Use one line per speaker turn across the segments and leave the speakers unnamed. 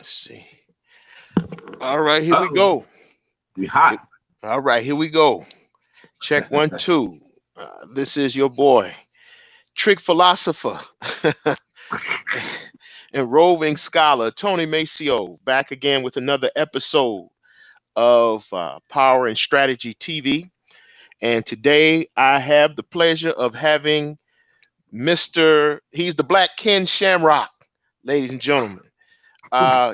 Let's see. All right, here we
Oh,
go.
we hot.
All right, here we go. Check one, two. This is your boy, trick philosopher and roving scholar Tony Maceo, back again with another episode of Power and Strategy TV. And today I have the pleasure of having he's the Black Ken Shamrock, ladies and gentlemen.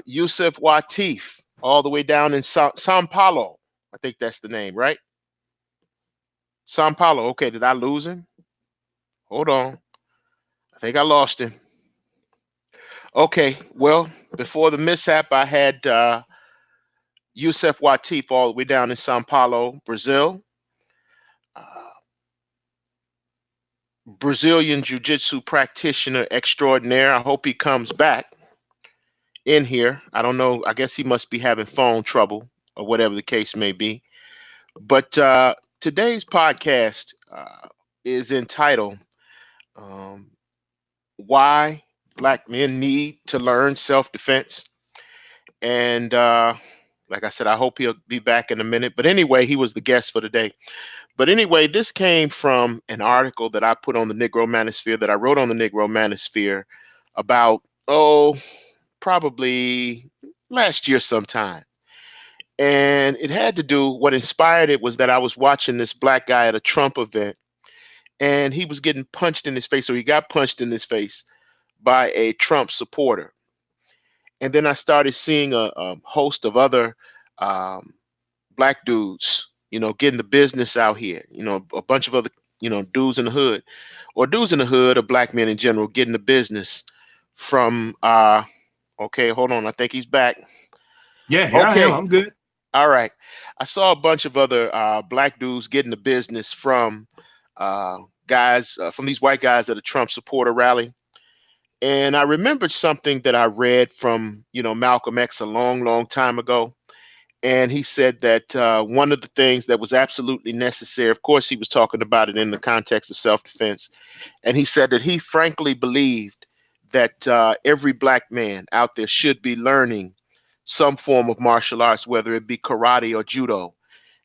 Yusef Wateef, all the way down in Sao Paulo. I think that's the name, right? Sao Paulo. Okay, did I lose him? Hold on. I think I lost him. Okay, well, before the mishap, I had Yusef Wateef all the way down in Sao Paulo, Brazil. Uh, Brazilian Jiu-Jitsu practitioner extraordinaire. I hope he comes back in here. I don't know. I guess he must be having phone trouble or whatever the case may be. But today's podcast is entitled um, Why Black Men Need to Learn Self-Defense. And like I said, I hope he'll be back in a minute. But anyway, he was the guest for today. But anyway, this came from an article that I put on the Negro Manosphere, that I wrote on the Negro Manosphere about, probably last year sometime. And it had to do, what inspired it was that I was watching this black guy at a Trump event, and he was getting punched in his face. So he got punched in his face by a Trump supporter. And then I started seeing a host of other um, black dudes, getting the business out here, a bunch of other, dudes in the hood, or dudes in the hood, or black men in general, getting the business from, okay, hold on. I think he's back.
Yeah, here I am.
Okay.
I'm good.
All right. I saw a bunch of other black dudes getting the business from uh, guys, from these white guys at a Trump supporter rally. And I remembered something that I read from, Malcolm X a long, long time ago. And he said that one of the things that was absolutely necessary, of course, he was talking about it in the context of self-defense. And he said that he frankly believed that every black man out there should be learning some form of martial arts, whether it be karate or judo.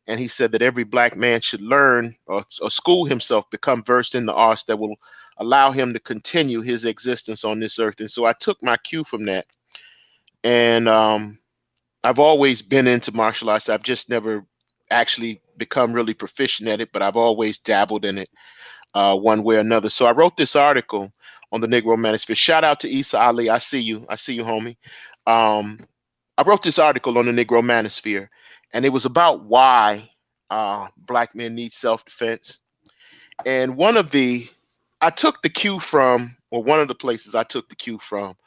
And he said that every black man should learn or school himself, become versed in the arts that will allow him to continue his existence on this earth. And so I took my cue from that. And I've always been into martial arts. I've just never actually become really proficient at it, but I've always dabbled in it one way or another. So I wrote this article on the Negro Manosphere. Shout out to Issa Ali. I see you. I see you, homie. Um, I wrote this article on the Negro Manosphere, and it was about why black men need self-defense. And I took the cue from, or one of the places I took the cue from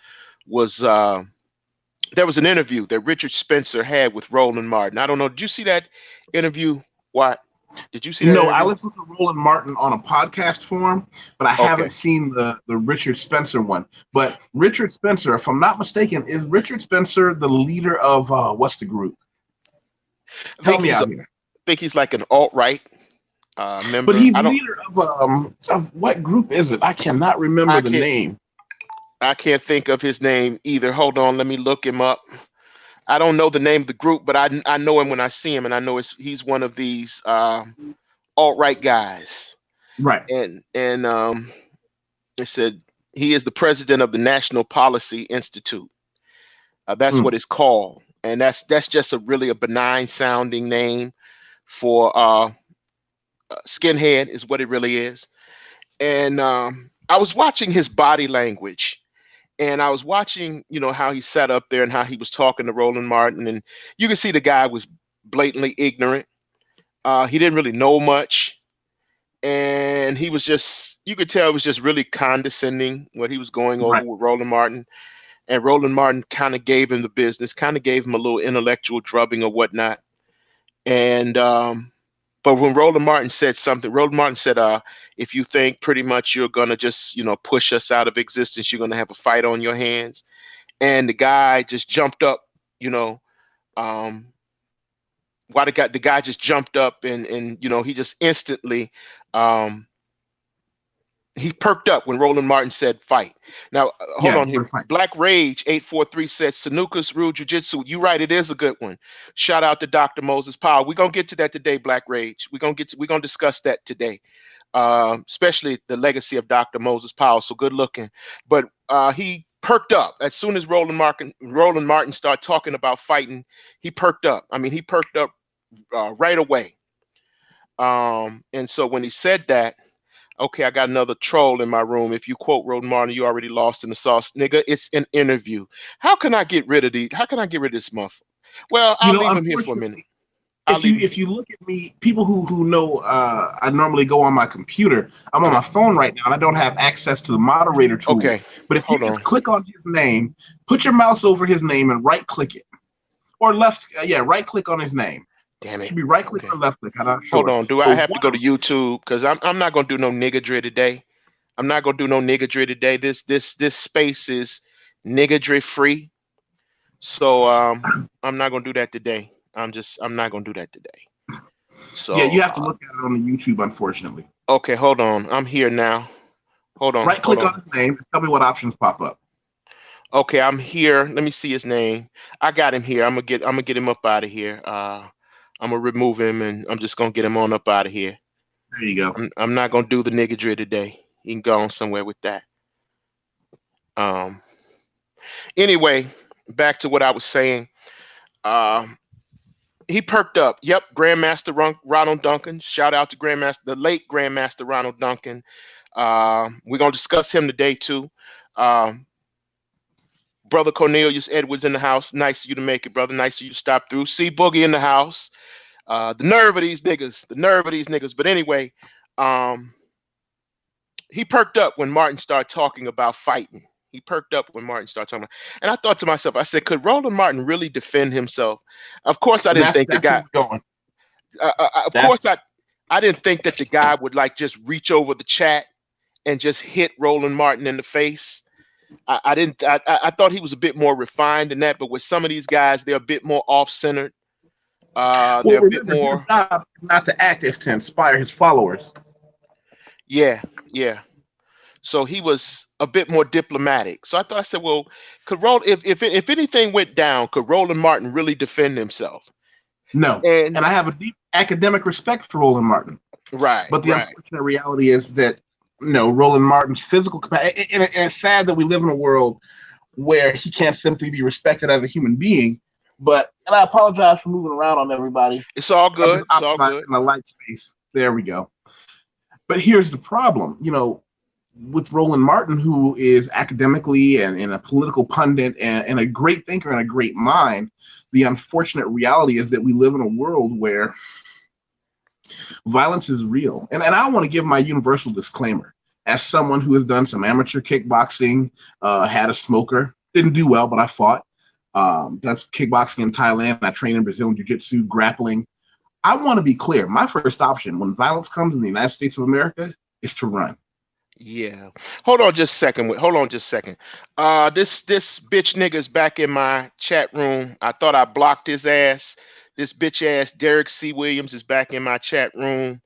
was there was an interview that Richard Spencer had with Roland Martin. I don't know. Did you see that interview? What? Did you see that
No, I
interview?
listened to Roland Martin on a podcast form, but I haven't
Okay.
seen the Richard Spencer one. But Richard Spencer, if I'm not mistaken, is Richard Spencer the leader of what's the group?
I
Help
think
me
he's
out here.
like an alt-right
But
member.
he's leader of what group is it? I cannot remember
I
the
can't
name.
I can't think of his name either. Hold on, let me look him up. I don't know the name of the group, but I know him when I see him, and I know he's one of these alt-right guys.
Right.
And it said he is the president of the National Policy Institute. That's
Mm.
what it's called, and that's just a benign sounding name for skinhead is what it really is. And I was watching his body language, and I was watching, how he sat up there and how he was talking to Roland Martin, and you could see the guy was blatantly ignorant. He didn't really know much, and he was just, you could tell it was just really condescending what he was going over
Right.
with Roland Martin. And Roland Martin kind of gave him the business, kind of gave him a little intellectual drubbing or whatnot. And but when Roland Martin said something, Roland Martin said, if you think pretty much you're gonna just, push us out of existence, you're gonna have a fight on your hands. And the guy just jumped up, you know, um, why the guy just jumped up, and he just instantly um He perked up when Roland Martin said fight. Now, hold
Yeah,
on here.
we're fine.
Black Rage 843 said Sanuka's Rule Jiu-Jitsu. You right, it is a good one. Shout out to Dr. Moses Powell. We're gonna get to that today, Black Rage. We're gonna discuss that today. Especially the legacy of Dr. Moses Powell. So good looking. But he perked up as soon as Roland Martin started talking about fighting. He perked up. I mean, he perked up right away. And so when he said that, okay, I got another troll in my room. If you quote Roland Martin, you already lost in the sauce, nigga. It's an interview. How can I get rid of these? How can I get rid of this muff? Well,
You
I'll
know,
leave him here for a minute.
unfortunately,
I'll leave him.
if you look at me, people who know, I normally go on my computer. I'm on my phone right now, and I don't have access to the moderator tools.
Okay,
But if you
hold on.
just click on his name, put your mouse over his name, and right click it, or left, right click on his name.
Damn
It
it.
should be right click
Okay.
or left click. I'm not sure.
Hold on. Do I
But
have to go to YouTube? Because I'm not gonna do no niggadry today. I'm not gonna do no niggadry today. This space is niggadry free. So I'm not gonna do that today. I'm not gonna do that today. So
yeah, you have to look at it on the YouTube, unfortunately.
okay, hold on. I'm here now. Hold on.
Right
Hold
click on
on.
his name and tell me what options pop up.
Okay, I'm here. Let me see his name. I got him here. I'm gonna get him up out of here. I'm gonna remove him and I'm just gonna get him on up out of here.
There you go.
I'm not gonna do the niggadry today. You can go on somewhere with that. Anyway, back to what I was saying. He perked up. Yep, Grandmaster Ronald Duncan. Shout out to the late Grandmaster Ronald Duncan. We're gonna discuss him today too. Brother Cornelius Edwards in the house. Nice of you to make it, brother. Nice of you to stop through. See Boogie in the house. The nerve of these niggas. The nerve of these niggas. But anyway, he perked up when Martin started talking about fighting. He perked up when Martin started talking about, and I thought to myself, I said, could Roland Martin really defend himself? Of course, I didn't think the
That's
guy.
where we're going.
Of course, I didn't think that the guy would like just reach over the chat and just hit Roland Martin in the face. I didn't. I thought he was a bit more refined than that. But with some of these guys, they're a bit more off-centered. They're a bit more.
His job is not to act, is to inspire his followers.
Yeah, yeah. So he was a bit more diplomatic. So I said, well, could if anything went down, could Roland Martin really defend himself?
No, and I have a deep academic respect for Roland Martin.
Right.
But the unfortunate reality is that Roland Martin's physical capacity, and it's sad that we live in a world where he can't simply be respected as a human being. And I apologize for moving around on everybody.
It's all good. It's all good.
In the light space. There we go. But here's the problem, with Roland Martin, who is academically and a political pundit and a great thinker and a great mind. The unfortunate reality is that we live in a world where violence is real. And I want to give my universal disclaimer. As someone who has done some amateur kickboxing, had a smoker, didn't do well, but I fought. That's kickboxing in Thailand. I train in Brazilian Jiu-Jitsu, grappling. I want to be clear. My first option when violence comes in the United States of America is to run.
Yeah. Hold on just a second. This bitch nigga's back in my chat room. I thought I blocked his ass. This bitch ass Derek C. Williams is back in my chat room.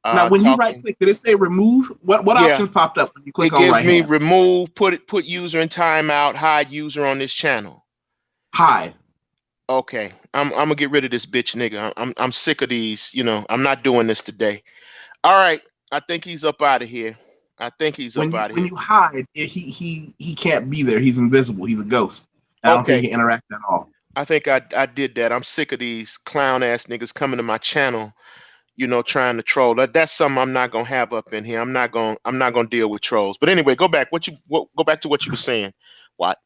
Now, when you right click, did it say remove? What options popped up when you click on right hand? It gives me
remove, put user in timeout, hide user on this channel.
Hide.
Okay. I'm gonna get rid of this bitch nigga. I'm sick of these, I'm not doing this today. All right. I think he's up out of here. When
you hide, he can't be there. He's invisible. He's a ghost. I don't think he can interact at all.
I think I did that. I'm sick of these clown ass niggas coming to my channel, trying to troll. That's something I'm not gonna have up in here. I'm not gonna deal with trolls. But anyway, go back. Go back to what you were saying. What?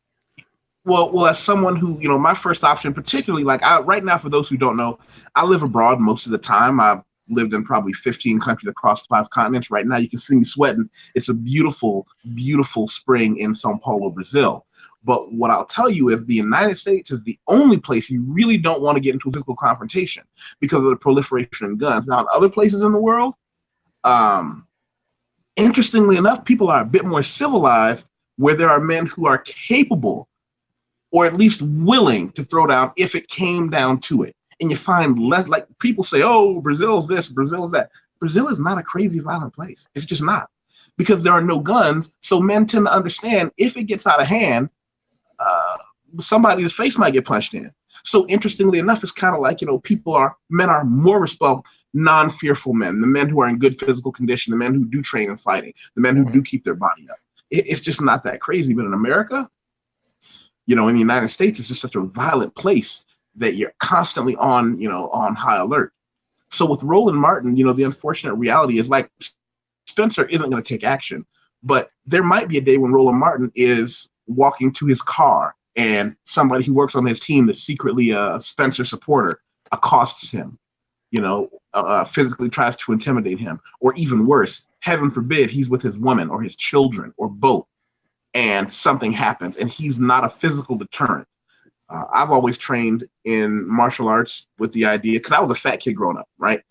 Well, as someone who, my first option, particularly right now, for those who don't know, I live abroad most of the time. I've lived in probably 15 countries across 5 continents. Right now, you can see me sweating. It's a beautiful, beautiful spring in Sao Paulo, Brazil. But what I'll tell you is the United States is the only place you really don't want to get into a physical confrontation because of the proliferation of guns. Now, in other places in the world, interestingly enough, people are a bit more civilized where there are men who are capable or at least willing to throw down if it came down to it. And you find less, like people say, oh, Brazil's this, Brazil's that. Brazil is not a crazy violent place. It's just not. because there are no guns. So men tend to understand if it gets out of hand, somebody's face might get punched in. So interestingly enough, it's kind of like, men are more non-fearful men, the men who are in good physical condition, the men who do train in fighting, the men who do keep their body up. It's just not that crazy. But in America, in the United States, it's just such a violent place that you're constantly on high alert. So with Roland Martin, the unfortunate reality is, like, Spencer isn't going to take action, but there might be a day when Roland Martin is walking to his car and somebody who works on his team that's secretly a Spencer supporter accosts him, physically tries to intimidate him, or even worse, heaven forbid, he's with his woman or his children or both, and something happens and he's not a physical deterrent. I've always trained in martial arts with the idea, because I was a fat kid growing up, right?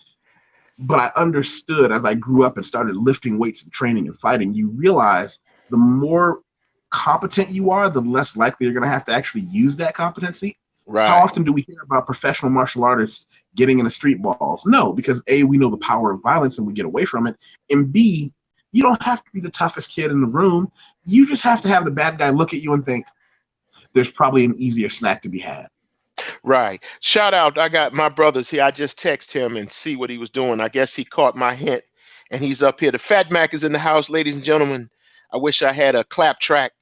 But I understood as I grew up and started lifting weights and training and fighting, you realize the more competent you are, the less likely you're going to have to actually use that competency.
Right.
How often do we hear about professional martial artists getting into street balls? No, because A, we know the power of violence and we get away from it. And B, you don't have to be the toughest kid in the room. You just have to have the bad guy look at you and think, there's probably an easier snack to be had.
Right. Shout out. I got my brothers here. I just text him and see what he was doing. I guess he caught my hint and he's up here. The Fat Mac is in the house, ladies and gentlemen. I wish I had a clap track.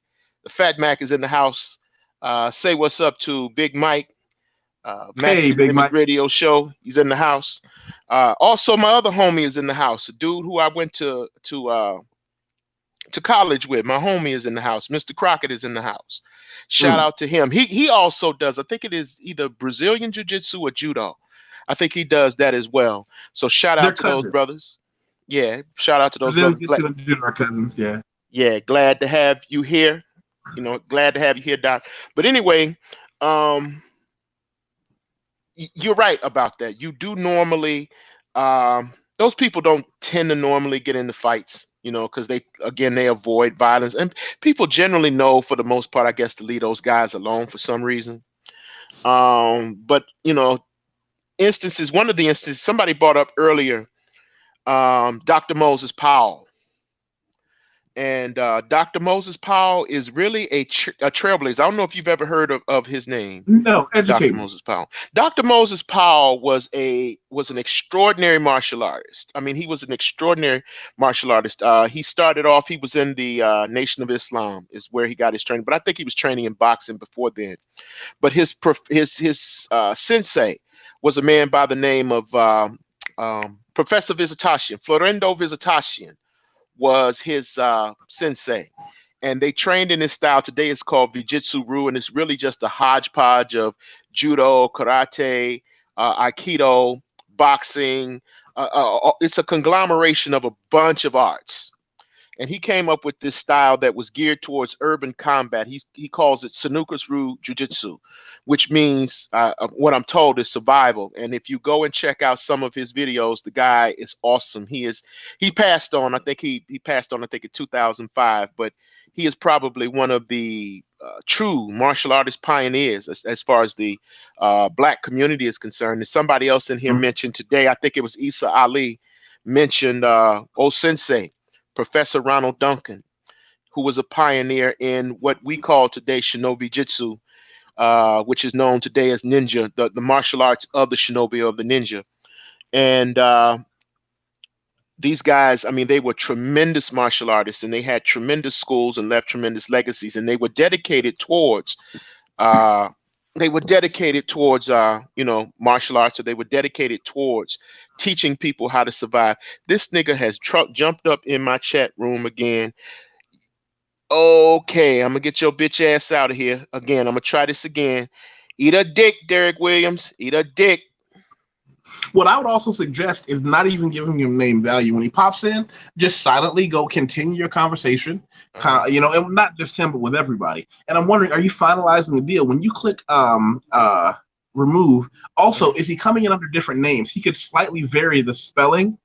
The Fat Mac is in the house. Say what's up to Big Mike.
Hey, Big Mike.
Radio show. He's in the house. Also, my other homie is in the house. A dude who I went to college with. My homie is in the house. Mr. Crockett is in the house. Shout out to him. He also does, I think it is either Brazilian Jiu-Jitsu or Judo. I think he does that as well. So shout out to those brothers. Yeah, shout out to those brothers.
Jiu-Jitsu and Judo are cousins, yeah.
Yeah, glad to have you here. Glad to have you here, Doc. But anyway, you're right about that. You do normally, those people don't tend to normally get into fights, because they avoid violence. And people generally know, for the most part, I guess, to leave those guys alone for some reason. But, one of the instances somebody brought up earlier, Dr. Moses Powell. And Dr. Moses Powell is really a trailblazer. I don't know if you've ever heard of his name.
No, educate
Dr.
me.
Moses Powell. Dr. Moses Powell was an extraordinary martial artist. I mean, he was an extraordinary martial artist. He started off, he was in the Nation of Islam, is where he got his training. But I think he was training in boxing before then. But his sensei was a man by the name of Professor Visitacian, Florendo Visitacian. Was his sensei, and they trained in this style. Today it's called Vijitsu-Ryu, and it's really just a hodgepodge of judo, karate, aikido, boxing. It's a conglomeration of a bunch of arts. And he came up with this style that was geared towards urban combat. He calls it Sanukus-Ryu Jiu-Jitsu, which means, what I'm told, is survival. And if you go and check out some of his videos, the guy is awesome. He passed on, I think he passed on, I think in 2005, but he is probably one of the true martial artist pioneers as far as the Black community is concerned. And somebody else in here mentioned today, I think it was Isa Ali, mentioned Sensei, Professor Ronald Duncan, who was a pioneer in what we call today Shinobi Jitsu, which is known today as ninja, the martial arts of the shinobi, of the ninja. And these guys, I mean, they were tremendous martial artists, and they had tremendous schools and left tremendous legacies, and they were dedicated towards martial arts, or they were dedicated towards teaching people how to survive. This nigga has jumped up in my chat room again. Okay, I'm gonna get your bitch ass out of here again. I'm gonna try this again. Eat a dick, Derek Williams. Eat a dick.
What I would also suggest is not even giving him name value. When he pops in, just silently go continue your conversation, and not just him, but with everybody. And I'm wondering, are you finalizing the deal? When you click remove, also, is he coming in under different names? He could slightly vary the spelling.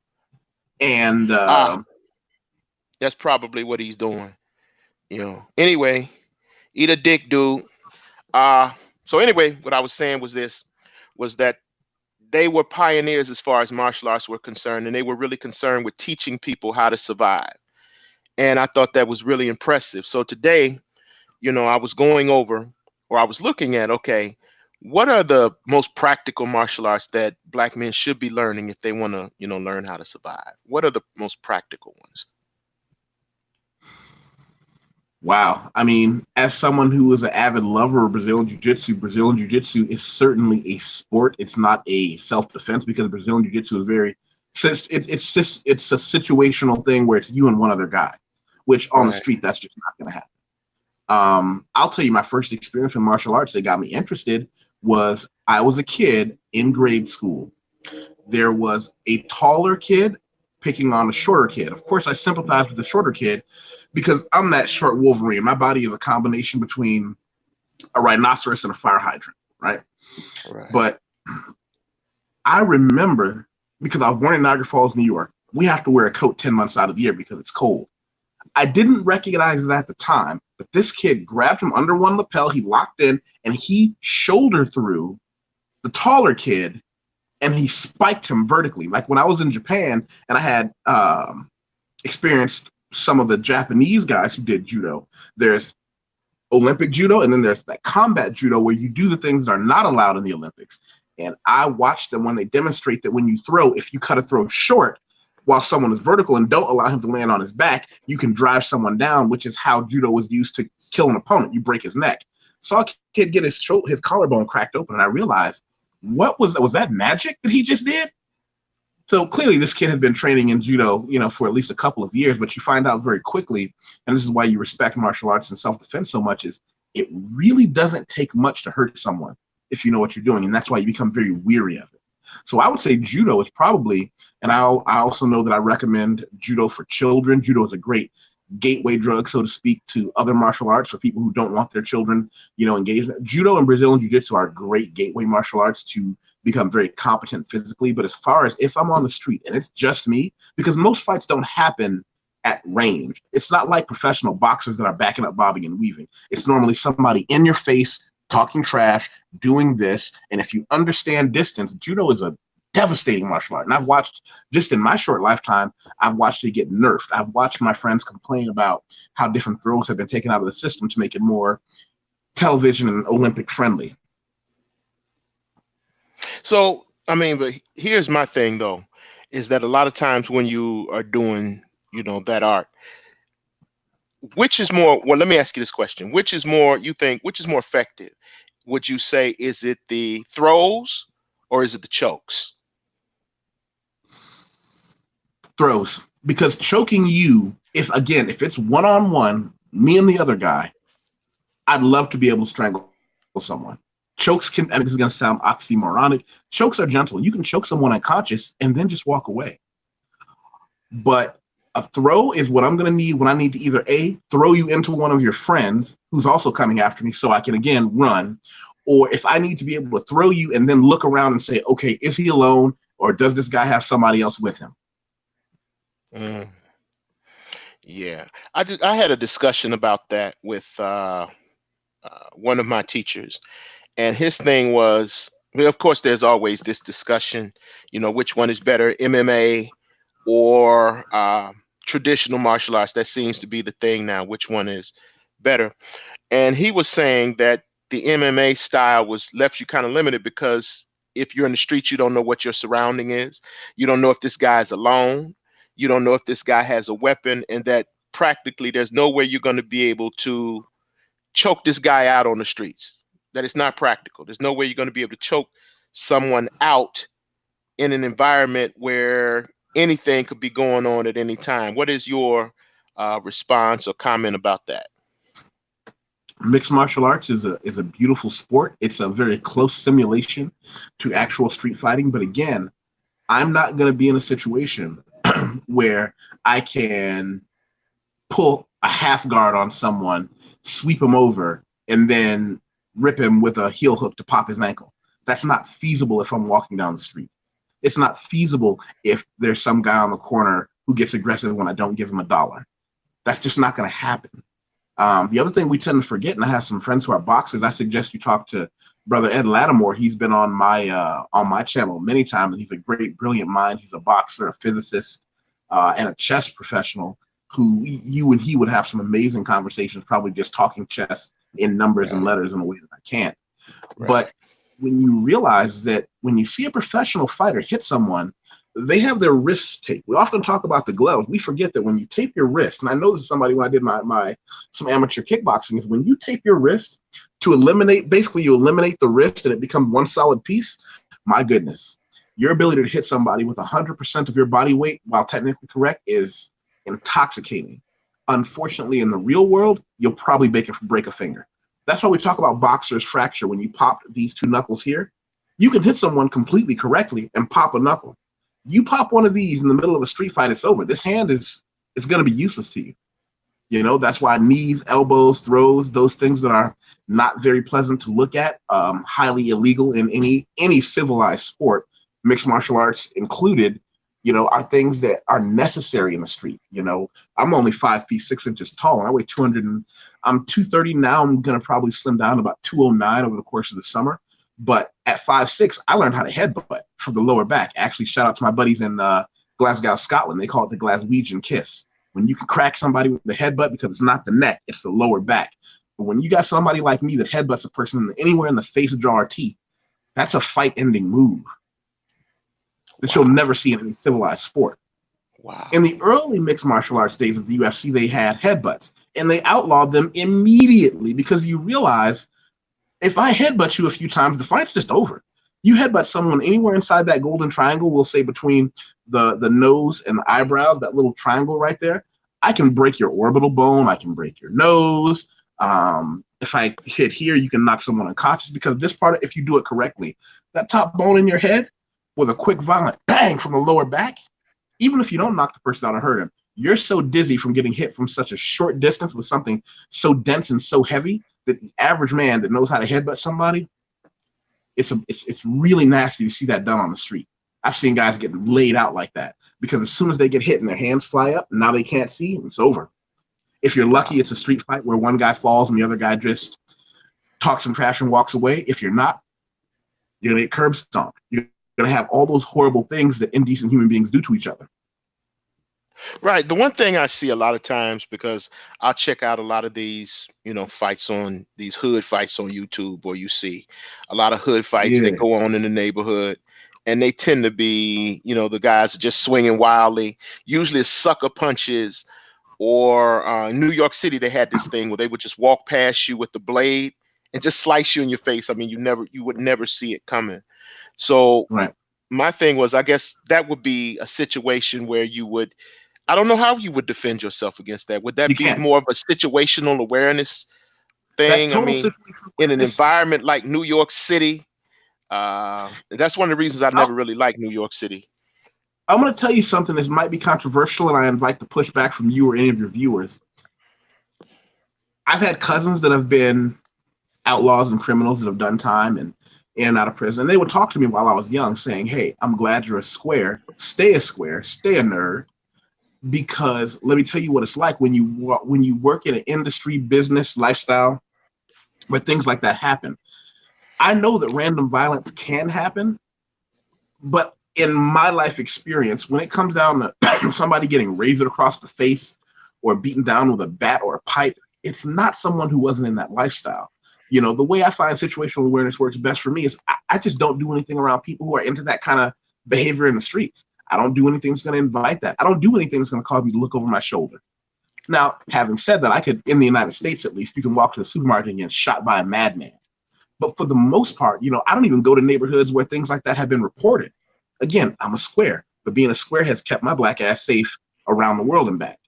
And
that's probably what he's doing. Anyway, eat a dick, dude. So anyway, what I was saying was that they were pioneers as far as martial arts were concerned, and they were really concerned with teaching people how to survive. And I thought that was really impressive. So today, I was going over, or I was looking at, okay, what are the most practical martial arts that Black men should be learning if they want to, learn how to survive? What are the most practical ones?
Wow. I mean, as someone who is an avid lover of Brazilian Jiu Jitsu is certainly a sport. It's not a self defense because Brazilian Jiu Jitsu is very, it's a situational thing where it's you and one other guy, which on the
Right.
street, that's just not going to happen. I'll tell you, my first experience in martial arts that got me interested was I was a kid in grade school. There was a taller kid picking on a shorter kid. Of course, I sympathized with the shorter kid because I'm that short Wolverine. My body is a combination between a rhinoceros and a fire hydrant, right?
Right.
But I remember, because I was born in Niagara Falls, New York, we have to wear a coat 10 months out of the year because it's cold. I didn't recognize it at the time, but this kid grabbed him under one lapel, he locked in, and he shoulder threw the taller kid, and he spiked him vertically. Like when I was in Japan and I had experienced some of the Japanese guys who did judo, there's Olympic judo, and then there's that combat judo where you do the things that are not allowed in the Olympics. And I watched them when they demonstrate that when you throw, if you cut a throw short while someone is vertical and don't allow him to land on his back, you can drive someone down, which is how judo was used to kill an opponent. You break his neck. Saw a kid get his collarbone cracked open, and I realized, what was that magic that he just did? So clearly this kid had been training in judo, for at least a couple of years, but you find out very quickly, and this is why you respect martial arts and self-defense so much, is it really doesn't take much to hurt someone if you know what you're doing, and that's why you become very weary of it. So I would say judo is probably, and I also know that I recommend judo for children. Judo is a great gateway drug, so to speak, to other martial arts for people who don't want their children, engaged. Judo and Brazilian Jiu-Jitsu are great gateway martial arts to become very competent physically. But as far as if I'm on the street and it's just me, because most fights don't happen at range. It's not like professional boxers that are backing up, bobbing, and weaving. It's normally somebody in your face, talking trash, doing this. And if you understand distance, judo is a devastating martial art. And I've watched, just in my short lifetime, I've watched it get nerfed. I've watched my friends complain about how different throws have been taken out of the system to make it more television and Olympic friendly.
So, I mean, but here's my thing though, is that a lot of times when you are doing, that art, which is more, well, let me ask you this question. Which is more, which is more effective? Would you say, is it the throws or is it the chokes?
Throws. Because choking you, if it's one-on-one, me and the other guy, I'd love to be able to strangle someone. Chokes can, and this is going to sound oxymoronic, chokes are gentle. You can choke someone unconscious and then just walk away. But a throw is what I'm going to need when I need to either A, throw you into one of your friends who's also coming after me so I can, again, run, or if I need to be able to throw you and then look around and say, okay, is he alone or does this guy have somebody else with him?
Mm, yeah, I had a discussion about that with one of my teachers, and his thing was, well, of course, there's always this discussion, which one is better, MMA or traditional martial arts. That seems to be the thing now. Which one is better? And he was saying that the MMA style left you kind of limited because if you're in the street, you don't know what your surrounding is. You don't know if this guy is alone. You don't know if this guy has a weapon, and that practically there's no way you're going to be able to choke this guy out on the streets. That it's not practical. There's no way you're going to be able to choke someone out in an environment where anything could be going on at any time. What is your response or comment about that?
Mixed martial arts is a beautiful sport. It's a very close simulation to actual street fighting. But again, I'm not going to be in a situation where I can pull a half guard on someone, sweep him over, and then rip him with a heel hook to pop his ankle. That's not feasible if I'm walking down the street. It's not feasible if there's some guy on the corner who gets aggressive when I don't give him $1. That's just not going to happen. The other thing we tend to forget, and I have some friends who are boxers, I suggest you talk to Brother Ed Lattimore. He's been on my channel many times, and he's a great, brilliant mind. He's a boxer, a physicist, and a chess professional who you and he would have some amazing conversations, probably just talking chess in numbers and
Right.
letters in a way that I can't.
Right.
But when you realize that when you see a professional fighter hit someone, they have their wrists taped. We often talk about the gloves. We forget that when you tape your wrist, and I know this is somebody when I did my some amateur kickboxing, is when you tape your wrist to eliminate, basically you eliminate the wrist and it becomes one solid piece. My goodness, your ability to hit somebody with 100% of your body weight while technically correct is intoxicating. Unfortunately, in the real world, you'll probably break a finger. That's why we talk about boxer's fracture. When you pop these two knuckles here, you can hit someone completely correctly and pop a knuckle. You pop one of these in the middle of a street fight, it's over. This hand is going to be useless to you. You know, that's why knees, elbows, throws, those things that are not very pleasant to look at, highly illegal in any civilized sport, mixed martial arts included, you know, are things that are necessary in the street. You know, I'm only 5 feet 6 inches tall, and I weigh 200. I'm 230 now. I'm gonna probably slim down to about 209 over the course of the summer. But at 5'6", I learned how to headbutt from the lower back. Actually, shout out to my buddies in Glasgow, Scotland. They call it the Glaswegian kiss. When you can crack somebody with the headbutt, because it's not the neck, it's the lower back. But when you got somebody like me that headbutts a person anywhere in the face, jaw, or teeth, that's a fight-ending move that you'll never see in any civilized sport.
Wow.
In the early mixed martial arts days of the UFC, they had headbutts, and they outlawed them immediately because you realize if I headbutt you a few times, the fight's just over. You headbutt someone anywhere inside that golden triangle, we'll say between the nose and the eyebrow, that little triangle right there, I can break your orbital bone, I can break your nose. If I hit here, you can knock someone unconscious, because this part, if you do it correctly, that top bone in your head with a quick violent bang from the lower back, even if you don't knock the person out or hurt him, you're so dizzy from getting hit from such a short distance with something so dense and so heavy that the average man that knows how to headbutt somebody, it's really nasty to see that done on the street. I've seen guys get laid out like that because as soon as they get hit and their hands fly up, now they can't see, it's over. If you're lucky, it's a street fight where one guy falls and the other guy just talks some trash and walks away. If you're not, you're going to get curb stomped. You're going to have all those horrible things that indecent human beings do to each other.
Right. The one thing I see a lot of times, because I'll check out a lot of these, you know, fights on these hood fights on YouTube, or you see a lot of hood fights that go on in the neighborhood, and they tend to be, you know, the guys are just swinging wildly, usually it's sucker punches, or in New York City, they had this thing where they would just walk past you with the blade and just slice you in your face. I mean, you would never see it coming. So my thing was, I guess that would be a situation where you would, I don't know how you would defend yourself against that. Would that be more of a situational awareness thing? I mean, in an environment like New York City, that's one of the reasons I never really liked New York City.
I'm going to tell you something that might be controversial, and I invite the pushback from you or any of your viewers. I've had cousins that have been outlaws and criminals that have done time and in and out of prison. And they would talk to me while I was young saying, hey, I'm glad you're a square, stay a nerd. Because let me tell you what it's like when you work in an industry, business, lifestyle, where things like that happen. I know that random violence can happen, but in my life experience, when it comes down to somebody getting razored across the face or beaten down with a bat or a pipe, it's not someone who wasn't in that lifestyle. You know, the way I find situational awareness works best for me is I just don't do anything around people who are into that kind of behavior in the streets. I don't do anything that's going to invite that. I don't do anything that's going to cause me to look over my shoulder. Now, having said that, I could, in the United States at least, you can walk to the supermarket and get shot by a madman. But for the most part, you know, I don't even go to neighborhoods where things like that have been reported. Again, I'm a square, but being a square has kept my black ass safe around the world and back.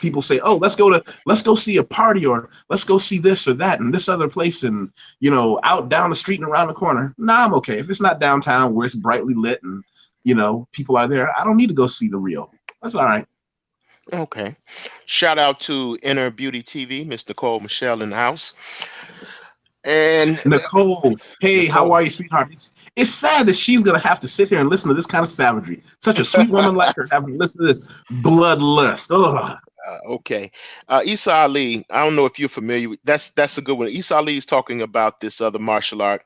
People say, oh, let's go see a party, or let's go see this or that and this other place, and, you know, out down the street and around the corner. Nah, I'm okay. If it's not downtown where it's brightly lit and, you know, people are there, I don't need to go see the real. That's all right.
Okay. Shout out to Inner Beauty TV, Miss Nicole Michelle in the house. And
Nicole, hey, how are you, sweetheart? It's sad that she's going to have to sit here and listen to this kind of savagery. Such a sweet woman like her having to listen to this bloodlust.
Okay. Isa Ali, I don't know if you're familiar with that's a good one. Isa Ali is talking about this other martial art.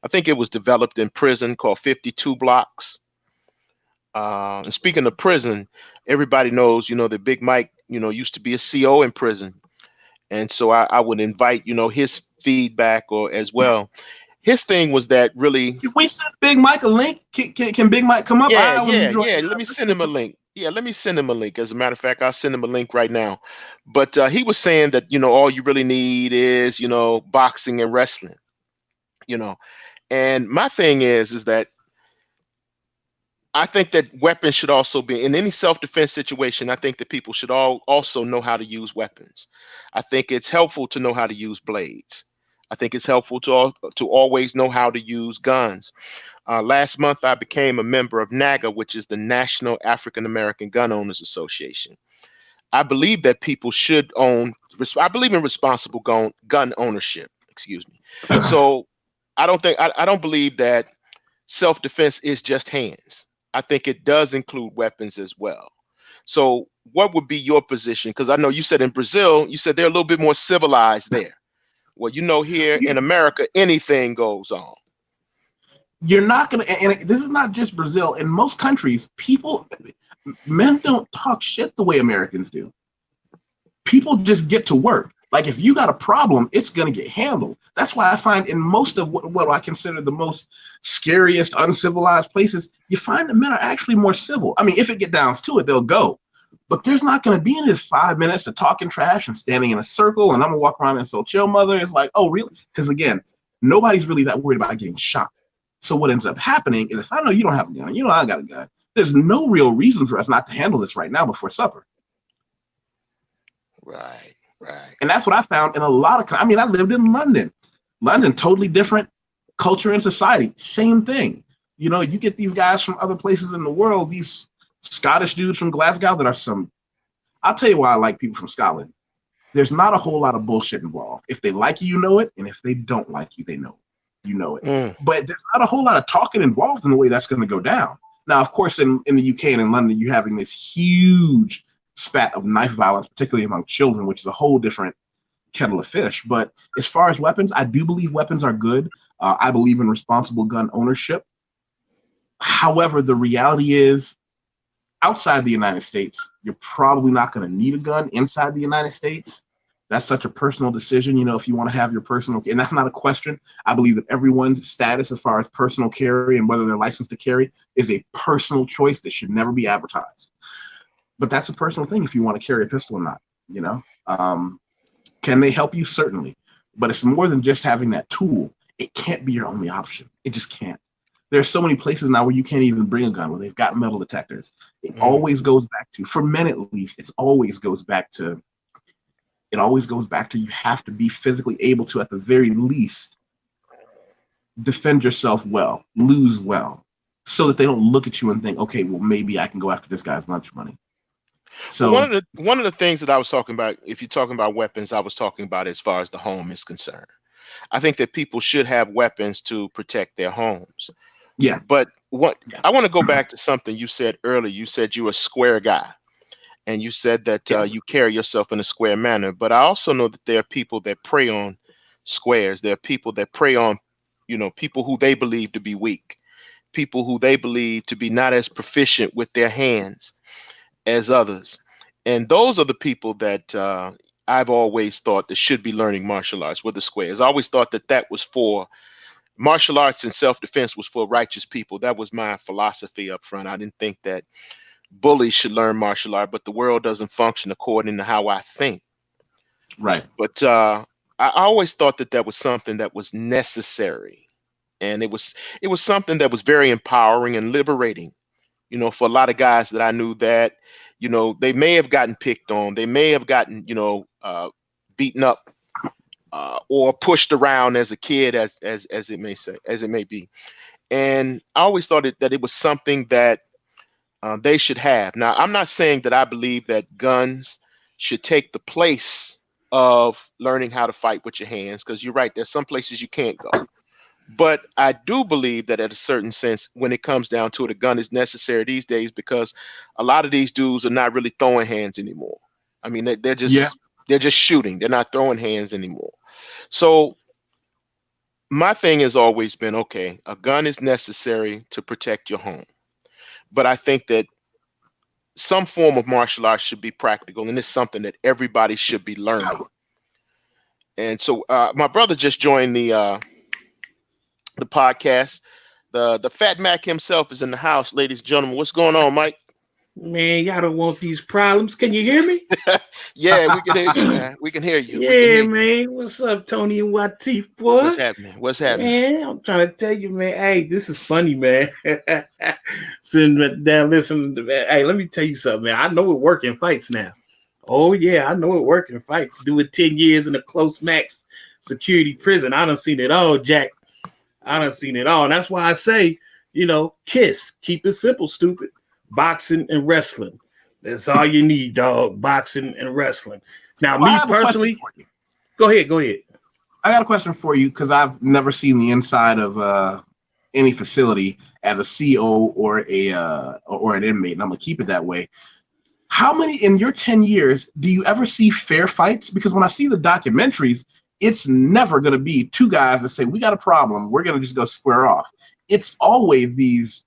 I think it was developed in prison called 52 blocks. And speaking of prison, everybody knows, you know, that Big Mike used to be a CO in prison. And so I would invite, his feedback or as well. His thing was that really,
Can we send Big Mike a link? Can Big Mike come up?
yeah,
I would
yeah,
enjoy
yeah. Let me send
listening
him a
to.
link. Yeah, let me send him a link. As a matter of fact, I'll send him a link right now. But he was saying that, all you really need is, boxing and wrestling, you know. And my thing is that I think that weapons should also be in any self-defense situation. I think that people should also know how to use weapons. I think it's helpful to know how to use blades. I think it's helpful to always know how to use guns. Last month, I became a member of NAGA, which is the National African American Gun Owners Association. I believe that people should own. I believe in responsible gun ownership. Excuse me. So I don't believe that self-defense is just hands. I think it does include weapons as well. So what would be your position? Because I know you said in Brazil, you said they're a little bit more civilized there. Well, here in America, anything goes on.
You're not gonna, and this is not just Brazil. In most countries, men don't talk shit the way Americans do. People just get to work. Like if you got a problem, it's gonna get handled. That's why I find in most of what I consider the most scariest, uncivilized places, you find that men are actually more civil. I mean, if it gets down to it, they'll go. But there's not going to be in this 5 minutes of talking trash and standing in a circle, and I'm gonna walk around and insult your mother. It's like, oh, really? Because again, nobody's really that worried about getting shot. So what ends up happening is if I know you don't have a gun, and I got a gun, there's no real reason for us not to handle this right now before supper.
Right.
And that's what I found in a lot of. I lived in London. London, totally different culture and society. Same thing. You get these guys from other places in the world, these Scottish dudes from Glasgow that are some. I'll tell you why I like people from Scotland. There's not a whole lot of bullshit involved. If they like you, you know it, and if they don't like you, they know it. You know it. But there's not a whole lot of talking involved in the way that's going to go down. Now, of course, in the UK and in London, you're having this huge spat of knife violence, particularly among children, which is a whole different kettle of fish. But as far as weapons, I do believe weapons are good. I believe in responsible gun ownership. However, the reality is, outside the United States, you're probably not going to need a gun. Inside the United States, that's such a personal decision. If you want to have your personal, and that's not a question. I believe that everyone's status as far as personal carry and whether they're licensed to carry is a personal choice that should never be advertised. But that's a personal thing if you want to carry a pistol or not. Can they help you? Certainly. But it's more than just having that tool. It can't be your only option. It just can't. There's so many places now where you can't even bring a gun, where they've got metal detectors. It always goes back to, for men at least, you have to be physically able to, at the very least, defend yourself well, lose well, so that they don't look at you and think, okay, well, maybe I can go after this guy's lunch money. So
one of the things that I was talking about, if you're talking about weapons, I was talking about as far as the home is concerned. I think that people should have weapons to protect their homes.
Yeah.
But I want to go back to something you said earlier. You said you're a square guy, and you said that you carry yourself in a square manner. But I also know that there are people that prey on squares. There are people that prey on, people who they believe to be weak, people who they believe to be not as proficient with their hands as others. And those are the people that I've always thought that should be learning martial arts with the squares. I always thought that was for martial arts, and self-defense was for righteous people. That was my philosophy up front. I didn't think that bullies should learn martial art, but the world doesn't function according to how I think.
Right.
But I always thought that was something that was necessary. And it was something that was very empowering and liberating, for a lot of guys that I knew that, they may have gotten picked on, they may have gotten, beaten up or pushed around as a kid, as it may be. And I always thought that it was something that they should have. Now, I'm not saying that I believe that guns should take the place of learning how to fight with your hands, because you're right, there's some places you can't go. But I do believe that at a certain sense, when it comes down to it, a gun is necessary these days, because a lot of these dudes are not really throwing hands anymore. I mean, they're just shooting. They're not throwing hands anymore. So my thing has always been, okay, a gun is necessary to protect your home. But I think that some form of martial arts should be practical, and it's something that everybody should be learning. And so, my brother just joined the podcast. The Fat Mac himself is in the house, ladies and gentlemen. What's going on, Mike?
Man, y'all don't want these problems. Can you hear me?
Yeah, we can hear you, man. We can hear you.
Yeah, man. What's up, Tony and Wateef, boy?
What's happening? What's happening?
Man, I'm trying to tell you, man. Hey, this is funny, man. Sitting down listening to man. Hey, let me tell you something, man. I know it work in fights now. Oh, yeah, I know it work in fights. Doing 10 years in a close max security prison. I done seen it all, Jack. I done seen it all. And that's why I say, KISS. Keep it simple, stupid. Boxing and wrestling. That's all you need, dog. Boxing and wrestling. Now, me personally, go ahead.
I got a question for you because I've never seen the inside of any facility as a CO or an inmate, and I'm gonna keep it that way. How many in your 10 years do you ever see fair fights? Because when I see the documentaries, it's never gonna be two guys that say we got a problem, we're gonna just go square off. It's always these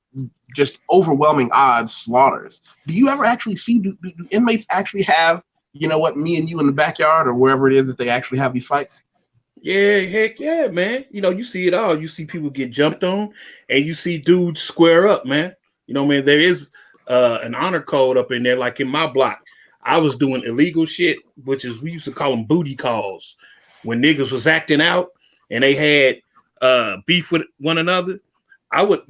just overwhelming odds slaughters. Do you ever actually see, do inmates actually have, me and you in the backyard or wherever it is that they actually have these fights?
Yeah, heck yeah, man. You see it all. You see people get jumped on and you see dudes square up, man. Man, there is an honor code up in there. Like in my block, I was doing illegal shit, which is, we used to call them booty calls. When niggas was acting out and they had beef with one another, I would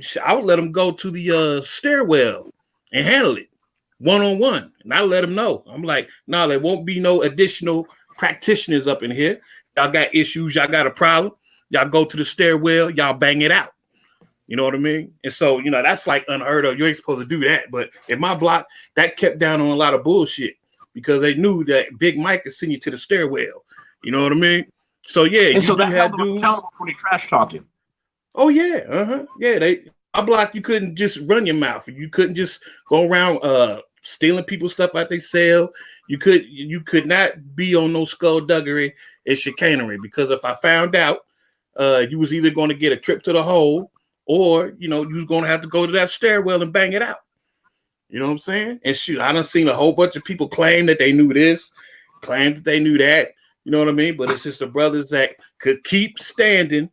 let them go to the stairwell and handle it one-on-one. And I let them know. I'm like, no, there won't be no additional practitioners up in here. Y'all got issues. Y'all got a problem. Y'all go to the stairwell. Y'all bang it out. You know what I mean? And so, that's like unheard of. You ain't supposed to do that. But in my block, that kept down on a lot of bullshit because they knew that Big Mike could send you to the stairwell. You know what I mean? So, yeah.
And so that had dudes accountable for the trash talking.
Oh yeah, yeah. My block, you couldn't just run your mouth. You couldn't just go around stealing people's stuff like they sell. You could not be on no skullduggery and chicanery because if I found out, you was either going to get a trip to the hole or you was going to have to go to that stairwell and bang it out. You know what I'm saying? And shoot, I done seen a whole bunch of people claim that they knew this, claim that they knew that. You know what I mean? But it's just the brothers that could keep standing,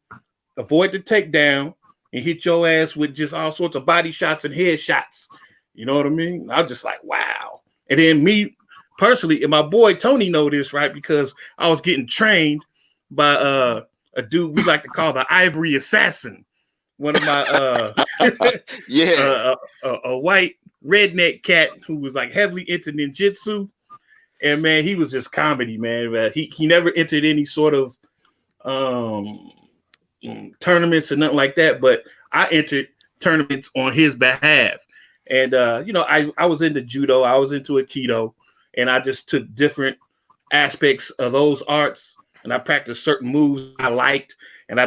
avoid the takedown, and hit your ass with just all sorts of body shots and head shots. You know what I mean? I was just like, wow. And then me personally, and my boy Tony know this, right? Because I was getting trained by a dude we like to call the Ivory Assassin. One of my a white redneck cat who was like heavily into ninjutsu. And man, he was just comedy, man. He never entered any sort of tournaments or nothing like that, but I entered tournaments on his behalf. And I was into judo, I was into aikido, and I just took different aspects of those arts and I practiced certain moves I liked. And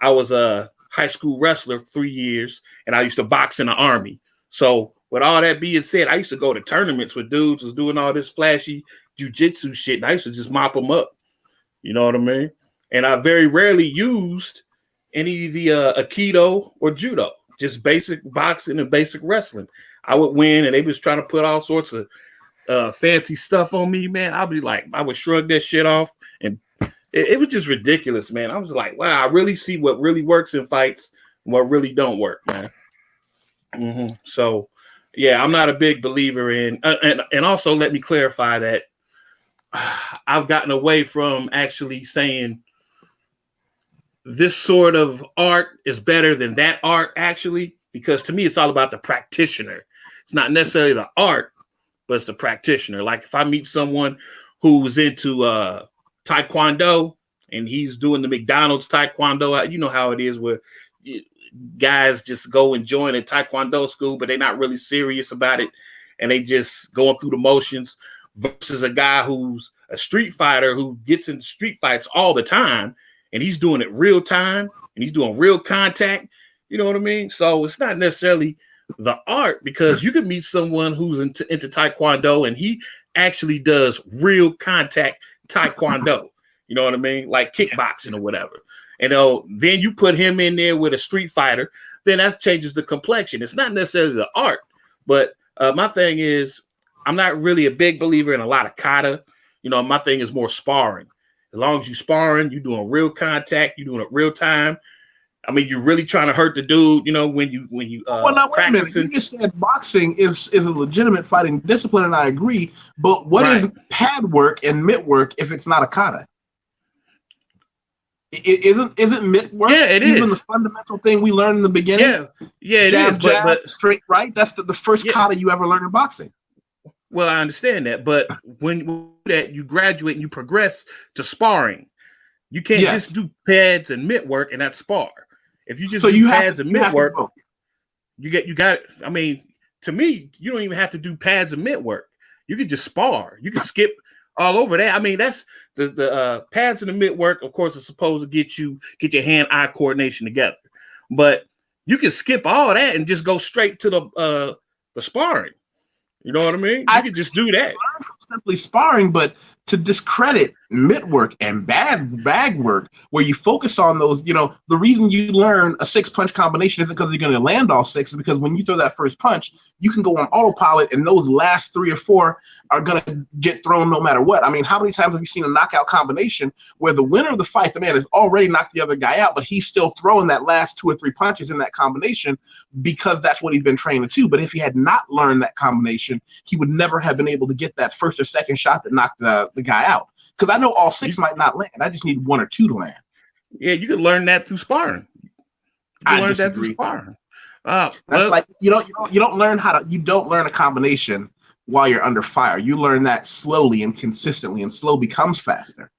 I was a high school wrestler for 3 years, and I used to box in the Army. So with all that being said, I used to go to tournaments with dudes who's doing all this flashy jujitsu shit, and I used to just mop them up. You know what I mean? And I very rarely used any of the aikido or judo, just basic boxing and basic wrestling. I would win, and they was trying to put all sorts of fancy stuff on me, man. I would shrug that shit off, and it was just ridiculous, man. I was like, wow, I really see what really works in fights and what really don't work, man. Mm-hmm. So, yeah, I'm not a big believer in, and also let me clarify that I've gotten away from actually saying this sort of art is better than that art, actually, because to me, it's all about the practitioner. It's not necessarily the art, but it's the practitioner. Like if I meet someone who's into Taekwondo and he's doing the McDonald's Taekwondo, you know how it is where guys just go and join a Taekwondo school, but they're not really serious about it. And they just going through the motions versus a guy who's a street fighter who gets into street fights all the time. And he's doing it real time and he's doing real contact. You know what I mean? So it's not necessarily the art, because you could meet someone who's into Taekwondo and he actually does real contact Taekwondo. You know what I mean? Like kickboxing or whatever. And then you put him in there with a street fighter, then that changes the complexion. It's not necessarily the art, but My thing is, I'm not really a big believer in a lot of kata. You know, my thing is more sparring. As long as you sparring, you're doing real contact, you're doing it real time. I mean, you're really trying to hurt the dude. You know, when you
well, now wait a minute.
practicing.
You just said boxing is a legitimate fighting discipline, and I agree. But what is
Right.
pad work and mitt work if it's not a kata? Isn't mitt work
Yeah, it
even
is.
the fundamental thing we learned in the beginning?
Yeah, it
jab,
is.
jab,
But
straight right. That's the first
Yeah.
kata you ever learn in boxing.
well, I understand that. But when you do that, you graduate and you progress to sparring. You can't
Yes.
just do pads and mitt work and not spar. If you just
So
do
you have
pads
to,
and
you have
mitt
to
work,
both.
you got. I mean, to me, you don't even have to do pads and mitt work. You can just spar. You can skip all over that. I mean, that's the pads and the mitt work. Of course, is supposed to get your hand-eye coordination together. But you can skip all that and just go straight to the sparring. You know what I mean? You can just do that.
Learn from simply sparring, but to discredit mitt work and bag work, where you focus on those, the reason you learn a 6-punch combination isn't because you're going to land all 6, is because when you throw that first punch, you can go on autopilot, and those last 3 or 4 are going to get thrown no matter what. I mean, how many times have you seen a knockout combination where the winner of the fight, the man has already knocked the other guy out, but he's still throwing that last 2 or 3 punches in that combination because that's what he's been trained to do. But if he had not learned that combination, he would never have been able to get that first or second shot that knocked the guy out. Because I know all 6 might not land. I just need 1 or 2 to land.
Yeah, you can learn that through sparring.
I disagree. That's like you don't learn you don't learn a combination while you're under fire. You learn that slowly and consistently, and slow becomes faster.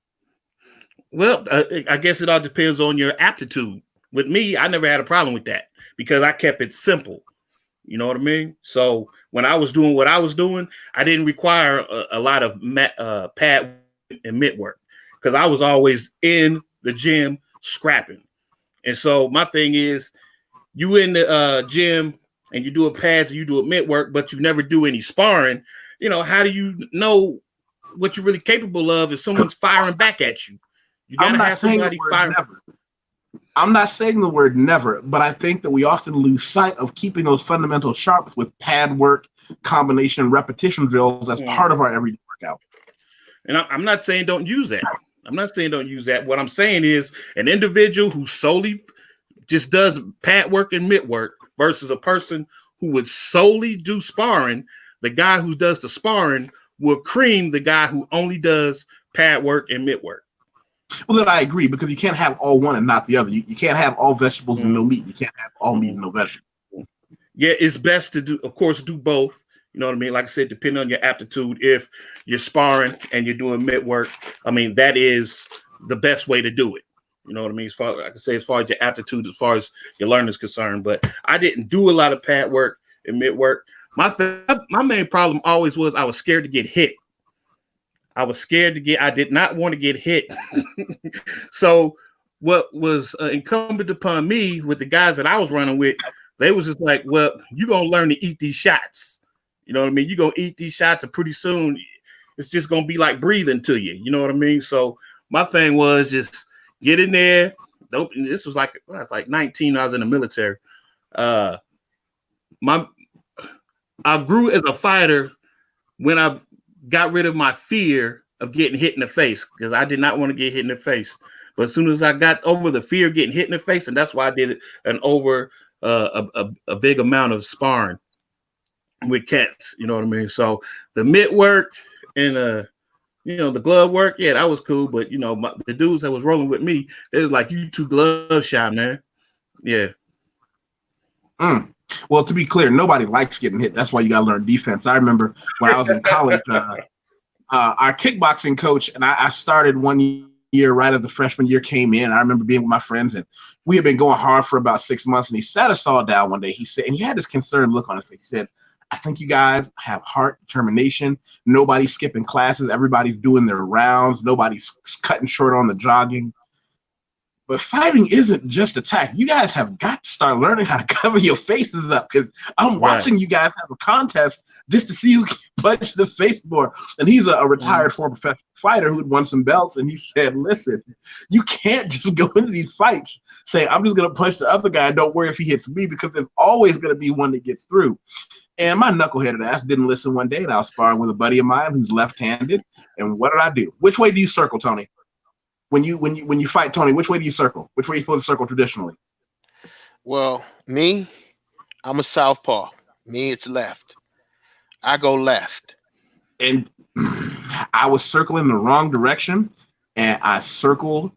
Well, I guess it all depends on your aptitude. With me, I never had a problem with that because I kept it simple. You know what I mean? So when I was doing what I was doing, I didn't require a lot of pad and mitt work because I was always in the gym scrapping. And so my thing is, you in the gym and you do a pads and you do a mitt work, but you never do any sparring. You know, how do you know what you're really capable of if someone's firing back at you? You gotta have somebody firing.
I'm not saying the word never, but I think that we often lose sight of keeping those fundamental sharps with pad work, combination, repetition drills as part of our everyday workout.
And I'm not saying don't use that. I'm not saying don't use that. What I'm saying is an individual who solely just does pad work and mitt work versus a person who would solely do sparring. The guy who does the sparring will cream the guy who only does pad work and mitt work.
Well, then I agree, because you can't have all one and not the other. You can't have all vegetables and no meat. You can't have all meat and no vegetables.
Yeah, it's best to do, of course, do both. You know what I mean? Like I said, depending on your aptitude, if you're sparring and you're doing mitt work, I mean, that is the best way to do it. You know what I mean? As far, like I say, as far as your aptitude, as far as your learning is concerned. But I didn't do a lot of pad work and mitt work. My main problem always was I was scared to get hit. I did not want to get hit. So what was incumbent upon me with the guys that I was running with, they was just like, well, you're going to learn to eat these shots. You know what I mean? You're going to eat these shots, and pretty soon it's just going to be like breathing to you. You know what I mean? So my thing was just get in there. This was like, I was like 19. I was in the military. I grew as a fighter when I got rid of my fear of getting hit in the face, because I did not want to get hit in the face. But as soon as I got over the fear of getting hit in the face, and that's why I did it a big amount of sparring with cats. You know what I mean? So the mitt work and the glove work, yeah, that was cool. But the dudes that was rolling with me, they was like, "You too glove shy, man." Yeah.
Well, to be clear, nobody likes getting hit. That's why you got to learn defense. I remember when I was in college, our kickboxing coach, and I started one year right as the freshman year came in. I remember being with my friends, and we had been going hard for about 6 months, and he sat us all down one day. He said, and he had this concerned look on his face. He said, "I think you guys have heart, determination. Nobody's skipping classes. Everybody's doing their rounds. Nobody's cutting short on the jogging. But fighting isn't just attack. You guys have got to start learning how to cover your faces up, because I'm watching you guys have a contest just to see who can punch the face more. And he's a retired former professional fighter who'd won some belts, and he said, listen, you can't just go into these fights saying, I'm just going to punch the other guy and don't worry if he hits me, because there's always going to be one that gets through. And my knuckleheaded ass didn't listen one day, and I was sparring with a buddy of mine who's left-handed. And what did I do? Which way do you circle, Tony? When you fight, Tony, which way do you circle? Which way are you supposed to circle traditionally?
Well, me, I'm a southpaw. Me, it's left. I go left.
And I was circling the wrong direction, and I circled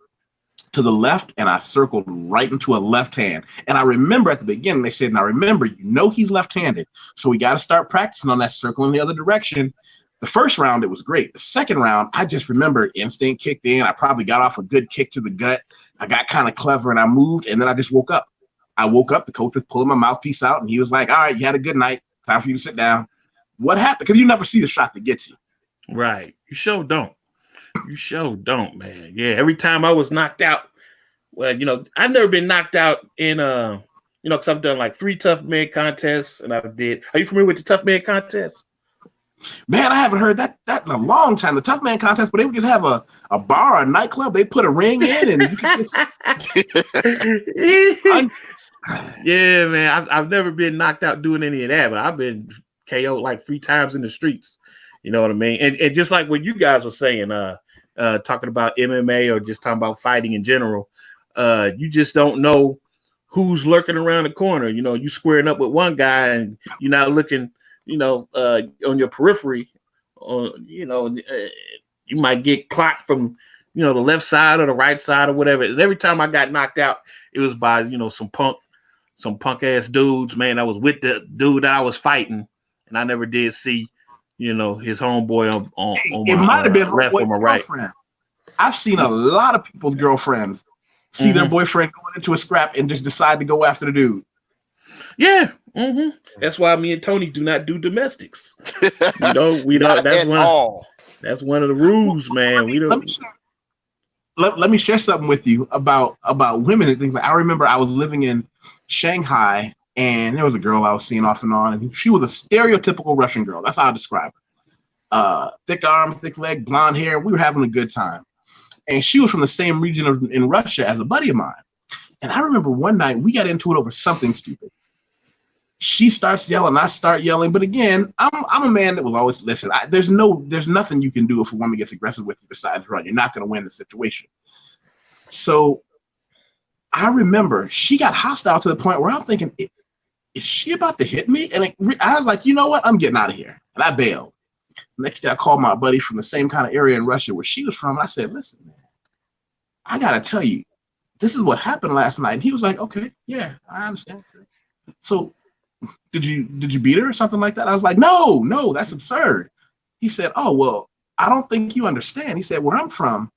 to the left, and I circled right into a left hand. And I remember at the beginning, they said, now remember, he's left-handed, so we got to start practicing on that circle in the other direction. The first round, it was great. The second round, I just remember instinct kicked in. I probably got off a good kick to the gut. I got kind of clever and I moved, and then I just woke up. I woke up, the coach was pulling my mouthpiece out, and he was like, all right, you had a good night. Time for you to sit down. What happened? Because you never see the shot that gets you.
Right. You sure don't. You sure don't, man. Yeah, every time I was knocked out, well, I've never been knocked out in, because I've done like 3 tough man contests, and are you familiar with the tough man contest?
Man, I haven't heard that in a long time. The tough man contest, but they would just have a bar or a nightclub. They put a ring in, and you could just.
Yeah, man. I've never been knocked out doing any of that, but I've been KO'd like 3 times in the streets. You know what I mean? And just like what you guys were saying, talking about MMA or just talking about fighting in general, you just don't know who's lurking around the corner. You squaring up with one guy, and you're not looking. On your periphery, you might get clocked from, the left side or the right side or whatever. And every time I got knocked out, it was by, some punk ass dudes, man. I was with the dude that I was fighting, and I never did see, his homeboy on
it
my
might have been
left or my right.
Girlfriend. I've seen a lot of people's girlfriends see their boyfriend going into a scrap and just decide to go after the dude.
Yeah. Mm-hmm. That's why me and Tony do not do domestics. We don't. That's one of the rules, man.
Let me share something with you about women and things. Like, I remember I was living in Shanghai, and there was a girl I was seeing off and on, and she was a stereotypical Russian girl. That's how I describe her. Thick arms, thick leg, blonde hair. We were having a good time, and she was from the same region in Russia as a buddy of mine. And I remember one night we got into it over something stupid. She starts yelling, I start yelling. But again, I'm a man that will always listen. There's nothing you can do if a woman gets aggressive with you besides run. You're not going to win the situation. So I remember she got hostile to the point where I'm thinking, is she about to hit me? And I was like, you know what? I'm getting out of here. And I bailed. Next day, I called my buddy from the same kind of area in Russia where she was from. And I said, listen, man, I got to tell you, this is what happened last night. And he was like, okay, yeah, I understand. So did you beat her or something like that? I was like, no, that's absurd. He said, oh, well, I don't think you understand. He said, where I'm from,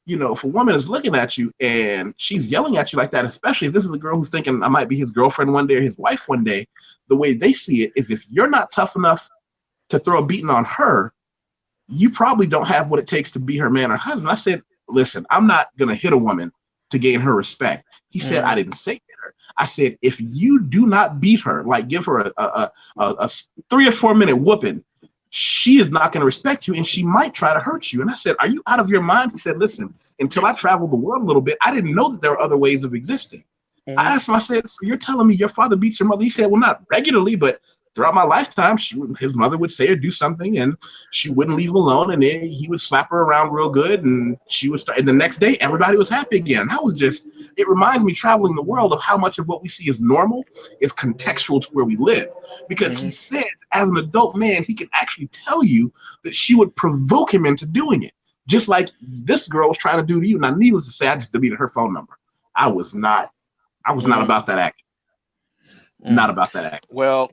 if a woman is looking at you and she's yelling at you like that, especially if this is a girl who's thinking I might be his girlfriend one day or his wife one day, the way they see it is if you're not tough enough to throw a beating on her, you probably don't have what it takes to be her man or husband. I said, listen, I'm not going to hit a woman to gain her respect. He said, I didn't say hit her. I said, if you do not beat her, like give her a 3 or 4 minute whooping, she is not going to respect you and she might try to hurt you. And I said, are you out of your mind? He said, listen, until I traveled the world a little bit, I didn't know that there were other ways of existing. I asked him, I said, so you're telling me your father beats your mother? He said, well, not regularly, but throughout my lifetime, his mother would say or do something, and she wouldn't leave him alone, and then he would slap her around real good, and she would start. And the next day, everybody was happy again. It reminds me, traveling the world, of how much of what we see as normal is contextual to where we live. Because he said, as an adult man, he can actually tell you that she would provoke him into doing it, just like this girl was trying to do to you. Now, needless to say, I just deleted her phone number. I was not about that act. Not about that act.
Well,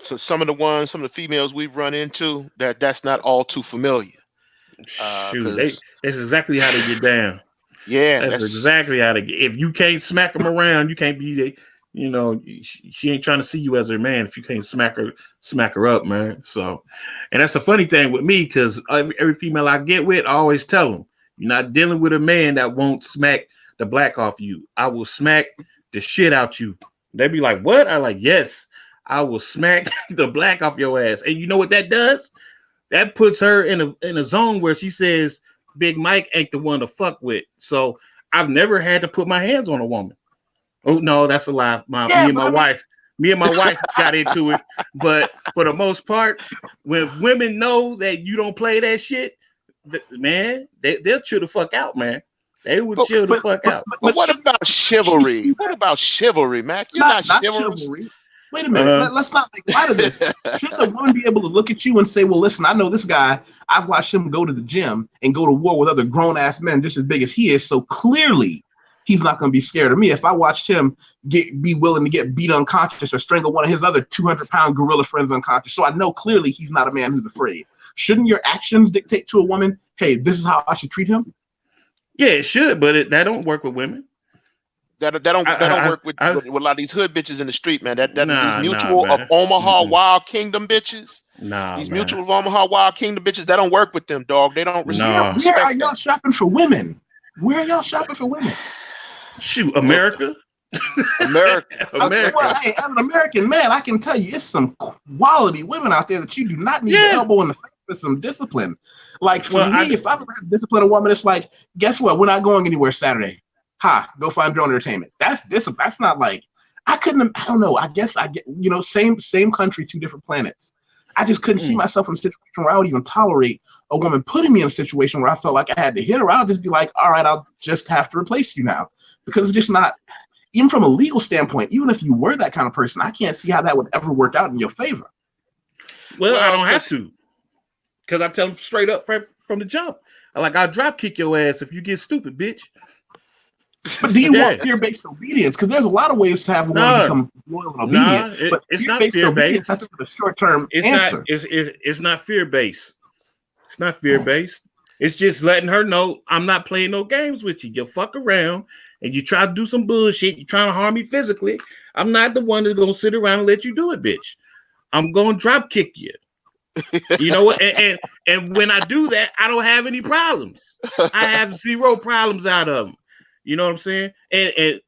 so some of the females we've run into, that's not all too familiar.
That's exactly how they get down.
Yeah,
that's exactly how they get. If you can't smack them around, you can't be. She ain't trying to see you as her man if you can't smack her up, man. So, and that's a funny thing with me, because every female I get with, I always tell them, you're not dealing with a man that won't smack the black off you. I will smack the shit out you. They be like, what? I like, yes, I will smack the black off your ass. And you know what that does? That puts her in a zone where she says Big Mike ain't the one to fuck with. So I've never had to put my hands on a woman. Oh no, that's a lie. Me and my wife got into it. But for the most part, when women know that you don't play that shit, man, they'll chill the fuck out, man. They would chill the fuck out.
But what about chivalry? What about chivalry, Mac? You're not chivalrous.
Chivalry. Wait a minute. Let's not make light of this. Shouldn't a woman be able to look at you and say, well, listen, I know this guy. I've watched him go to the gym and go to war with other grown-ass men just as big as he is. So clearly, he's not going to be scared of me. If I watched him be willing to get beat unconscious or strangle one of his other 200-pound gorilla friends unconscious, so I know clearly he's not a man who's afraid. Shouldn't your actions dictate to a woman, hey, this is how I should treat him?
Yeah, it should, but that don't work with women.
That don't work with a lot of these hood bitches in the street, man. These mutual of Omaha Wild Kingdom bitches. These mutual of Omaha Wild Kingdom bitches. That don't work with them, dog. They don't respect.
Where are y'all shopping for women? Where are y'all shopping for women?
Shoot, America.
America.
Well, hey, as an American man, I can tell you, it's some quality women out there that you do not need to elbow in the face with some discipline. Like for me, if I've ever had to discipline a woman, it's like, guess what? We're not going anywhere Saturday. Go find your own entertainment. That's discipline. That's not like I don't know. I guess I get, same country, two different planets. I just couldn't see myself in a situation where I would even tolerate a woman putting me in a situation where I felt like I had to hit her. I'll just be like, all right, I'll just have to replace you now. Because it's just not, even from a legal standpoint, even if you were that kind of person, I can't see how that would ever work out in your favor.
Well, I don't have to. Because I tell them straight up from the jump. I'll drop kick your ass if you get stupid, bitch.
But do you want fear-based obedience? Because there's a lot of ways to have a woman become loyal and obedient. But
it's not fear-based.
I think the short-term answer.
It's not fear-based. It's not fear-based. It's just letting her know I'm not playing no games with you. You fuck around and you try to do some bullshit. You're trying to harm me physically. I'm not the one that's going to sit around and let you do it, bitch. I'm going to drop kick you. You know what? And when I do that, I don't have any problems. I have zero problems out of them. You know what I'm saying?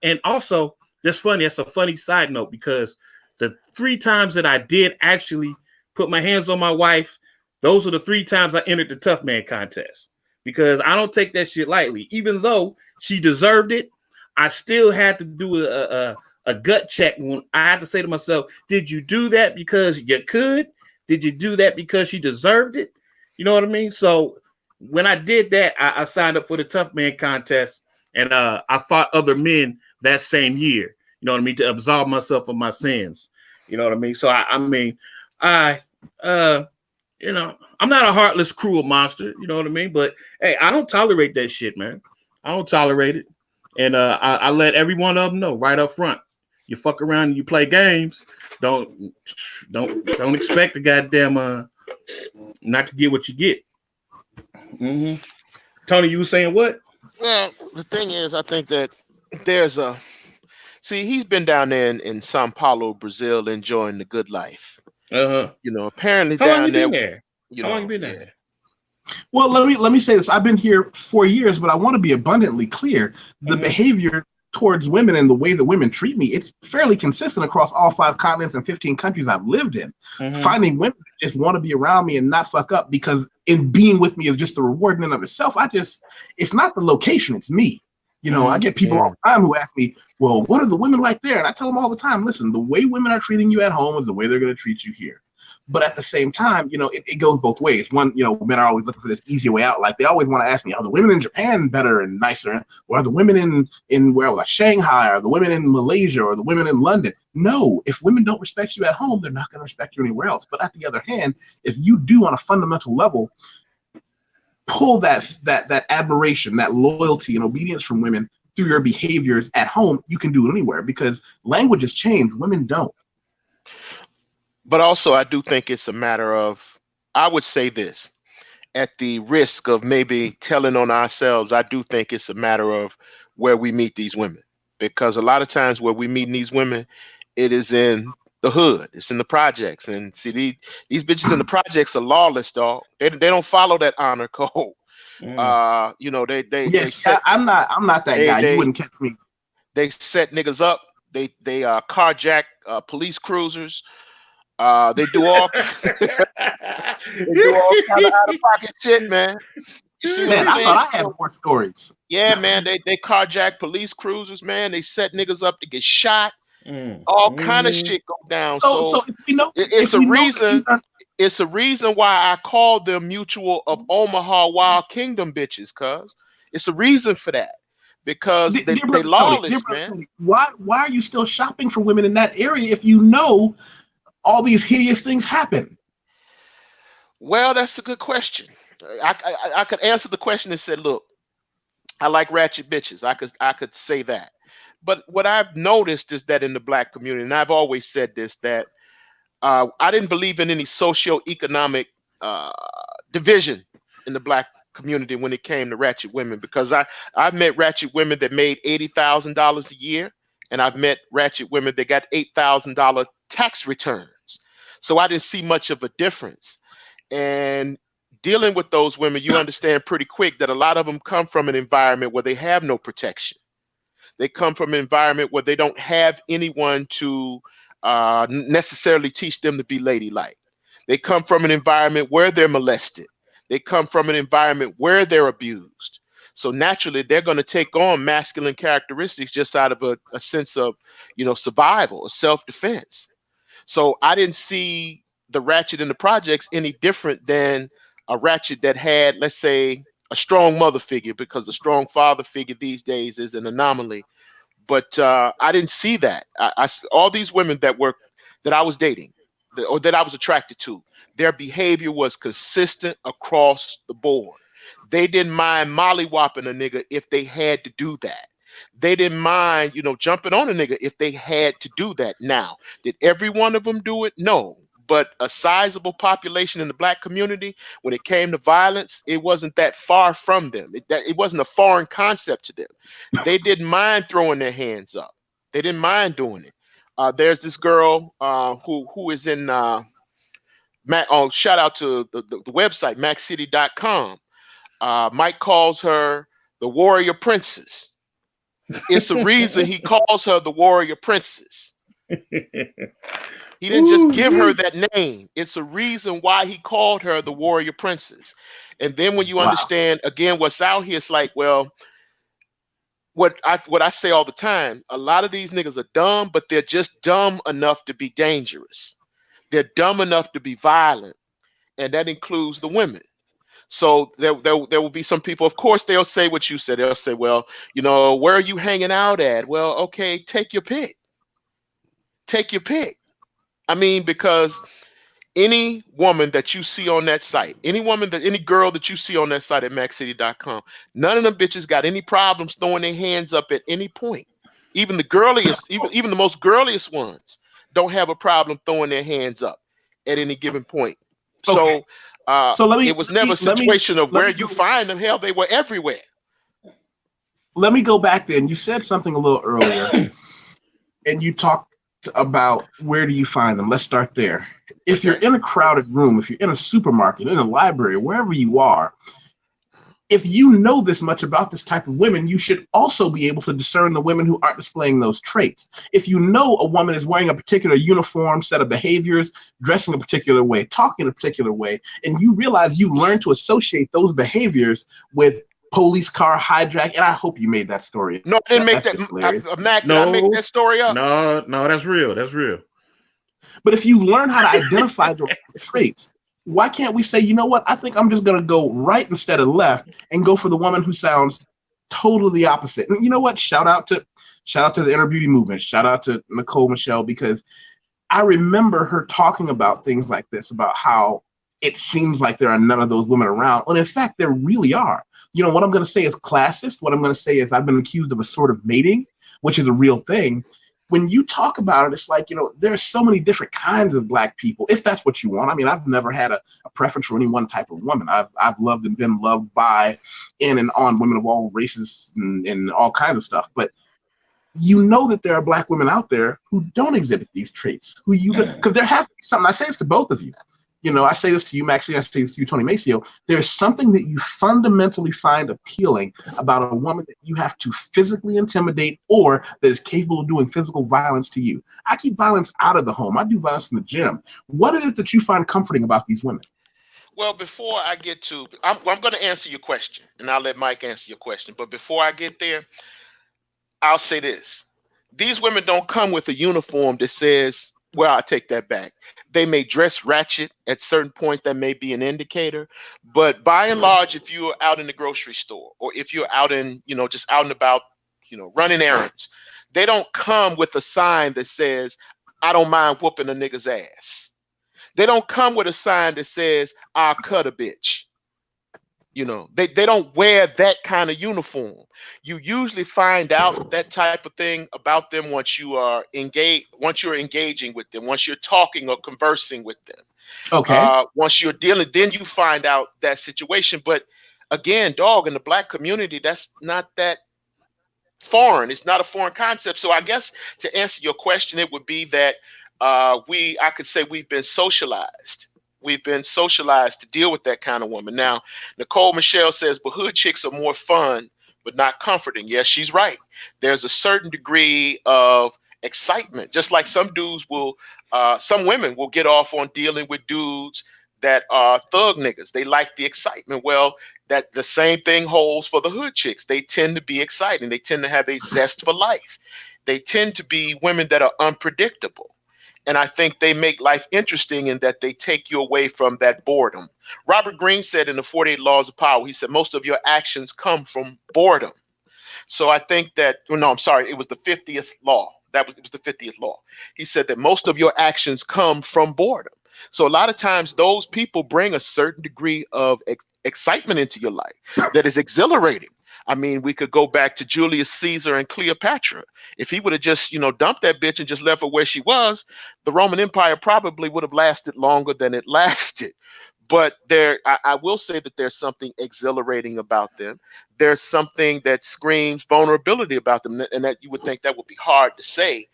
And also, that's funny. That's a funny side note because the 3 times that I did actually put my hands on my wife, those are the 3 times I entered the tough man contest because I don't take that shit lightly. Even though she deserved it, I still had to do a gut check. When I had to say to myself, did you do that because you could? Did you do that because she deserved it? You know what I mean? So when I did that, I signed up for the tough man contest. And I fought other men that same year, you know what I mean, to absolve myself of my sins. You know what I mean? So I'm not a heartless, cruel monster, you know what I mean? But hey, I don't tolerate that shit, man. I don't tolerate it. And I let every one of them know right up front. You fuck around and you play games, don't expect the goddamn not to get what you get. Mm-hmm. Tony, you were saying what?
Well, the thing is, I think that he's been down there in Sao Paulo, Brazil, enjoying the good life. Apparently down there.
How long you been there?
Well, let me say this. I've been here 4 years, but I want to be abundantly clear. The behavior towards women and the way that women treat me, it's fairly consistent across all 5 continents and 15 countries I've lived in. Finding women that just want to be around me and not fuck up because in being with me is just the reward in and of itself. It's not the location, it's me. I get people all the time who ask me, well, what are the women like there? And I tell them all the time, listen, the way women are treating you at home is the way they're going to treat you here. But at the same time, it goes both ways. One, men are always looking for this easier way out. Like they always want to ask me, are the women in Japan better and nicer? Or are the women in where like Shanghai, or the women in Malaysia, or the women in London? No, if women don't respect you at home, they're not going to respect you anywhere else. But at the other hand, if you do on a fundamental level pull that admiration, that loyalty and obedience from women through your behaviors at home, you can do it anywhere because languages change. Women don't.
But also, I do think it's a matter of, I would say this, at the risk of maybe telling on ourselves, I do think it's a matter of where we meet these women. Because a lot of times where we meet these women, it is in the hood. It's in the projects. And see, these bitches in the projects are lawless, dog. They don't follow that honor code. You know, they
Yes,
set
I'm not that guy. You wouldn't catch me.
they set niggas up. They carjack police cruisers. They do all they do all kind of out of pocket shit, man. You see what
Man,
I'm
I
saying?
thought I had more stories.
Yeah, man. They carjack police cruisers, man. They set niggas up to get shot. All kind of shit go down.
So if we know,
it's a reason. It's a reason why I call them Mutual of Omaha Wild Kingdom bitches, cuz it's a reason for that. Because they lawless, man.
Tony, why are you still shopping for women in that area if you know all these hideous things happen?
Well, that's a good question. I could answer the question and say, look, I like ratchet bitches. I could say that. But what I've noticed is that in the black community, and I've always said this, that I didn't believe in any socioeconomic division in the black community when it came to ratchet women, because I've met ratchet women that made $80,000 a year, and I've met ratchet women that got $8,000 tax returns. So I didn't see much of a difference. And dealing with those women, you understand pretty quick that a lot of them come from an environment where they have no protection. They come from an environment where they don't have anyone to necessarily teach them to be ladylike. They come from an environment where they're molested. They come from an environment where they're abused. So naturally, they're going to take on masculine characteristics just out of a sense of, survival, self-defense. So I didn't see the ratchet in the projects any different than a ratchet that had, let's say, a strong mother figure, because a strong father figure these days is an anomaly. But I didn't see that. All these women that I was dating or that I was attracted to, their behavior was consistent across the board. They didn't mind mollywopping a nigga if they had to do that. They didn't mind, jumping on a nigga if they had to do that. Now, did every one of them do it? No. But a sizable population in the black community, when it came to violence, it wasn't that far from them. It wasn't a foreign concept to them. They didn't mind throwing their hands up. They didn't mind doing it. There's this girl who is in shout out to the website, MacCity.com. Mike calls her the Warrior Princess. It's a reason he calls her the Warrior Princess. He didn't just give her that name. It's a reason why he called her the Warrior Princess. And then when you understand, again, what's out here, it's like, well, what I say all the time, a lot of these niggas are dumb, but they're just dumb enough to be dangerous. They're dumb enough to be violent. And that includes the women. So there will be some people, of course, they'll say what you said. They'll say, well, where are you hanging out at? Well, okay, take your pick. Take your pick. I mean, because any woman that you see on that site, any girl that you see on that site at MacCity.com, none of them bitches got any problems throwing their hands up at any point. Even the girliest, even the most girliest ones don't have a problem throwing their hands up at any given point. Okay. It was never a situation of where you find them. Hell, they were everywhere.
Let me go back then. You said something a little earlier, and you talked about where do you find them. Let's start there. If you're in a crowded room, if you're in a supermarket, in a library, wherever you are, if you know this much about this type of women, you should also be able to discern the women who aren't displaying those traits. If you know a woman is wearing a particular uniform set of behaviors, dressing a particular way, talking a particular way, and you realize you've learned to associate those behaviors with police car hijack, and I hope you made that story.
No, I didn't make that. Mac, did I make that story up?
No, that's real. That's real.
But if you've learned how to identify the traits, why can't we say, you know what? I think I'm just going to go right instead of left and go for the woman who sounds totally the opposite. And you know what? Shout out to the inner beauty movement. Shout out to Nicole Michelle, because I remember her talking about things like this, about how it seems like there are none of those women around, when in fact there really are. What I'm going to say is classist. What I'm going to say is I've been accused of a sort of mating, which is a real thing. When you talk about it, it's like, there are so many different kinds of black people, if that's what you want. I mean, I've never had a preference for any one type of woman. I've loved and been loved by, in and on, women of all races and all kinds of stuff. But that there are black women out there who don't exhibit these traits, because there has to be something. I say this to both of you. You know, I say this to you, Maxine, I say this to you, Tony Maceo. There's something that you fundamentally find appealing about a woman that you have to physically intimidate or that is capable of doing physical violence to you. I keep violence out of the home. I do violence in the gym. What is it that you find comforting about these women?
Well, before I get to, I'm going to answer your question, and I'll let Mike answer your question. But before I get there, I'll say this. These women don't come with a uniform that says, well, I take that back. They may dress ratchet at certain points. That may be an indicator. But by and large, if you're out in the grocery store or if you're out in, just out and about, running errands, they don't come with a sign that says, I don't mind whooping a nigga's ass. They don't come with a sign that says, I'll cut a bitch. They don't wear that kind of uniform. You usually find out that type of thing about them once you're engaging with them, once you're talking or conversing with them.
Okay.
Once you're dealing, then you find out that situation. But again, dog, in the Black community, that's not that foreign. It's not a foreign concept. So I guess to answer your question, it would be that I could say we've been socialized. We've been socialized to deal with that kind of woman. Now, Nicole Michelle says, but hood chicks are more fun, but not comforting. Yes, she's right. There's a certain degree of excitement, just like some women will get off on dealing with dudes that are thug niggas. They like the excitement. Well, that the same thing holds for the hood chicks. They tend to be exciting. They tend to have a zest for life. They tend to be women that are unpredictable. And I think they make life interesting in that they take you away from that boredom. Robert Greene said in the 48 Laws of Power, he said, most of your actions come from boredom. So I think that, it was the 50th law. It was the 50th law. He said that most of your actions come from boredom. So a lot of times those people bring a certain degree of excitement into your life that is exhilarating. I mean, we could go back to Julius Caesar and Cleopatra. If he would have just, dumped that bitch and just left her where she was, the Roman Empire probably would have lasted longer than it lasted. But I will say that there's something exhilarating about them. There's something that screams vulnerability about them, and that you would think that would be hard to say,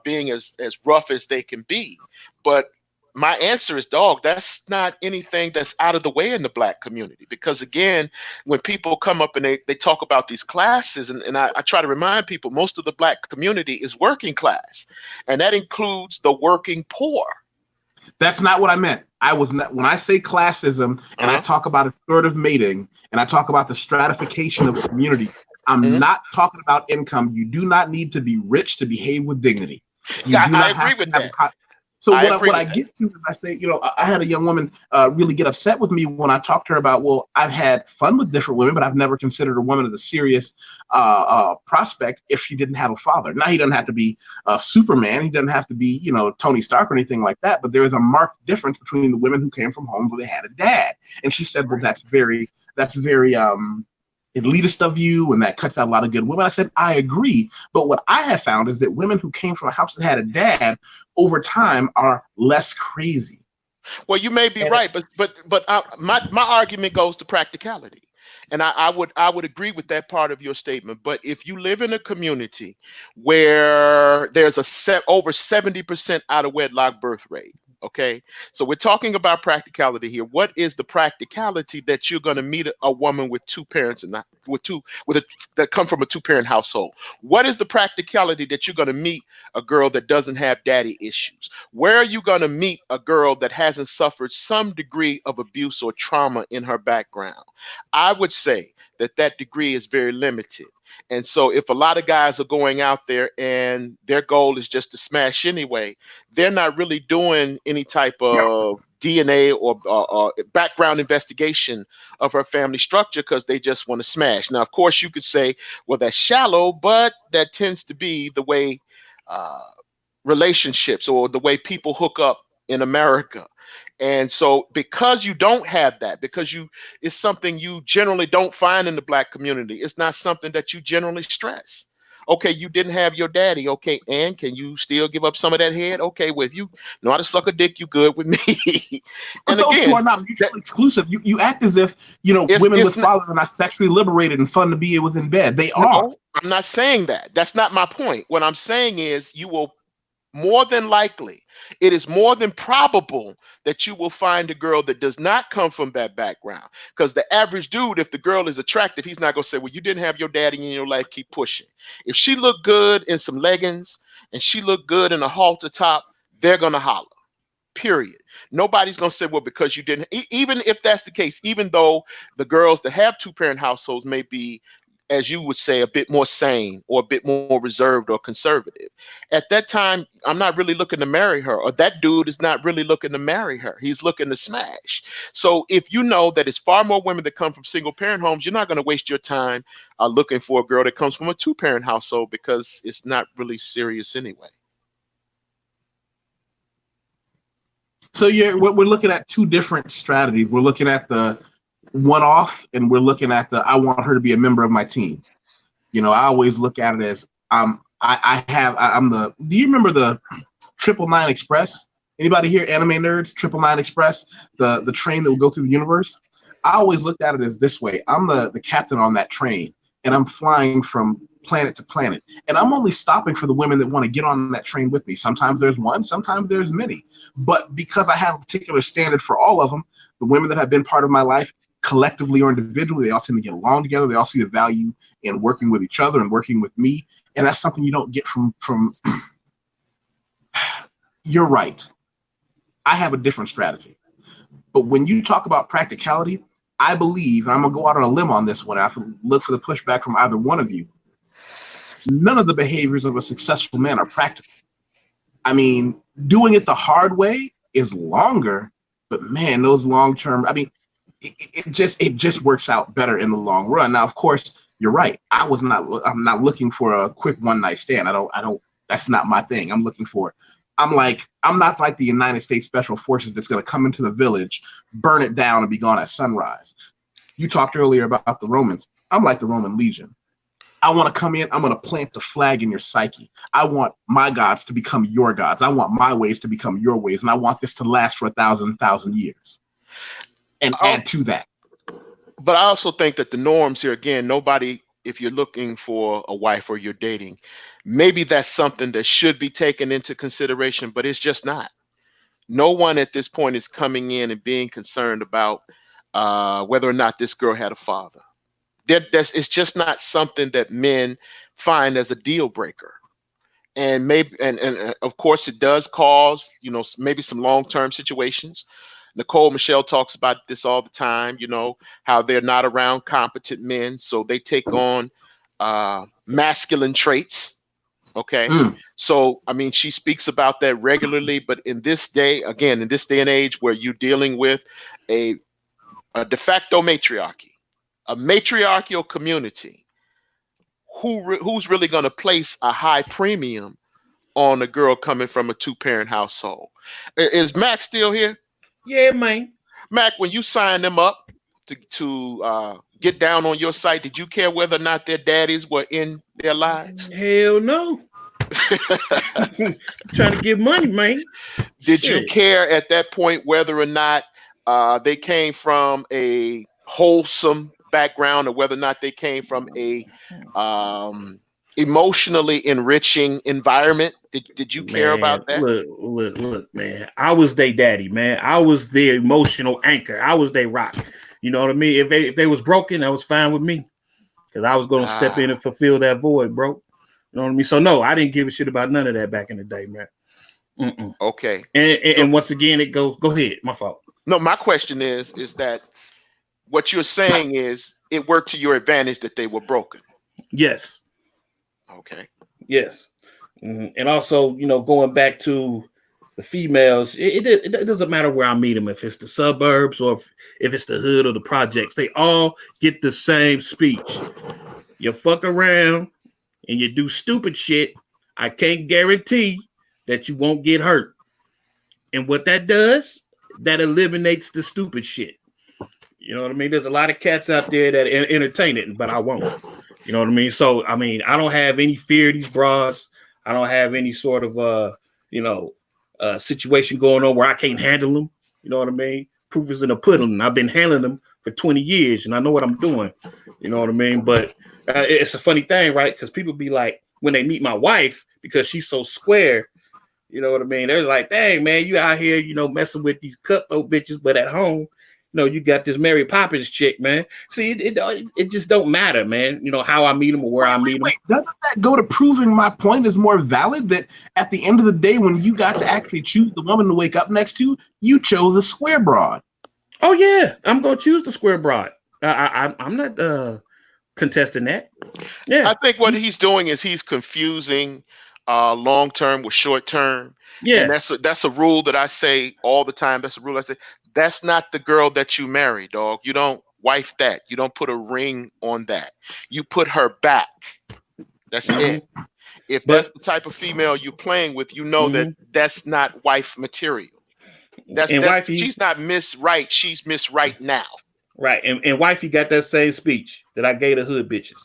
being as rough as they can be. But my answer is, dog, that's not anything that's out of the way in the Black community. Because again, when people come up and they talk about these classes, and I try to remind people, most of the Black community is working class, and that includes the working poor.
That's not what I meant. When I say classism and I talk about assertive mating and I talk about the stratification of the community, I'm not talking about income. You do not need to be rich to behave with dignity.
I agree with that.
So what I get to is I say, I had a young woman really get upset with me when I talked to her about, well, I've had fun with different women, but I've never considered a woman as a serious prospect if she didn't have a father. Now, he doesn't have to be Superman. He doesn't have to be, Tony Stark or anything like that. But there is a marked difference between the women who came from homes where they had a dad. And she said, well, that's very elitist of you, and that cuts out a lot of good women. I said, I agree. But what I have found is that women who came from a house that had a dad over time are less crazy.
Well, you may be right, but my argument goes to practicality. And I would agree with that part of your statement. But if you live in a community where there's over 70% out of wedlock birth rate, okay, so we're talking about practicality here. What is the practicality that you're going to meet a woman with two parents and that come from a two-parent household? What is the practicality that you're going to meet a girl that doesn't have daddy issues? Where are you going to meet a girl that hasn't suffered some degree of abuse or trauma in her background? I would say that degree is very limited. And so if a lot of guys are going out there and their goal is just to smash anyway, they're not really doing any type of DNA or background investigation of her family structure because they just want to smash. Now, of course, you could say, well, that's shallow, but that tends to be the way relationships or the way people hook up in America. And so because you don't have that, because it's something you generally don't find in the Black community, it's not something that you generally stress. Okay, you didn't have your daddy. Okay, and can you still give up some of that head? Okay, well, if you know how to suck a dick, you good with me.
And those two are not mutually exclusive. You act as if, women with fathers are not sexually liberated and fun to be with in bed. They are.
I'm not saying that. That's not my point. What I'm saying is you will More than likely, it is more than probable that you will find a girl that does not come from that background. Because the average dude, if the girl is attractive, he's not going to say, well, you didn't have your daddy in your life, keep pushing. If she looked good in some leggings and she looked good in a halter top, they're going to holler. Period. Nobody's going to say, well, because you didn't. Even if that's the case, even though the girls that have two-parent households may be, as you would say, a bit more sane or a bit more reserved or conservative. At that time, I'm not really looking to marry her, or that dude is not really looking to marry her. He's looking to smash. So if you know that it's far more women that come from single parent homes, you're not going to waste your time looking for a girl that comes from a two-parent household, because it's not really serious anyway.
So we're looking at two different strategies. We're looking at the one-off, and we're looking at the I want her to be a member of my team. You know, I always look at it as I'm the. Do you remember the 999 Express? Anybody here, anime nerds? 999 Express, the train that will go through the universe. I always looked at it as this way. I'm the captain on that train, and I'm flying from planet to planet, and I'm only stopping for the women that want to get on that train with me. Sometimes there's one, sometimes there's many, but because I have a particular standard for all of them, the women that have been part of my life, collectively or individually, they all tend to get along together. They all see the value in working with each other and working with me, and that's something you don't get from You're right. I have a different strategy, but when you talk about practicality, I believe, and I'm gonna go out on a limb on this one, I have to look for the pushback from either one of you. None of the behaviors of a successful man are practical. I mean, doing it the hard way is longer, but man, those long-term, I mean, it just works out better in the long run. Now, of course, you're right. I'm not looking for a quick one-night stand. I don't, that's not my thing. I'm not like the United States Special Forces that's going to come into the village, burn it down, and be gone at sunrise. You talked earlier about the Romans. I'm like the Roman Legion. I want to come in, I'm going to plant the flag in your psyche. I want my gods to become your gods. I want my ways to become your ways. And I want this to last for 1,000 years and add to that.
But I also think that the norms here, again, nobody, if you're looking for a wife or you're dating, maybe that's something that should be taken into consideration, but it's just not. No one at this point is coming in and being concerned about whether or not this girl had a father. It's just not something that men find as a deal breaker. And maybe, and of course, it does cause, maybe some long-term situations. Nicole Michelle talks about this all the time, how they're not around competent men, so they take on masculine traits. Okay. So, I mean, she speaks about that regularly, but in this day and age where you're dealing with a de facto matriarchy, a matriarchal community, who's really going to place a high premium on a girl coming from a two-parent household? Is Mac still here?
Yeah, man.
Mac, when you signed them up to get down on your site, did you care whether or not their daddies were in their lives?
Hell no. Trying to get money, man.
Did you care at that point whether or not they came from a wholesome background, or whether or not they came from a emotionally enriching environment? Did you care about that?
Look, man. I was their daddy, man. I was their emotional anchor. I was their rock. You know what I mean? If they was broken, that was fine with me, because I was going to step in and fulfill that void, bro. You know what I mean? So no, I didn't give a shit about none of that back in the day, man.
Okay.
And once again, go ahead. My fault.
No, my question is that what you're saying is it worked to your advantage that they were broken?
Yes.
Okay.
Yes. And also, going back to the females, it doesn't matter where I meet them, if it's the suburbs or if it's the hood or the projects, they all get the same speech. You fuck around and you do stupid shit, I can't guarantee that you won't get hurt. And what that does, that eliminates the stupid shit. You know what I mean? There's a lot of cats out there that entertain it, but I won't. You know what I mean? So, I mean, I don't have any fear of these broads. I don't have any sort of, situation going on where I can't handle them. You know what I mean? Proof is in the pudding. I've been handling them for 20 years, and I know what I'm doing. You know what I mean? But it's a funny thing, right? Because people be like, when they meet my wife, because she's so square, You know what I mean? They're like, dang, man, you out here, messing with these cutthroat bitches, but at home, you got this Mary Poppins chick, man. See, it just don't matter, man. How I meet them or where I meet them.
Wait, doesn't that go to proving my point is more valid? That at the end of the day, when you got to actually choose the woman to wake up next to, you chose a square broad.
Oh yeah, I'm gonna choose the square broad. I'm not contesting that. Yeah,
I think what he's doing is he's confusing long term with short term.
Yeah,
and that's a rule that I say all the time. That's a rule I say. That's not the girl that you marry, dog. You don't wife that. You don't put a ring on that. You put her back. That's it. If that's the type of female you're playing with, that that's not wife material. Wifey, she's not Miss Right. She's Miss Right now.
Right. And wifey got that same speech that I gave the hood bitches.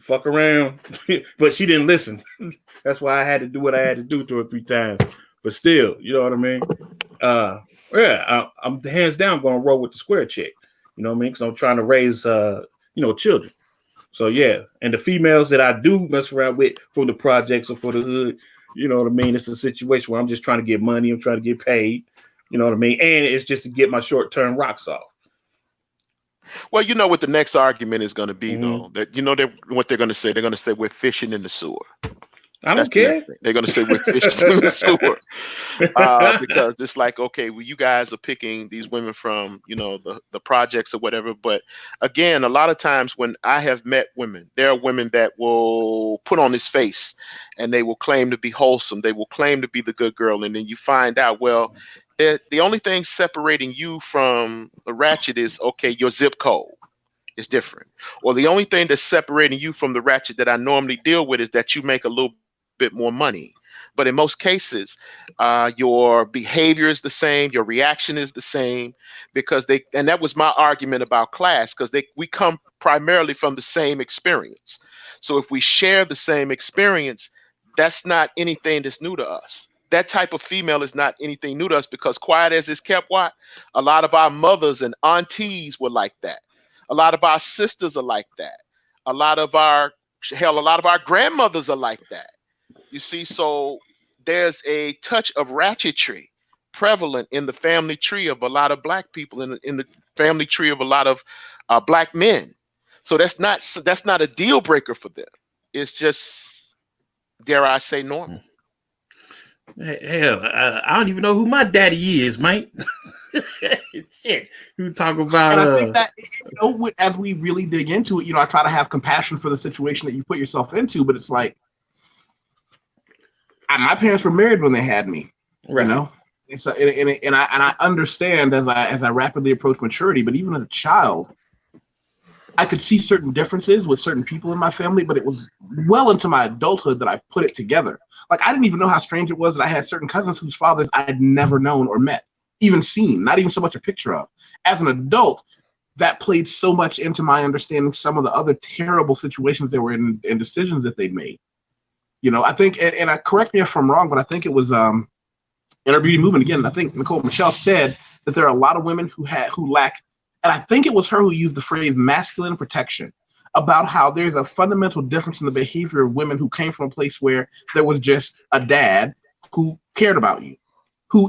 Fuck around. But she didn't listen. That's why I had to do what I had to do 2 or 3 times. But still, you know what I mean? I'm hands down going to roll with the square chick. You know what I mean? Because I'm trying to raise, children. So, yeah. And the females that I do mess around with from the projects or for the hood, you know what I mean? It's a situation where I'm just trying to get money. I'm trying to get paid. You know what I mean? And it's just to get my short-term rocks off.
Well, you know what the next argument is going to be, though. That what they're going to say. They're going to say we're fishing in the sewer.
I don't care.
They're going to say we're fishing in the sewer because it's like, okay, well, you guys are picking these women from, the projects or whatever. But again, a lot of times when I have met women, there are women that will put on this face and they will claim to be wholesome. They will claim to be the good girl. And then you find out, well, the only thing separating you from the ratchet is, okay, your zip code is different. Or the only thing that's separating you from the ratchet that I normally deal with is that you make a little bit more money. But in most cases, your behavior is the same, your reaction is the same, because and that was my argument about class, because we come primarily from the same experience. So if we share the same experience, that's not anything that's new to us. That type of female is not anything new to us, because quiet as it's kept, a lot of our mothers and aunties were like that. A lot of our sisters are like that. A lot of our grandmothers are like that. You see, so there's a touch of ratchetry prevalent in the family tree of a lot of black people, in the family tree of a lot of black men. So that's not a deal breaker for them. It's just, dare I say, normal.
Hell, I don't even know who my daddy is, mate. Shit, you talk about.
And I think that as we really dig into it, I try to have compassion for the situation that you put yourself into, but it's like, my parents were married when they had me,
right.
And so, and I understand as I rapidly approach maturity, but even as a child, I could see certain differences with certain people in my family, but it was well into my adulthood that I put it together. Like, I didn't even know how strange it was that I had certain cousins whose fathers I had never known or met, even seen, not even so much a picture of. As an adult, that played so much into my understanding some of the other terrible situations they were in and decisions that they made. I think, and correct me if I'm wrong, but I think it was in our beauty movement again. I think Nicole Michelle said that there are a lot of women who lack, and I think it was her who used the phrase masculine protection, about how there's a fundamental difference in the behavior of women who came from a place where there was just a dad who cared about you,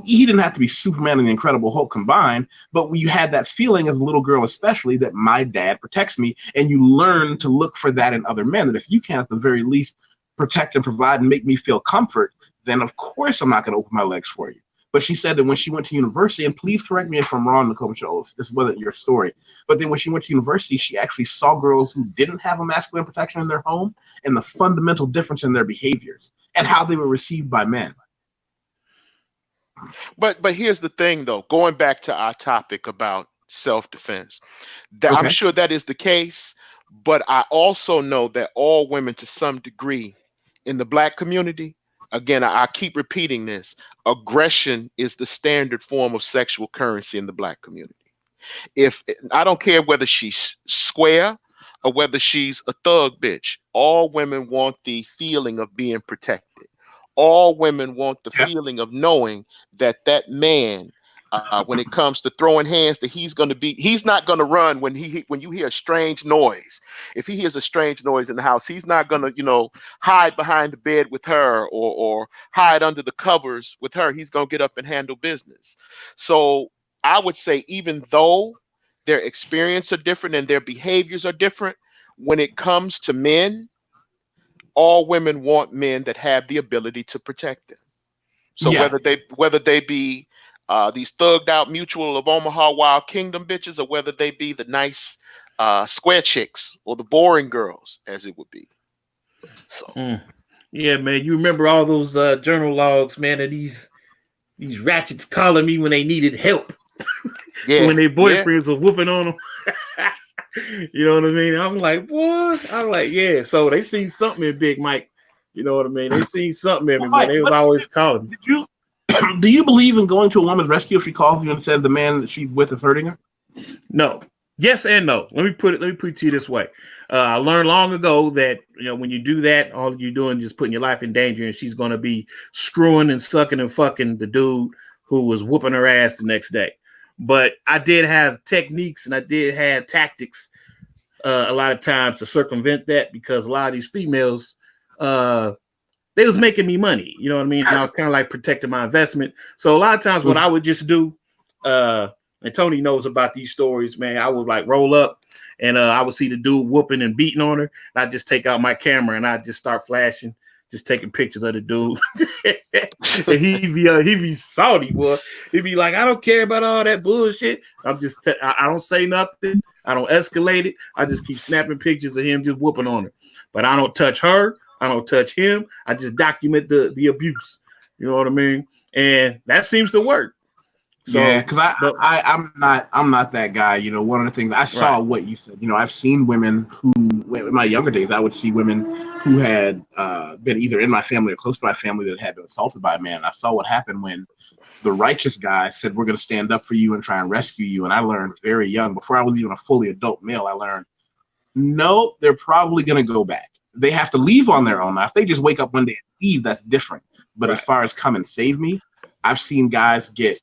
he didn't have to be Superman and the Incredible Hulk combined, but you had that feeling as a little girl, especially, that my dad protects me, and you learn to look for that in other men, that if you can at the very least protect and provide and make me feel comfort, then of course I'm not going to open my legs for you. But she said that when she went to university, and please correct me if I'm wrong, Nicole Michelle, if this wasn't your story, but then when she went to university, she actually saw girls who didn't have a masculine protection in their home and the fundamental difference in their behaviors and how they were received by men.
But here's the thing, though, going back to our topic about self-defense, I'm sure that is the case, but I also know that all women, to some degree, in the black community, again, I keep repeating this, aggression is the standard form of sexual currency in the black community. If I don't care whether she's square or whether she's a thug bitch, all women want the feeling of being protected. All women want the feeling of knowing that man When it comes to throwing hands, that he's not going to run when you hear a strange noise. If he hears a strange noise in the house, he's not going to, hide behind the bed with her or hide under the covers with her. He's going to get up and handle business. So I would say, even though their experience are different and their behaviors are different, when it comes to men, all women want men that have the ability to protect them. So
Yeah.
whether they be these thugged out mutual of Omaha Wild Kingdom bitches, or whether they be the nice square chicks or the boring girls, as it would be. So
yeah, man, you remember all those journal logs, man, of these ratchets calling me when they needed help.
yeah,
when their boyfriends were whooping on them. You know what I mean? I'm like, what? I'm like, yeah. So they seen something in Big Mike. You know what I mean? They seen something in me, man. They was always calling me.
Do you believe in going to a woman's rescue if she calls you and says the man that she's with is hurting her?
No. Yes and no. Let me put it to you this way. I learned long ago that when you do that, all you're doing is just putting your life in danger, and she's going to be screwing and sucking and fucking the dude who was whooping her ass the next day. But I did have techniques and I did have tactics a lot of times to circumvent that, because a lot of these females, they was making me money. You know what I mean? And I was kind of like protecting my investment. So a lot of times what I would just do, and Tony knows about these stories, man, I would like roll up and I would see the dude whooping and beating on her. And I'd just take out my camera and I'd just start flashing, just taking pictures of the dude. And he'd be salty, boy. He'd be like, I don't care about all that bullshit. I don't say nothing. I don't escalate it. I just keep snapping pictures of him just whooping on her. But I don't touch her. I don't touch him. I just document the abuse. You know what I mean? And that seems to work. So,
yeah, because I'm not that guy. One of the things I saw what you said. I've seen women who, in my younger days, I would see women who had been either in my family or close to my family that had been assaulted by a man. I saw what happened when the righteous guy said, "We're going to stand up for you and try and rescue you." And I learned very young, before I was even a fully adult male, I learned, no, they're probably going to go back. They have to leave on their own. Now, if they just wake up one day and leave, that's different. But as far as come and save me, I've seen guys get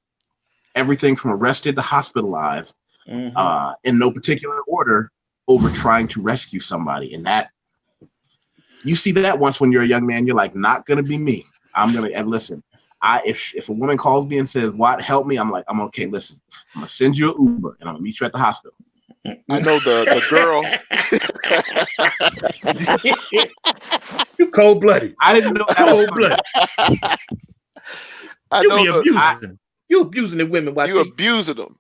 everything from arrested to hospitalized in no particular order over trying to rescue somebody. And that, you see that once when you're a young man, you're like, not going to be me. I'm going to, and listen, if a woman calls me and says, "What, help me?" I'm like, I'm okay, listen, I'm going to send you an Uber and I'm going to meet you at the hospital.
I know the girl.
You cold-blooded.
I didn't know that was
cold-blooded. You abusing the women.
You abusing them.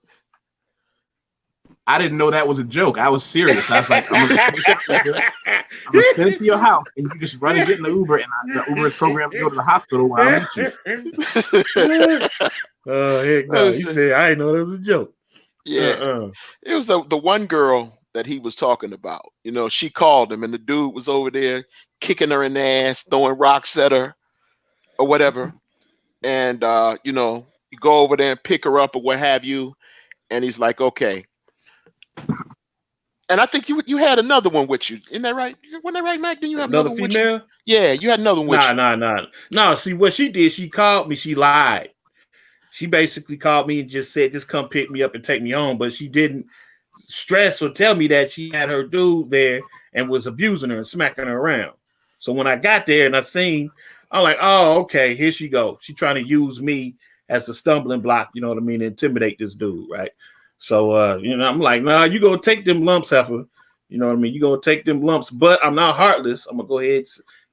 I didn't know that was a joke. I was serious. I was like, I'm gonna send it to your house, and you just run and get in the Uber, and the Uber is programmed to go to the hospital while I meet you.
Oh, heck no. He said, I didn't know that was a joke.
Yeah. It was the one girl that he was talking about. She called him, and the dude was over there kicking her in the ass, throwing rocks at her or whatever. And, you go over there and pick her up or what have you. And he's like, okay. And I think you had another one with you. Isn't that right? Wasn't that right, Mike? Didn't you have another one
female?
with you? Yeah, you had another one with you.
No, see, what she did, she called me. She lied. She basically called me and just said, just come pick me up and take me home. But she didn't stress or tell me that she had her dude there and was abusing her and smacking her around. So when I got there and I seen, I'm like, oh, okay, here she go. She trying to use me as a stumbling block, you know what I mean, to intimidate this dude, right? So, I'm like, nah, you gonna take them lumps, heifer. You know what I mean? You gonna take them lumps, but I'm not heartless. I'm gonna go ahead and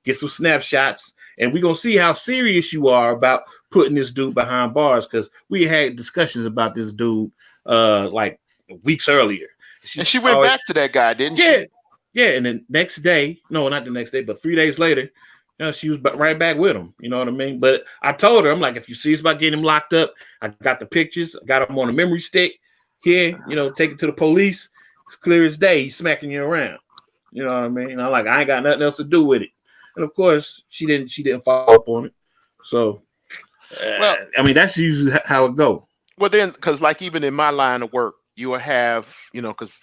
get some snapshots, and we're gonna see how serious you are about putting this dude behind bars, because we had discussions about this dude like weeks earlier.
And she went back to that guy, didn't she?
Yeah, and the next day, no, not the next day, but 3 days later, she was right back with him. You know what I mean? But I told her, I'm like, if you serious about getting him locked up, I got the pictures, I got him on a memory stick here, take it to the police. It's clear as day. He's smacking you around. You know what I mean? And I'm like, I ain't got nothing else to do with it. And of course, she didn't follow up on it. So, that's usually how it go.
Well, then, because like even in my line of work, you will have, because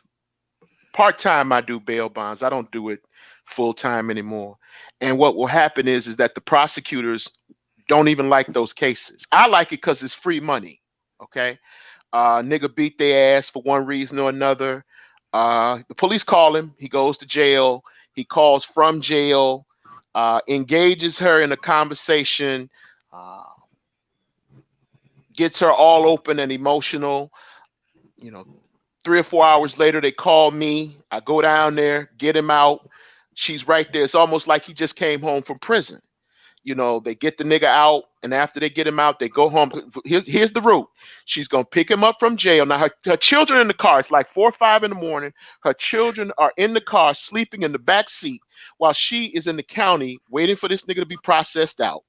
part-time I do bail bonds. I don't do it full-time anymore. And what will happen is that the prosecutors don't even like those cases. I like it because it's free money. Okay. Nigga beat their ass for one reason or another. The police call him. He goes to jail. He calls from jail, engages her in a conversation, uh, gets her all open and emotional. You know, 3 or 4 hours later, they call me. I go down there, get him out. She's right there. It's almost like he just came home from prison. You know, they get the nigga out, and after they get him out, they go home. Here's the route. She's gonna pick him up from jail. Now her children in the car. It's like 4 or 5 in the morning. Her children are in the car, sleeping in the back seat, while she is in the county waiting for this nigga to be processed out.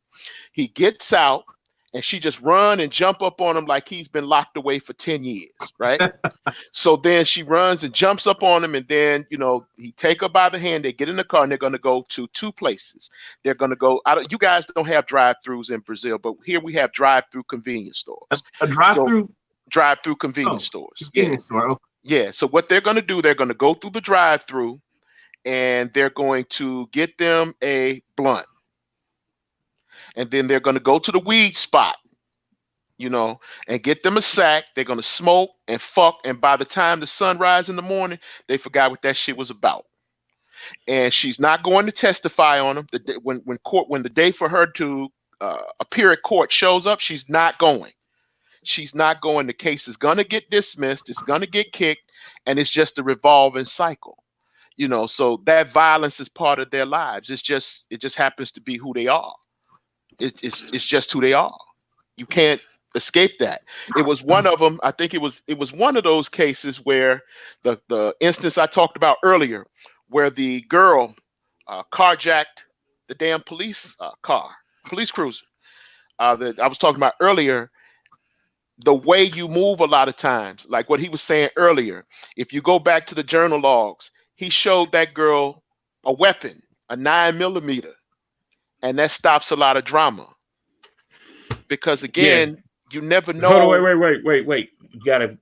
He gets out, and she just run and jump up on him like he's been locked away for 10 years, right? So then she runs and jumps up on him, and then, you know, he take her by the hand. They get in the car, and they're going to go to 2 places. They're going to go out. You guys don't have drive-throughs in Brazil, but here we have drive-through convenience stores.
A drive-through?
So, drive-through convenience stores.
Convenience store. Okay.
Yeah. So what they're going to do, they're going to go through the drive-through, and they're going to get them a blunt. And then they're going to go to the weed spot, you know, and get them a sack. They're going to smoke and fuck. And by the time the sun rises in the morning, they forgot what that shit was about. And she's not going to testify on them. When the day for her to appear at court shows up, she's not going. She's not going. The case is going to get dismissed. It's going to get kicked. And it's just a revolving cycle, you know, so that violence is part of their lives. It just happens to be who they are. It's just who they are. You can't escape that. It was one of them. I think it was one of those cases where the instance I talked about earlier, where the girl carjacked the damn police cruiser that I was talking about earlier. The way you move a lot of times, like what he was saying earlier, if you go back to the journal logs, he showed that girl a weapon, a 9mm. And that stops a lot of drama, because again, you never know.
Hold on, wait. You gotta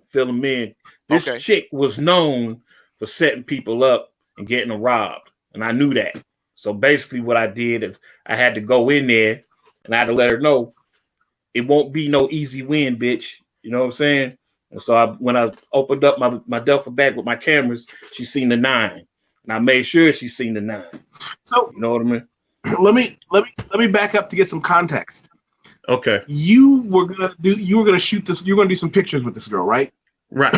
fill them in. This chick was known for setting people up and getting them robbed, and I knew that. So basically, what I did is I had to go in there and I had to let her know it won't be no easy win, bitch. You know what I'm saying? And so when I opened up my duffel bag with my cameras, she seen the 9, and I made sure she seen the 9.
So
you know what I mean?
Let me back up to get some context.
Okay.
You were gonna shoot this. You were gonna do some pictures with this girl, right?
Right.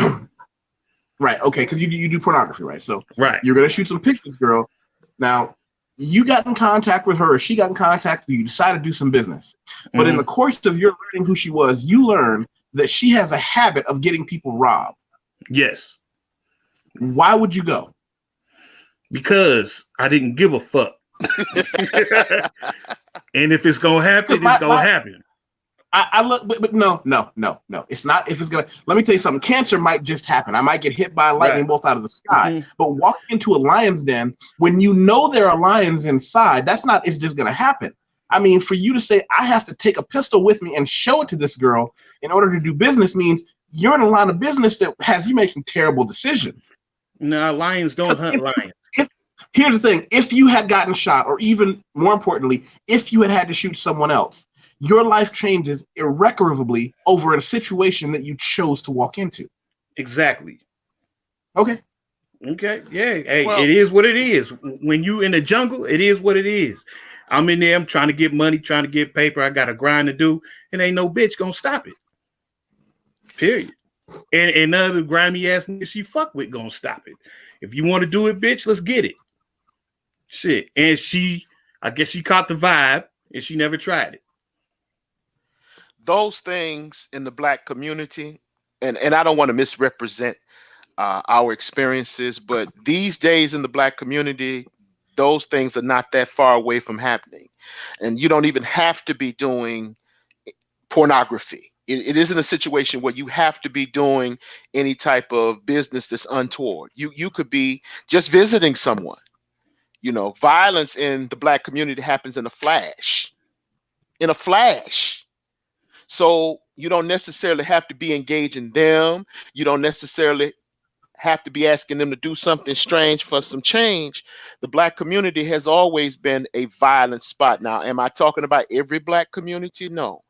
Right. Okay. Because you do pornography, right? So
right.
You're gonna shoot some pictures, girl. Now you got in contact with her, or she got in contact with you. You decided to do some business, but in the course of your learning who she was, you learned that she has a habit of getting people robbed.
Yes.
Why would you go?
Because I didn't give a fuck. And if it's gonna happen, it's gonna happen.
I look, but no. It's not. If it's gonna, let me tell you something. Cancer might just happen. I might get hit by a lightning bolt out of the sky. But walking into a lion's den when you know there are lions inside, that's not. It's just gonna happen. I mean, for you to say I have to take a pistol with me and show it to this girl in order to do business means you're in a line of business that has you making terrible decisions.
No, lions don't hunt lions.
Here's the thing. If you had gotten shot, or even more importantly, if you had to shoot someone else, your life changes irrecoverably over a situation that you chose to walk into.
Exactly.
Okay.
Yeah. Hey, well, it is what it is. When you in the jungle, it is what it is. I'm in there. I'm trying to get money, trying to get paper. I got a grind to do, and ain't no bitch gonna stop it. Period. And none of the grimy ass niggas she fuck with gonna stop it. If you want to do it, bitch, let's get it. Shit. And I guess she caught the vibe and she never tried it.
Those things in the Black community, and I don't want to misrepresent our experiences, but these days in the Black community, those things are not that far away from happening. And you don't even have to be doing pornography. It isn't a situation where you have to be doing any type of business that's untoward. You could be just visiting someone. You know, violence in the Black community happens in a flash. So you don't necessarily have to be engaging them. You don't necessarily have to be asking them to do something strange for some change. The Black community has always been a violent spot. Now, am I talking about every Black community? No.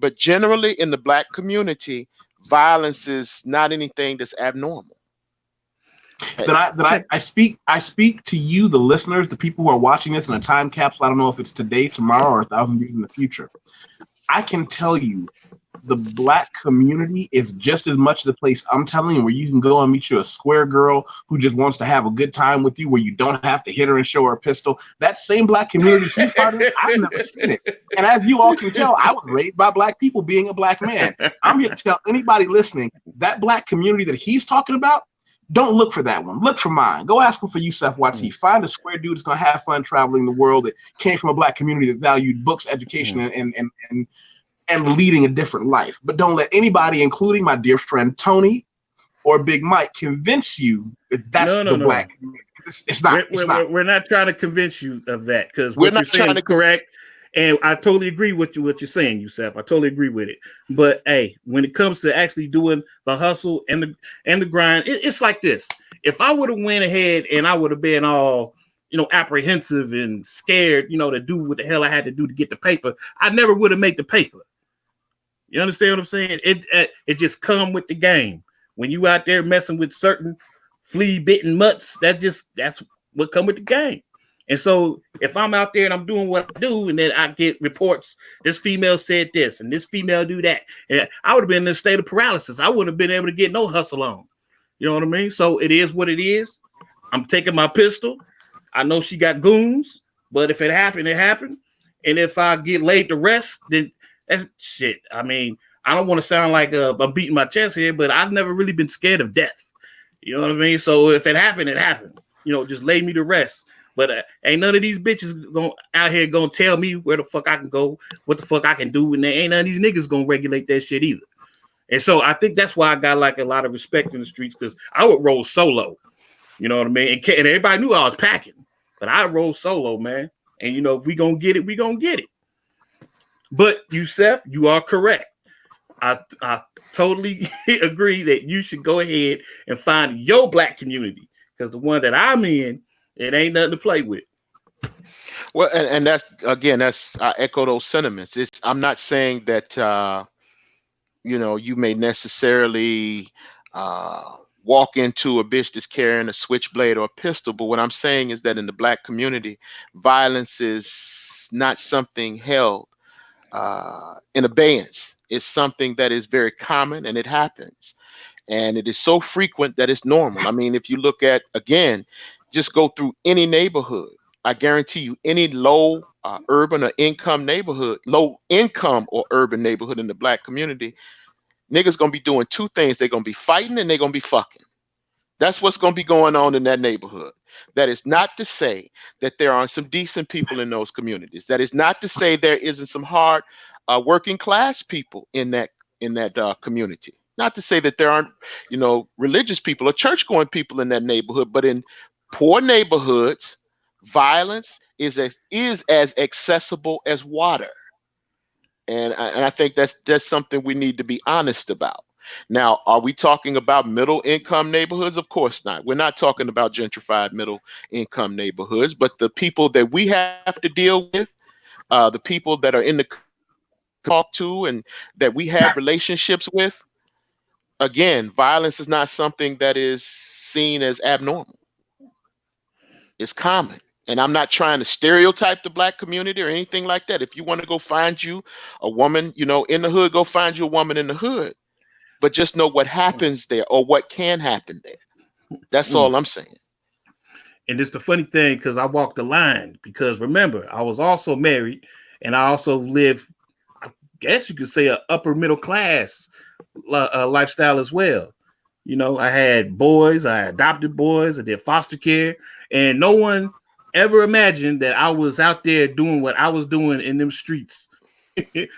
But generally in the black community, violence is not anything that's abnormal.
I speak to you, the listeners, the people who are watching this in a time capsule. I don't know if it's today, tomorrow, or 1,000 years in the future. I can tell you the black community is just as much the place I'm telling you where you can go and meet you a square girl who just wants to have a good time with you, where you don't have to hit her and show her a pistol. That same black community he's part of, I've never seen it. And as you all can tell, I was raised by black people being a black man. I'm here to tell anybody listening, that black community that he's talking about, don't look for that one. Look for mine. Go ask him for Yusef Wateef. Find a square dude that's going to have fun traveling the world, that came from a black community that valued books, education, and leading a different life. But don't let anybody, including my dear friend Tony or Big Mike, convince you that that's black community. It's not.
We're not trying to convince you of that, because what you're saying is correct. And I totally agree with what you're saying, Yusef. I totally agree with it. But hey, when it comes to actually doing the hustle and the grind, it's like this. If I would have went ahead and I would have been all, apprehensive and scared, to do what the hell I had to do to get the paper, I never would have made the paper. You understand what I'm saying? It just come with the game. When you out there messing with certain flea-bitten mutts, that's what come with the game. And so if I'm out there and I'm doing what I do, and then I get reports, this female said this and this female do that, and I would have been in a state of paralysis. I wouldn't have been able to get no hustle on. You know what I mean? So it is what it is. I'm taking my pistol. I know she got goons, but if it happened, it happened. And if I get laid to rest, then that's shit. I mean, I don't want to sound like I'm beating my chest here, but I've never really been scared of death. You know what I mean? So if it happened, it happened. Just lay me to rest. But ain't none of these bitches out here gonna tell me where the fuck I can go, what the fuck I can do, and ain't none of these niggas gonna regulate that shit either. And so I think that's why I got like a lot of respect in the streets, because I would roll solo. You know what I mean? And everybody knew I was packing, but I roll solo, man. And if we gonna get it, we gonna get it. But Yusef, you are correct. I totally agree that you should go ahead and find your black community, because the one that I'm in, it ain't nothing to play with.
Well, and that's I echo those sentiments. I'm not saying that you may necessarily walk into a bitch that's carrying a switchblade or a pistol, but what I'm saying is that in the black community, violence is not something held in abeyance. It's something that is very common, and it happens, and it is so frequent that it's normal. I mean, if you look at, again, just go through any neighborhood. I guarantee you, any low urban or income neighborhood, low income or urban neighborhood in the black community, niggas gonna be doing two things. They're gonna be fighting and they're gonna be fucking. That's what's gonna be going on in that neighborhood. That is not to say that there aren't some decent people in those communities. That is not to say there isn't some hard working class people in that community. Not to say that there aren't, religious people or church going people in that neighborhood, but in poor neighborhoods, violence is as accessible as water, and I think that's something we need to be honest about. Now, are we talking about middle income neighborhoods? Of course not. We're not talking about gentrified middle income neighborhoods, but the people that we have to deal with, the people that are in the talk to and that we have relationships with, again, violence is not something that is seen as abnormal. It's common. And I'm not trying to stereotype the black community or anything like that. If you want to go find you a woman, in the hood, go find you a woman in the hood. But just know what happens there, or what can happen there. That's all I'm saying.
And it's the funny thing, because I walked the line, because remember, I was also married, and I also lived, I guess you could say, an upper middle class lifestyle as well. I had boys, I adopted boys, I did foster care, and no one ever imagined that I was out there doing what I was doing in them streets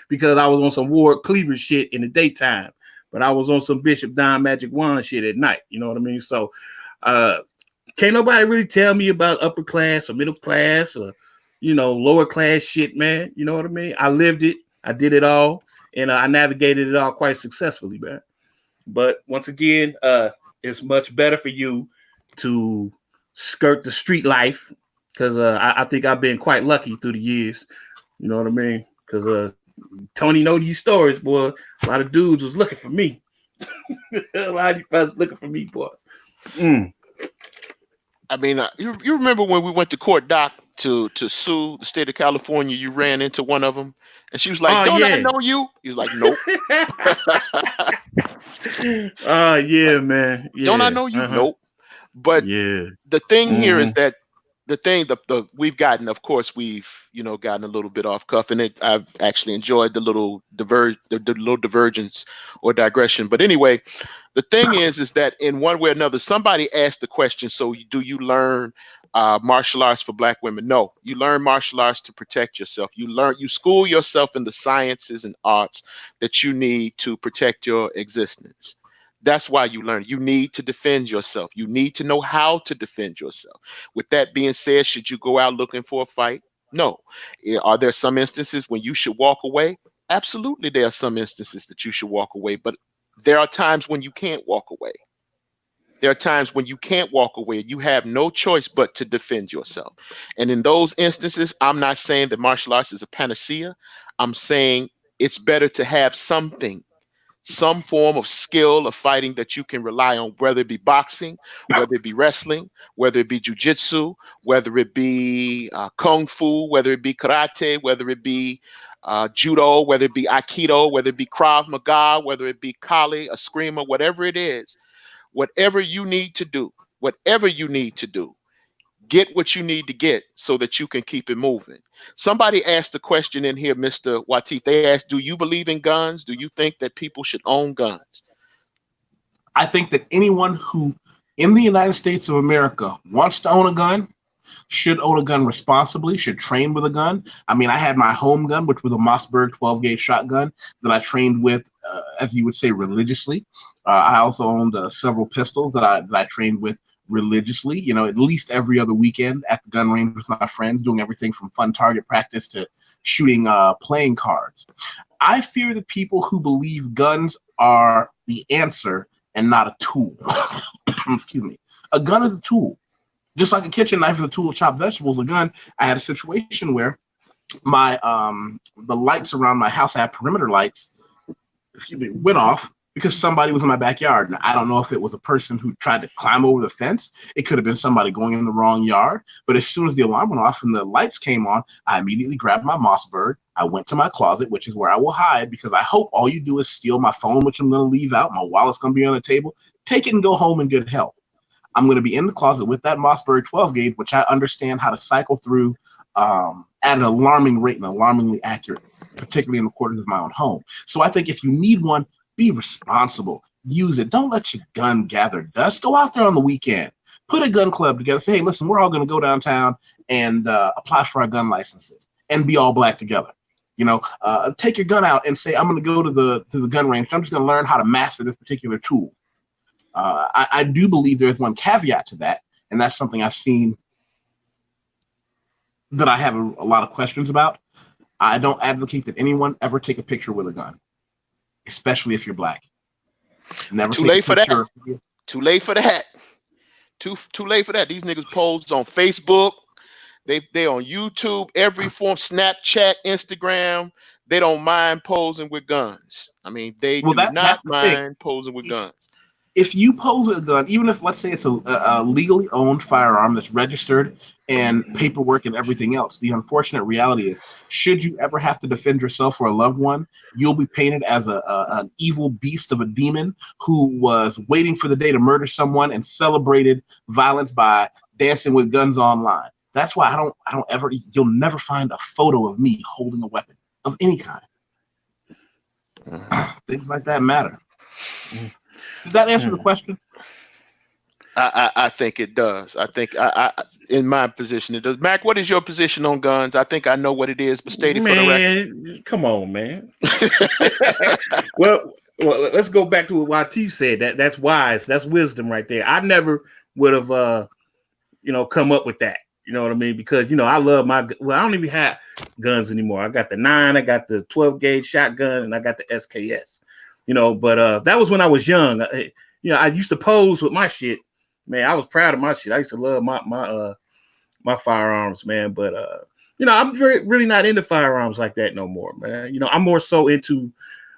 because I was on some Ward Cleaver shit in the daytime, but I was on some Bishop Don Magic Wand shit at night. You know what I mean? So can't nobody really tell me about upper class or middle class or, lower class shit, man. You know what I mean? I lived it. I did it all. And I navigated it all quite successfully, man. But once again, it's much better for you to skirt the street life, because I think I've been quite lucky through the years. You know what I mean? Because Tony know these stories, boy. A lot of dudes was looking for me. A lot of you fellas looking for me, boy.
I mean, you remember when we went to court, Doc, to sue the state of California? You ran into one of them, and she was like,
Oh,
"Don't I
yeah.
know you?" He's like, "Nope."
Oh, yeah, man. Yeah.
Don't I know you? Nope. But
Yeah.
the thing here is that the we've gotten, of course, we've gotten a little bit off cuff, and I've actually enjoyed the little little divergence or digression. But anyway, the thing is that in one way or another, somebody asked the question: so do you learn martial arts for Black women? No, you learn martial arts to protect yourself. You school yourself in the sciences and arts that you need to protect your existence. That's why you learn. You need to defend yourself. You need to know how to defend yourself. With that being said, should you go out looking for a fight? No. Are there some instances when you should walk away? Absolutely, there are some instances that you should walk away, but there are times when you can't walk away. There are times when you can't walk away. You have no choice but to defend yourself. And in those instances, I'm not saying that martial arts is a panacea. I'm saying it's better to have something, some form of skill of fighting that you can rely on, whether it be boxing, whether it be wrestling, whether it be jujitsu, whether it be kung fu, whether it be karate, whether it be judo, whether it be aikido, whether it be krav maga, whether it be kali, a screamer, whatever it is, whatever you need to do, get what you need to get so that you can keep it moving. Somebody asked the question in here, Mr. Wateef. They asked, do you believe in guns? Do you think that people should own guns?
I think that anyone who in the United States of America wants to own a gun should own a gun responsibly, should train with a gun. I mean, I had my home gun, which was a Mossberg 12-gauge shotgun that I trained with, as you would say, religiously. I also owned several pistols that I trained with religiously, at least every other weekend at the gun range with my friends, doing everything from fun target practice to shooting playing cards. I fear the people who believe guns are the answer and not a tool. Excuse me. A gun is a tool. Just like a kitchen knife is a tool to chop vegetables, a gun. I had a situation where my the lights around my house, I had perimeter lights, went off because somebody was in my backyard. And I don't know if it was a person who tried to climb over the fence. It could have been somebody going in the wrong yard. But as soon as the alarm went off and the lights came on, I immediately grabbed my Mossberg. I went to my closet, which is where I will hide, because I hope all you do is steal my phone, which I'm going to leave out. My wallet's going to be on the table. Take it and go home in good health. I'm going to be in the closet with that Mossberg 12-gauge, which I understand how to cycle through at an alarming rate and alarmingly accurate, particularly in the quarters of my own home. So I think if you need one, be responsible. Use it. Don't let your gun gather dust. Go out there on the weekend. Put a gun club together. Say, hey, listen, we're all going to go downtown and apply for our gun licenses and be all Black together. Take your gun out and say, I'm going to go to the gun range. I'm just going to learn how to master this particular tool. I do believe there's one caveat to that, and that's something I've seen that I have a lot of questions about. I don't advocate that anyone ever take a picture with a gun, especially if you're Black. Never.
Too late for that. Too late for that. Too late for that. These niggas pose on Facebook. They on YouTube, every form, Snapchat, Instagram. They don't mind posing with guns. I mean, they do not mind posing with guns.
If you pose with a gun, even if, let's say, it's a legally owned firearm that's registered and paperwork and everything else, the unfortunate reality is, should you ever have to defend yourself or a loved one, you'll be painted as an evil beast of a demon who was waiting for the day to murder someone and celebrated violence by dancing with guns online. That's why I don't ever, you'll never find a photo of me holding a weapon of any kind. Things like that matter. Does that answer the question?
I think it does. I think I in my position it does. Mac, what is your position on guns? I think I know what it is, but state it for the record.
Come on, man. well, let's go back to what Wateef said. That's wise. That's wisdom right there. I never would have come up with that. You know what I mean? Because I love I don't even have guns anymore. I got the 9, I got the 12-gauge shotgun, and I got the SKS. But that was when I was young. I used to pose with my shit. Man, I was proud of my shit. I used to love my firearms, man. But I'm really not into firearms like that no more, man. I'm more so into,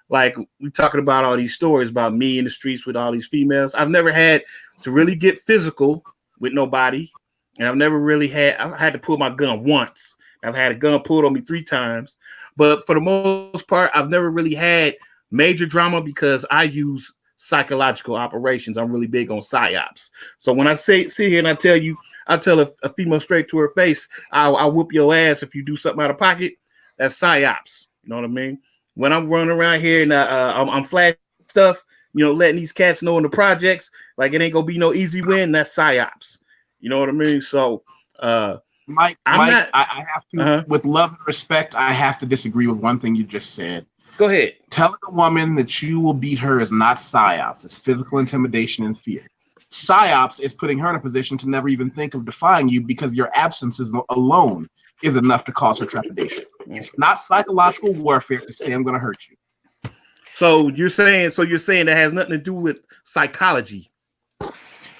like, we talking about all these stories about me in the streets with all these females. I've never had to really get physical with nobody, and I've had to pull my gun once. I've had a gun pulled on me 3 times, but for the most part, I've never really had major drama because I use psychological operations. I'm really big on psyops. So when I sit here and I tell a female straight to her face, I'll whoop your ass if you do something out of pocket. That's psyops. You know what I mean? When I'm running around here and I'm flashing stuff, letting these cats know in the projects, like it ain't gonna be no easy win. That's psyops. You know what I mean? So,
Mike, I have to, with love and respect, I have to disagree with one thing you just said.
Go ahead.
Telling a woman that you will beat her is not psyops. It's physical intimidation and fear. Psyops is putting her in a position to never even think of defying you because your absence alone is enough to cause her trepidation. It's not psychological warfare to say I'm going to hurt you.
So you're saying that has nothing to do with psychology.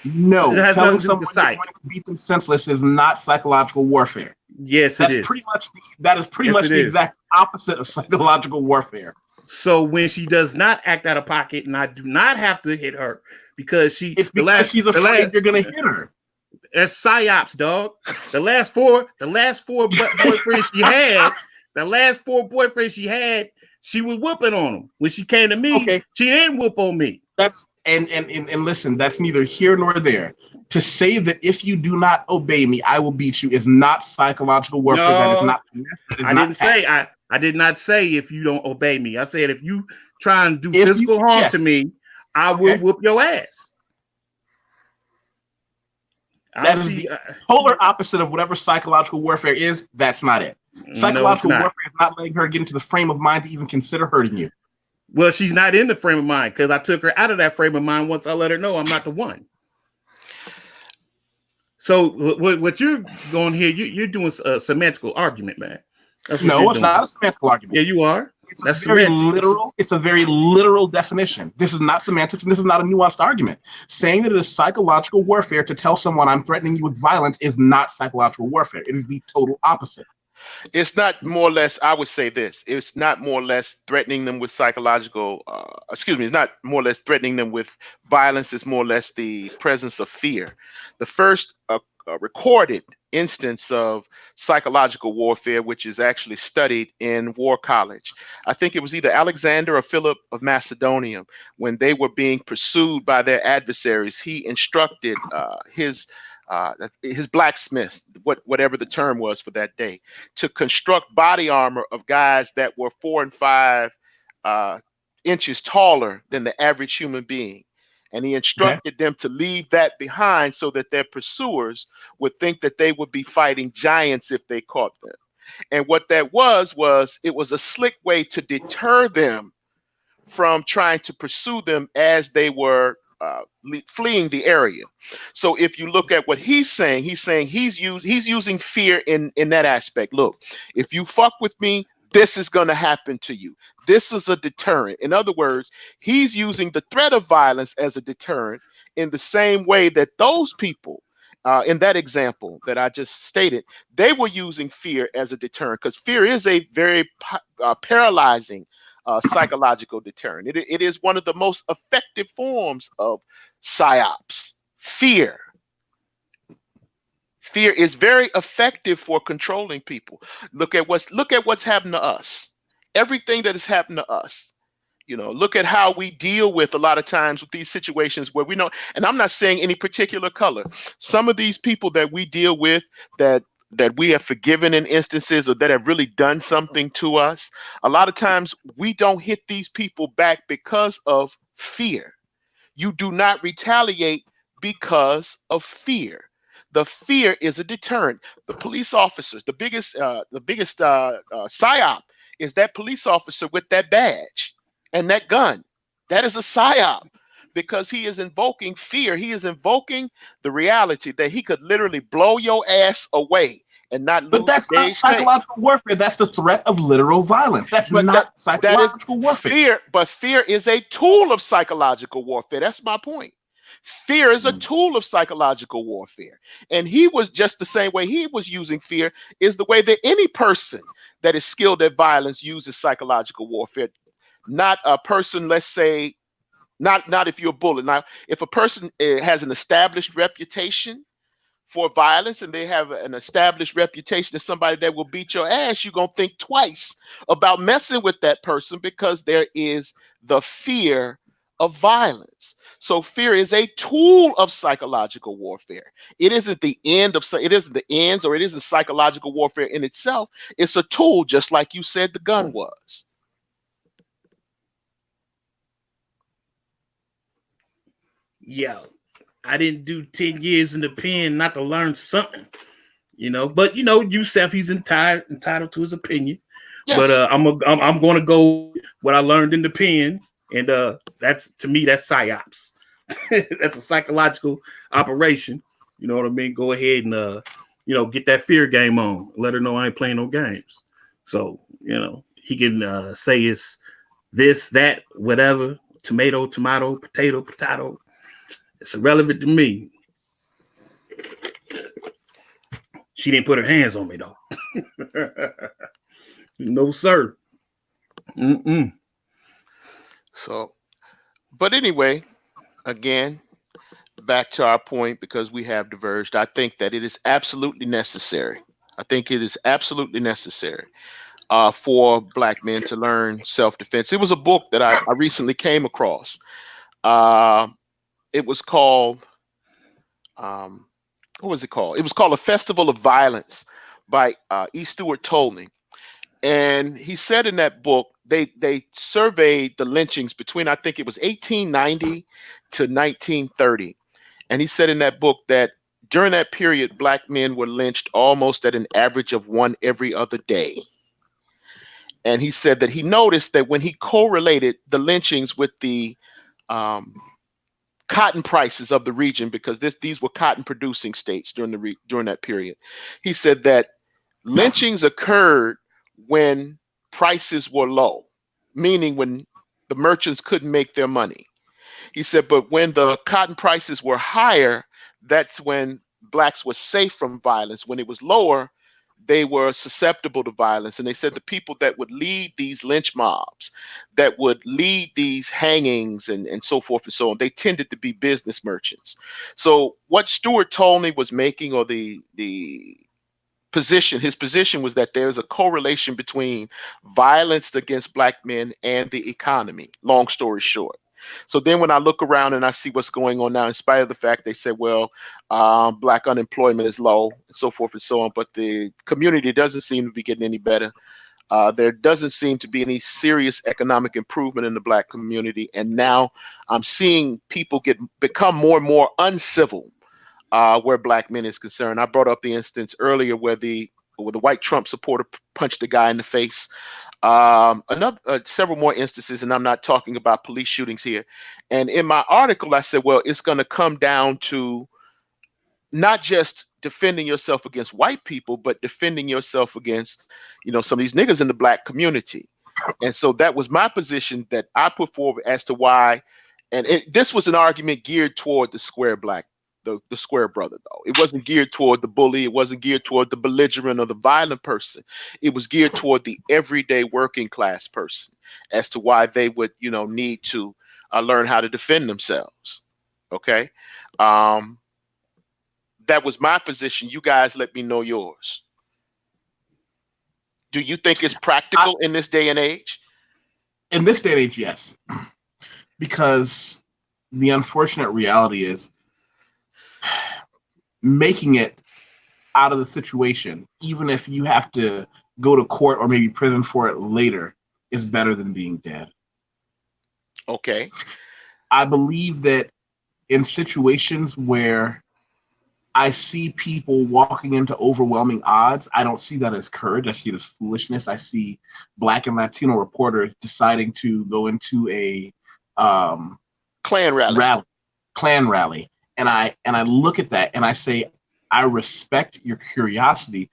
No, telling someone you're going to beat them senseless is not psychological warfare.
Yes, it is.
That is pretty much the exact opposite of psychological warfare.
So when she does not act out of pocket, and I do not have to hit her because she's afraid you're going to hit her. That's psyops, dog. The last four boyfriends she had, she was whooping on them. When she came to me, she didn't whoop on me.
And listen, that's neither here nor there. To say that if you do not obey me, I will beat you is not psychological warfare.
No,
that is not.
I did not say if you don't obey me. I said if you try and do physical harm to me, I will whoop your ass.
That is the polar opposite of whatever psychological warfare is. That's not it. Psychological warfare is not letting her get into the frame of mind to even consider hurting you.
Well, she's not in the frame of mind because I took her out of that frame of mind once I let her know I'm not the one. So what you're going here, you're doing a semantical argument, man.
No, it's not a semantical argument.
Yeah, you are.
It's a very literal definition. This is not semantics, and this is not a nuanced argument. Saying that it is psychological warfare to tell someone I'm threatening you with violence is not psychological warfare. It is the total opposite.
It's not more or less, I would say this, it's not more or less threatening them with psychological, it's not more or less threatening them with violence. It's more or less the presence of fear. The first recorded instance of psychological warfare, which is actually studied in war college. I think it was either Alexander or Philip of Macedonia. When they were being pursued by their adversaries, he instructed his blacksmiths, whatever the term was for that day, to construct body armor of guys that were 4 and 5 inches taller than the average human being. And he instructed them to leave that behind so that their pursuers would think that they would be fighting giants if they caught them. And what that was it was a slick way to deter them from trying to pursue them as they were fleeing the area. So if you look at what he's saying he's using fear in that aspect. Look, if you fuck with me, this is going to happen to you. This is a deterrent. In other words, he's using the threat of violence as a deterrent in the same way that those people in that example that I just stated, they were using fear as a deterrent, because fear is a very paralyzing psychological deterrent. It is one of the most effective forms of psyops. Fear. Fear is very effective for controlling people. Look at what's happened to us. Everything that has happened to us. Look at how we deal with a lot of times with these situations where we know, and I'm not saying any particular color. Some of these people that we deal with that we have forgiven in instances, or that have really done something to us, a lot of times we don't hit these people back because of fear. You do not retaliate because of fear. The fear is a deterrent. The police officers, the biggest psyop is that police officer with that badge and that gun. That is a psyop, because he is invoking fear. He is invoking the reality that he could literally blow your ass away and not lose.
But that's not psychological warfare. That's the threat of literal violence. That's not psychological warfare.
Fear is a tool of psychological warfare. That's my point. Fear is a tool of psychological warfare. And he was just the same way he was using fear is the way that any person that is skilled at violence uses psychological warfare. Not a person, let's say, not if you're a bullet. Now, if a person has an established reputation for violence and they have an established reputation as somebody that will beat your ass, you're going to think twice about messing with that person because there is the fear of violence. So fear is a tool of psychological warfare. It isn't the ends or it isn't psychological warfare in itself. It's a tool, just like you said the gun was.
Yo, I didn't do 10 years in the pen not to learn something, But Yusef, he's entitled to his opinion. Yes. But I'm going to go what I learned in the pen, and that's psyops. That's a psychological operation. You know what I mean? Go ahead and get that fear game on. Let her know I ain't playing no games. So he can say it's this, that, whatever. Tomato, potato. It's irrelevant to me. She didn't put her hands on me, though. No, sir.
So, but anyway, again, back to our point, because we have diverged. I think that it is absolutely necessary. For Black men to learn self-defense. It was a book that I recently came across. It was called, what was it called? It was called A Festival of Violence by E. Stewart Tolney. And he said in that book, they surveyed the lynchings between, I think it was 1890 to 1930. And he said in that book that during that period, Black men were lynched almost at an average of one every other day. And he said that he noticed that when he correlated the lynchings with the cotton prices of the region, because these were cotton producing states during that period, he said that lynchings occurred when prices were low, meaning when the merchants couldn't make their money. He said, but when the cotton prices were higher, that's when Blacks were safe from violence. When it was lower, they were susceptible to violence. And they said the people that would lead these lynch mobs, that would lead these hangings and so forth and so on, they tended to be business merchants. So what Stewart Tolney was making, or his position was that there's a correlation between violence against Black men and the economy, long story short. So then when I look around and I see what's going on now, in spite of the fact they said, well, Black unemployment is low and so forth and so on, but the community doesn't seem to be getting any better. There doesn't seem to be any serious economic improvement in the Black community. And now I'm seeing people become more and more uncivil where Black men is concerned. I brought up the instance earlier where the white Trump supporter punched a guy in the face. Several more instances, and I'm not talking about police shootings here. And in my article, I said, well, it's going to come down to not just defending yourself against white people, but defending yourself against, some of these niggas in the Black community. And so that was my position that I put forward as to why. And this was an argument geared toward the square Black, the square brother, though. It wasn't geared toward the bully. It wasn't geared toward the belligerent or the violent person. It was geared toward the everyday working class person as to why they would, need to learn how to defend themselves. Okay. That was my position. You guys let me know yours. Do you think it's practical in this day and age?
In this day and age, yes. Because the unfortunate reality is, making it out of the situation, even if you have to go to court or maybe prison for it later, is better than being dead.
Okay.
I believe that in situations where I see people walking into overwhelming odds, I don't see that as courage. I see it as foolishness. I see Black and Latino reporters deciding to go into a
Klan rally. And I look at that and I say, I respect your curiosity,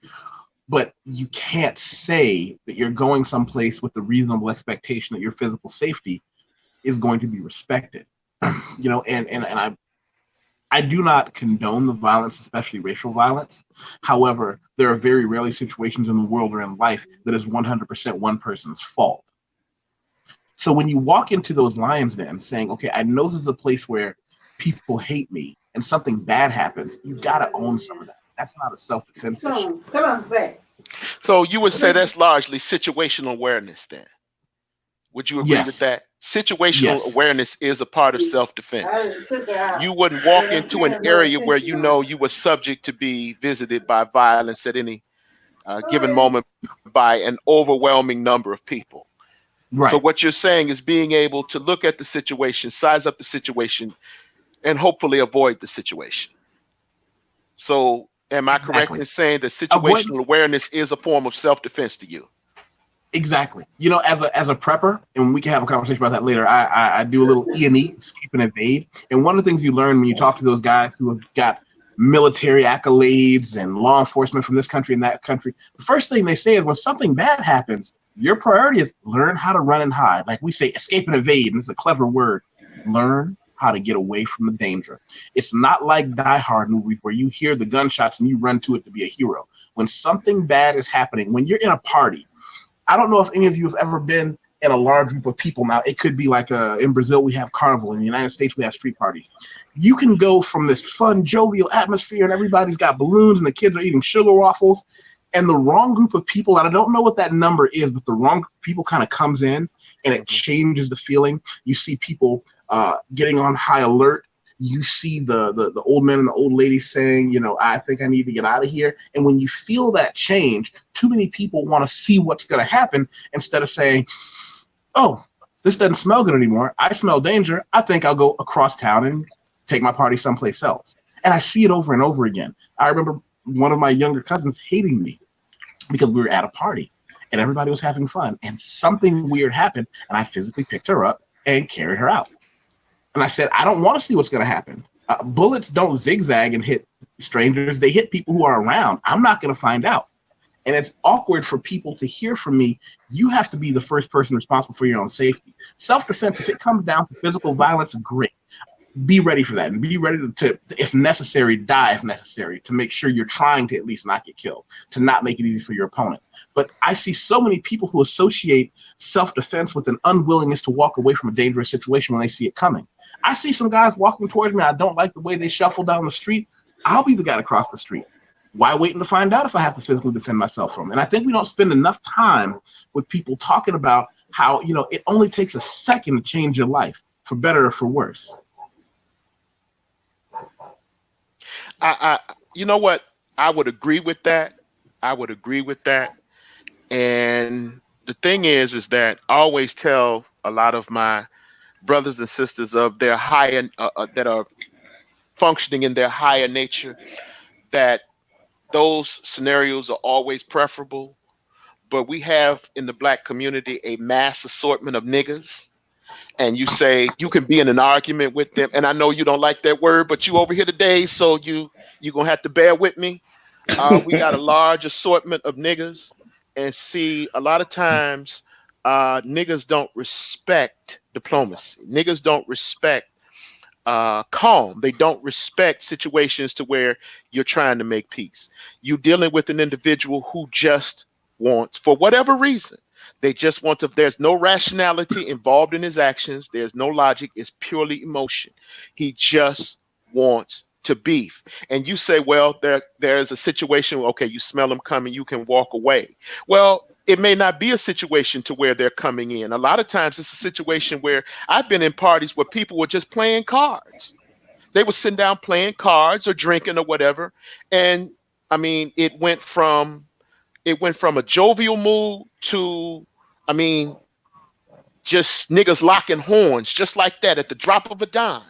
but you can't say that you're going someplace with the reasonable expectation that your physical safety is going to be respected. And
I do not condone the violence, especially racial violence. However, there are very rarely situations in the world or in life that is 100% one person's fault. So when you walk into those lions den saying, okay, I know this is a place where people hate me and something bad happens, you got to own some of that. That's not a self-defense issue.
So you would say that's largely situational awareness then? Would you agree with that? Situational awareness is a part of self-defense. You wouldn't walk into an area where you know you were subject to be visited by violence at any given moment by an overwhelming number of people. Right. So what you're saying is being able to look at the situation, size up the situation, and hopefully avoid the situation. So am I correct in saying that situational awareness is a form of self-defense to you?
Exactly. You know, as a prepper, and we can have a conversation about that later, I do a little E&E, escape and evade. And one of the things you learn when you talk to those guys who have got military accolades and law enforcement from this country and that country, the first thing they say is when something bad happens, your priority is learn how to run and hide. Like we say, escape and evade, and it's a clever word. Learn how to get away from the danger. It's not like Die Hard movies where you hear the gunshots and you run to it to be a hero. When something bad is happening, when you're in a party, I don't know if any of you have ever been in a large group of people. Now, it could be like in Brazil, we have carnival. In the United States, we have street parties. You can go from this fun, jovial atmosphere, and everybody's got balloons, and the kids are eating sugar waffles, and the wrong group of people, and I don't know what that number is, but the wrong group of people kind of comes in, and it changes the feeling. You see people getting on high alert. You see the old men and the old ladies saying, you know, I think I need to get out of here. And when you feel that change, too many people want to see what's going to happen instead of saying, oh, this doesn't smell good anymore. I smell danger. I think I'll go across town and take my party someplace else. And I see it over and over again. I remember one of my younger cousins hating me because we were at a party and everybody was having fun and something weird happened and I physically picked her up and carried her out. And I said, I don't want to see what's going to happen. Bullets don't zigzag and hit strangers. They hit people who are around. I'm not going to find out. And it's awkward for people to hear from me. You have to be the first person responsible for your own safety. Self-defense, if it comes down to physical violence, great. Be ready for that and be ready to, if necessary, die if necessary, to make sure you're trying to at least not get killed, to not make it easy for your opponent. But I see so many people who associate self-defense with an unwillingness to walk away from a dangerous situation when they see it coming. I see some guys walking towards me. I don't like the way they shuffle down the street. I'll be the guy to cross the street. Why waiting to find out if I have to physically defend myself from? And I think we don't spend enough time with people talking about how, you know, it only takes a second to change your life, for better or for worse.
You know what? I would agree with that. And the thing is that I always tell a lot of my brothers and sisters of their higher, that are functioning in their higher nature, that those scenarios are always preferable. But we have in the Black community a mass assortment of niggas. And you say you can be in an argument with them, and I know you don't like that word, but you over here today, so you're gonna have to bear with me. We got a large assortment of niggas, and see, a lot of times niggas don't respect diplomacy. Niggas don't respect calm. They don't respect situations to where you're trying to make peace. You're dealing with an individual who just wants, for whatever reason, they just want to, there's no rationality involved in his actions. There's no logic. It's purely emotion. He just wants to beef. And you say, well, there's a situation, okay, you smell them coming, you can walk away. Well, it may not be a situation to where they're coming in. A lot of times it's a situation where I've been in parties where people were just playing cards. They were sitting down playing cards or drinking or whatever. And I mean, it went from a jovial mood to, I mean, just niggas locking horns just like that at the drop of a dime.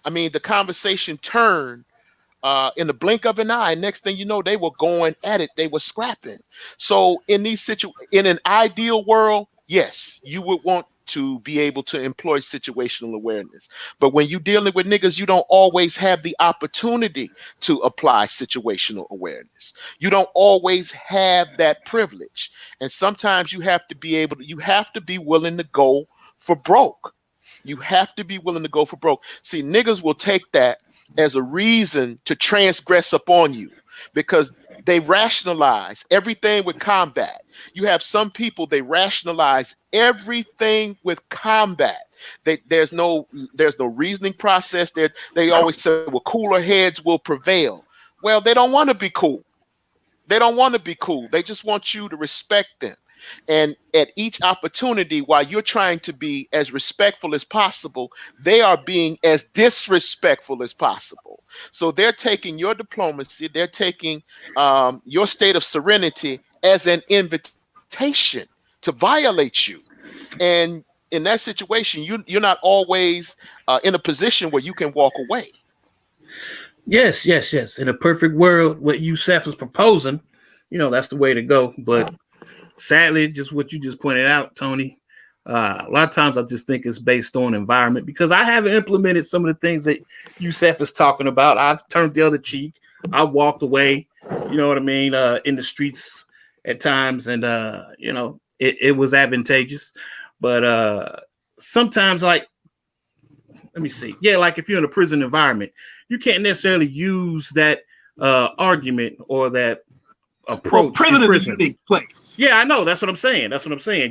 I mean, the conversation turned in the blink of an eye. Next thing you know, they were going at it. They were scrapping. So in in an ideal world, yes, you would want to be able to employ situational awareness. But when you're dealing with niggas, you don't always have the opportunity to apply situational awareness. You don't always have that privilege. And sometimes you have to be willing to go for broke. You have to be willing to go for broke. See, niggas will take that as a reason to transgress upon you, because they rationalize everything with combat. You have some people, they rationalize everything with combat. There's no reasoning process. They always say, well, cooler heads will prevail. Well, they don't want to be cool. They don't want to be cool. They just want you to respect them. And at each opportunity, while you're trying to be as respectful as possible, they are being as disrespectful as possible. So they're taking your diplomacy, they're taking your state of serenity as an invitation to violate you. And in that situation, you're not always in a position where you can walk away.
Yes, yes, yes. In a perfect world, what Yusef is proposing, that's the way to go. But sadly, just what you just pointed out, Tony, a lot of times I just think it's based on environment, because I haven't implemented some of the things that Yusef is talking about. I've turned the other cheek. I walked away, you know what I mean, in the streets at times. And, it was advantageous. But sometimes, like, let me see. Yeah, like if you're in a prison environment, you can't necessarily use that argument or that approach.
Well, prison is a unique place.
Yeah, I know. That's what I'm saying.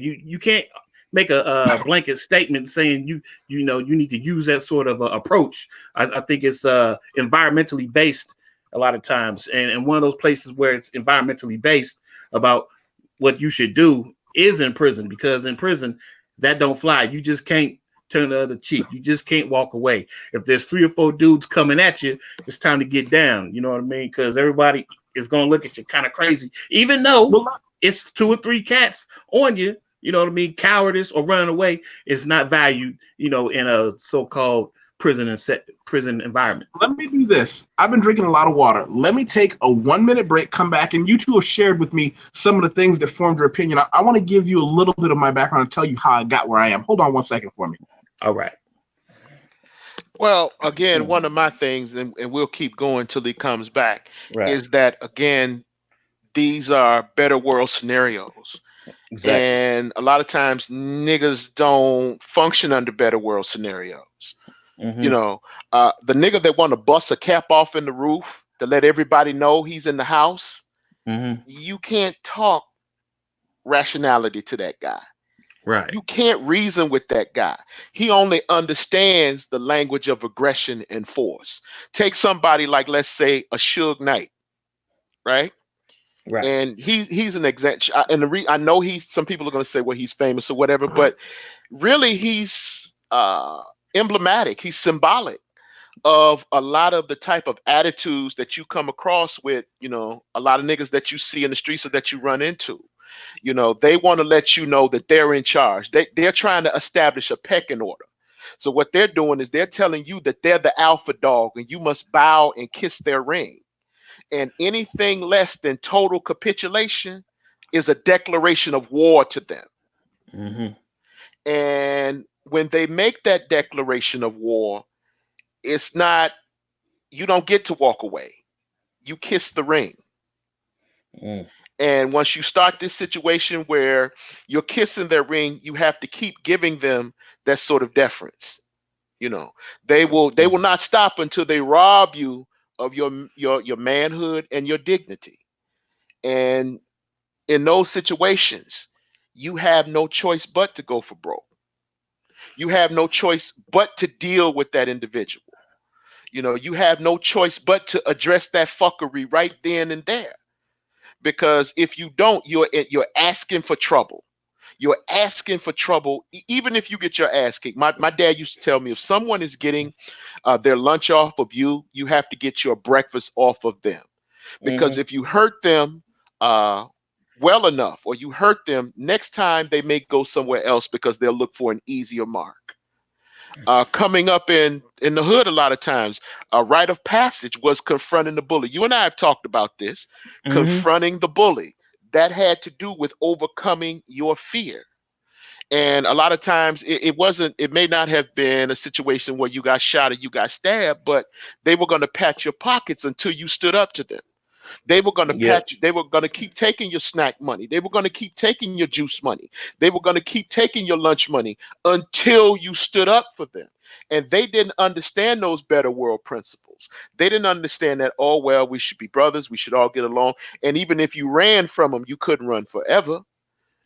You can't make a blanket statement saying you need to use that sort of approach. I think it's environmentally based a lot of times, and one of those places where it's environmentally based about what you should do is in prison, because in prison that don't fly. You just can't turn the other cheek. You just can't walk away. If there's 3 or 4 dudes coming at you, it's time to get down. You know what I mean? Because everybody is going to look at you kind of crazy, even though it's 2 or 3 cats on you. You know what I mean? Cowardice or running away is not valued, in a so-called prison environment.
Let me do this. I've been drinking a lot of water. Let me take a 1-minute break, come back, and you two have shared with me some of the things that formed your opinion. I want to give you a little bit of my background and tell you how I got where I am. Hold on 1 second for me.
All right.
Well, again, one of my things, and we'll keep going till he comes back, is that, again, these are better world scenarios. Exactly. And a lot of times niggas don't function under better world scenarios. Mm-hmm. The nigga that want to bust a cap off in the roof to let everybody know he's in the house, you can't talk rationality to that guy. Right. You can't reason with that guy. He only understands the language of aggression and force. Take somebody like, let's say, a Suge Knight, right? Right. And he's an example. And I know some people are going to say, well, he's famous or whatever, but really he's emblematic. He's symbolic of a lot of the type of attitudes that you come across with, a lot of niggas that you see in the streets or that you run into. They want to let you know that they're in charge. They're trying to establish a pecking order. So what they're doing is they're telling you that they're the alpha dog and you must bow and kiss their ring. And anything less than total capitulation is a declaration of war to them. Mm-hmm. And when they make that declaration of war, it's not, you don't get to walk away. You kiss the ring. Mm. And once you start this situation where you're kissing their ring, you have to keep giving them that sort of deference. They will not stop until they rob you of your manhood and your dignity. And in those situations, you have no choice but to go for broke. You have no choice but to deal with that individual. You have no choice but to address that fuckery right then and there. Because if you don't, you're asking for trouble. You're asking for trouble, even if you get your ass kicked. My dad used to tell me, if someone is getting their lunch off of you, you have to get your breakfast off of them. Because if you hurt them well enough, or you hurt them, next time they may go somewhere else because they'll look for an easier mark. Coming up in the hood, a lot of times, a rite of passage was confronting the bully. You and I have talked about this, confronting the bully. That had to do with overcoming your fear. And a lot of times it may not have been a situation where you got shot or you got stabbed, but they were going to pat your pockets until you stood up to them. They were going to
Yep.
pat you. They were going to keep taking your snack money. They were going to keep taking your juice money. They were going to keep taking your lunch money until you stood up for them. And they didn't understand those better world principles. They didn't understand that, oh, well, we should be brothers. We should all get along. And even if you ran from them, you couldn't run forever,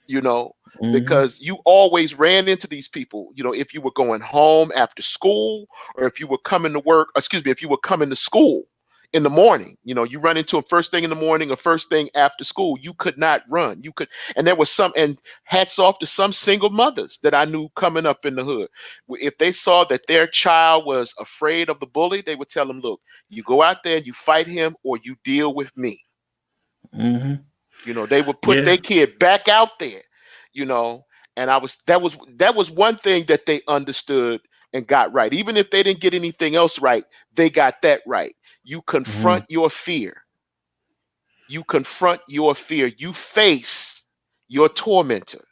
you know, because you always ran into these people, you know, if you were going home after school, or if you were coming to work, excuse me, if you were coming to school in the morning, you know, you run into them first thing in the morning or first thing after school. You could not run. You could, and there was some, and hats off to some single mothers that I knew coming up in the hood. If they saw that their child was afraid of the bully, they would tell them, look, you go out there, you fight him, or you deal with me. You know, they would put their kid back out there, you know, and that was one thing that they understood and got right. Even if they didn't get anything else right, they got that right. You confront your fear. You confront your fear. You face your tormentor,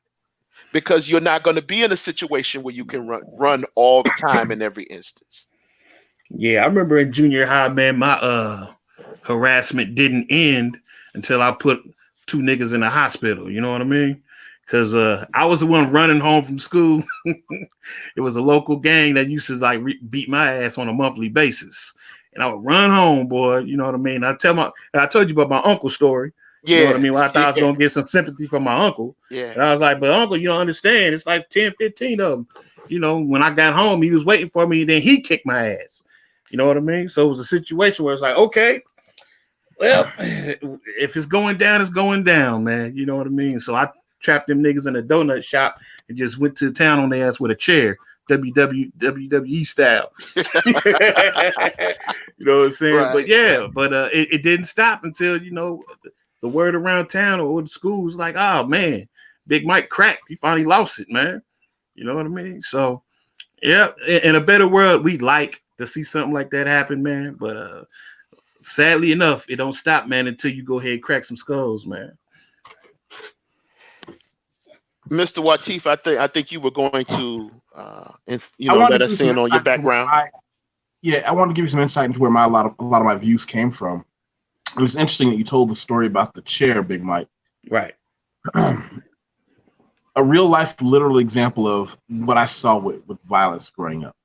because you're not going to be in a situation where you can run all the time in every instance.
Yeah, I remember in junior high, man, my harassment didn't end until I put 2 niggas in the hospital. You know what I mean? Because I was the one running home from school. It was a local gang that used to like beat my ass on a monthly basis. And I would run home, boy. You know what I mean? I told you about my uncle's story.
Yeah.
You know what I mean? Well, I thought I was going to get some sympathy from my uncle.
Yeah.
And I was like, but uncle, you don't understand. It's like 10, 15 of them. You know, when I got home, he was waiting for me. And then he kicked my ass. You know what I mean? So it was a situation where it's like, okay, well, if it's going down, it's going down, man. You know what I mean? So I trapped them niggas in a donut shop and just went to town on their ass with a chair. WWE style. You know what I'm saying?
Right.
But yeah, it didn't stop until, you know, the word around town or the school was like, oh man, Big Mike cracked. He finally lost it, man. You know what I mean? So yeah, in a better world, we'd like to see something like that happen, man. But sadly enough, it don't stop, man, until you go ahead and crack some skulls, man.
Mr. Wateef, I think you were going to, let us in on your background.
I want to give you some insight into where a lot of my views came from. It was interesting that you told the story about the chair, Big Mike.
Right.
A real life, literal example of what I saw with violence growing up.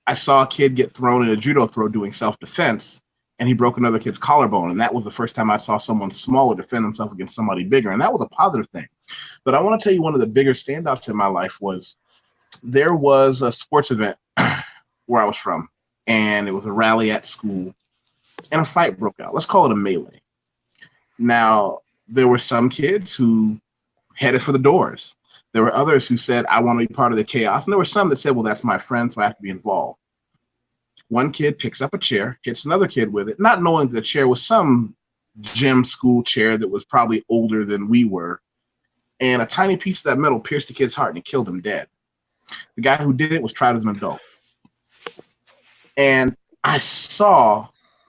I saw a kid get thrown in a judo throw doing self-defense, and he broke another kid's collarbone. And that was the first time I saw someone smaller defend themselves against somebody bigger. And that was a positive thing. But I want to tell you one of the bigger standouts in my life was there was a sports event where I was from, and it was a rally at school, and a fight broke out. Let's call it a melee. Now, there were some kids who headed for the doors. There were others who said, I want to be part of the chaos. And there were some that said, well, that's my friend, so I have to be involved. One kid picks up a chair, hits another kid with it, not knowing the chair was some gym school chair that was probably older than we were. And a tiny piece of that metal pierced the kid's heart and it killed him dead. The guy who did it was tried as an adult. And I saw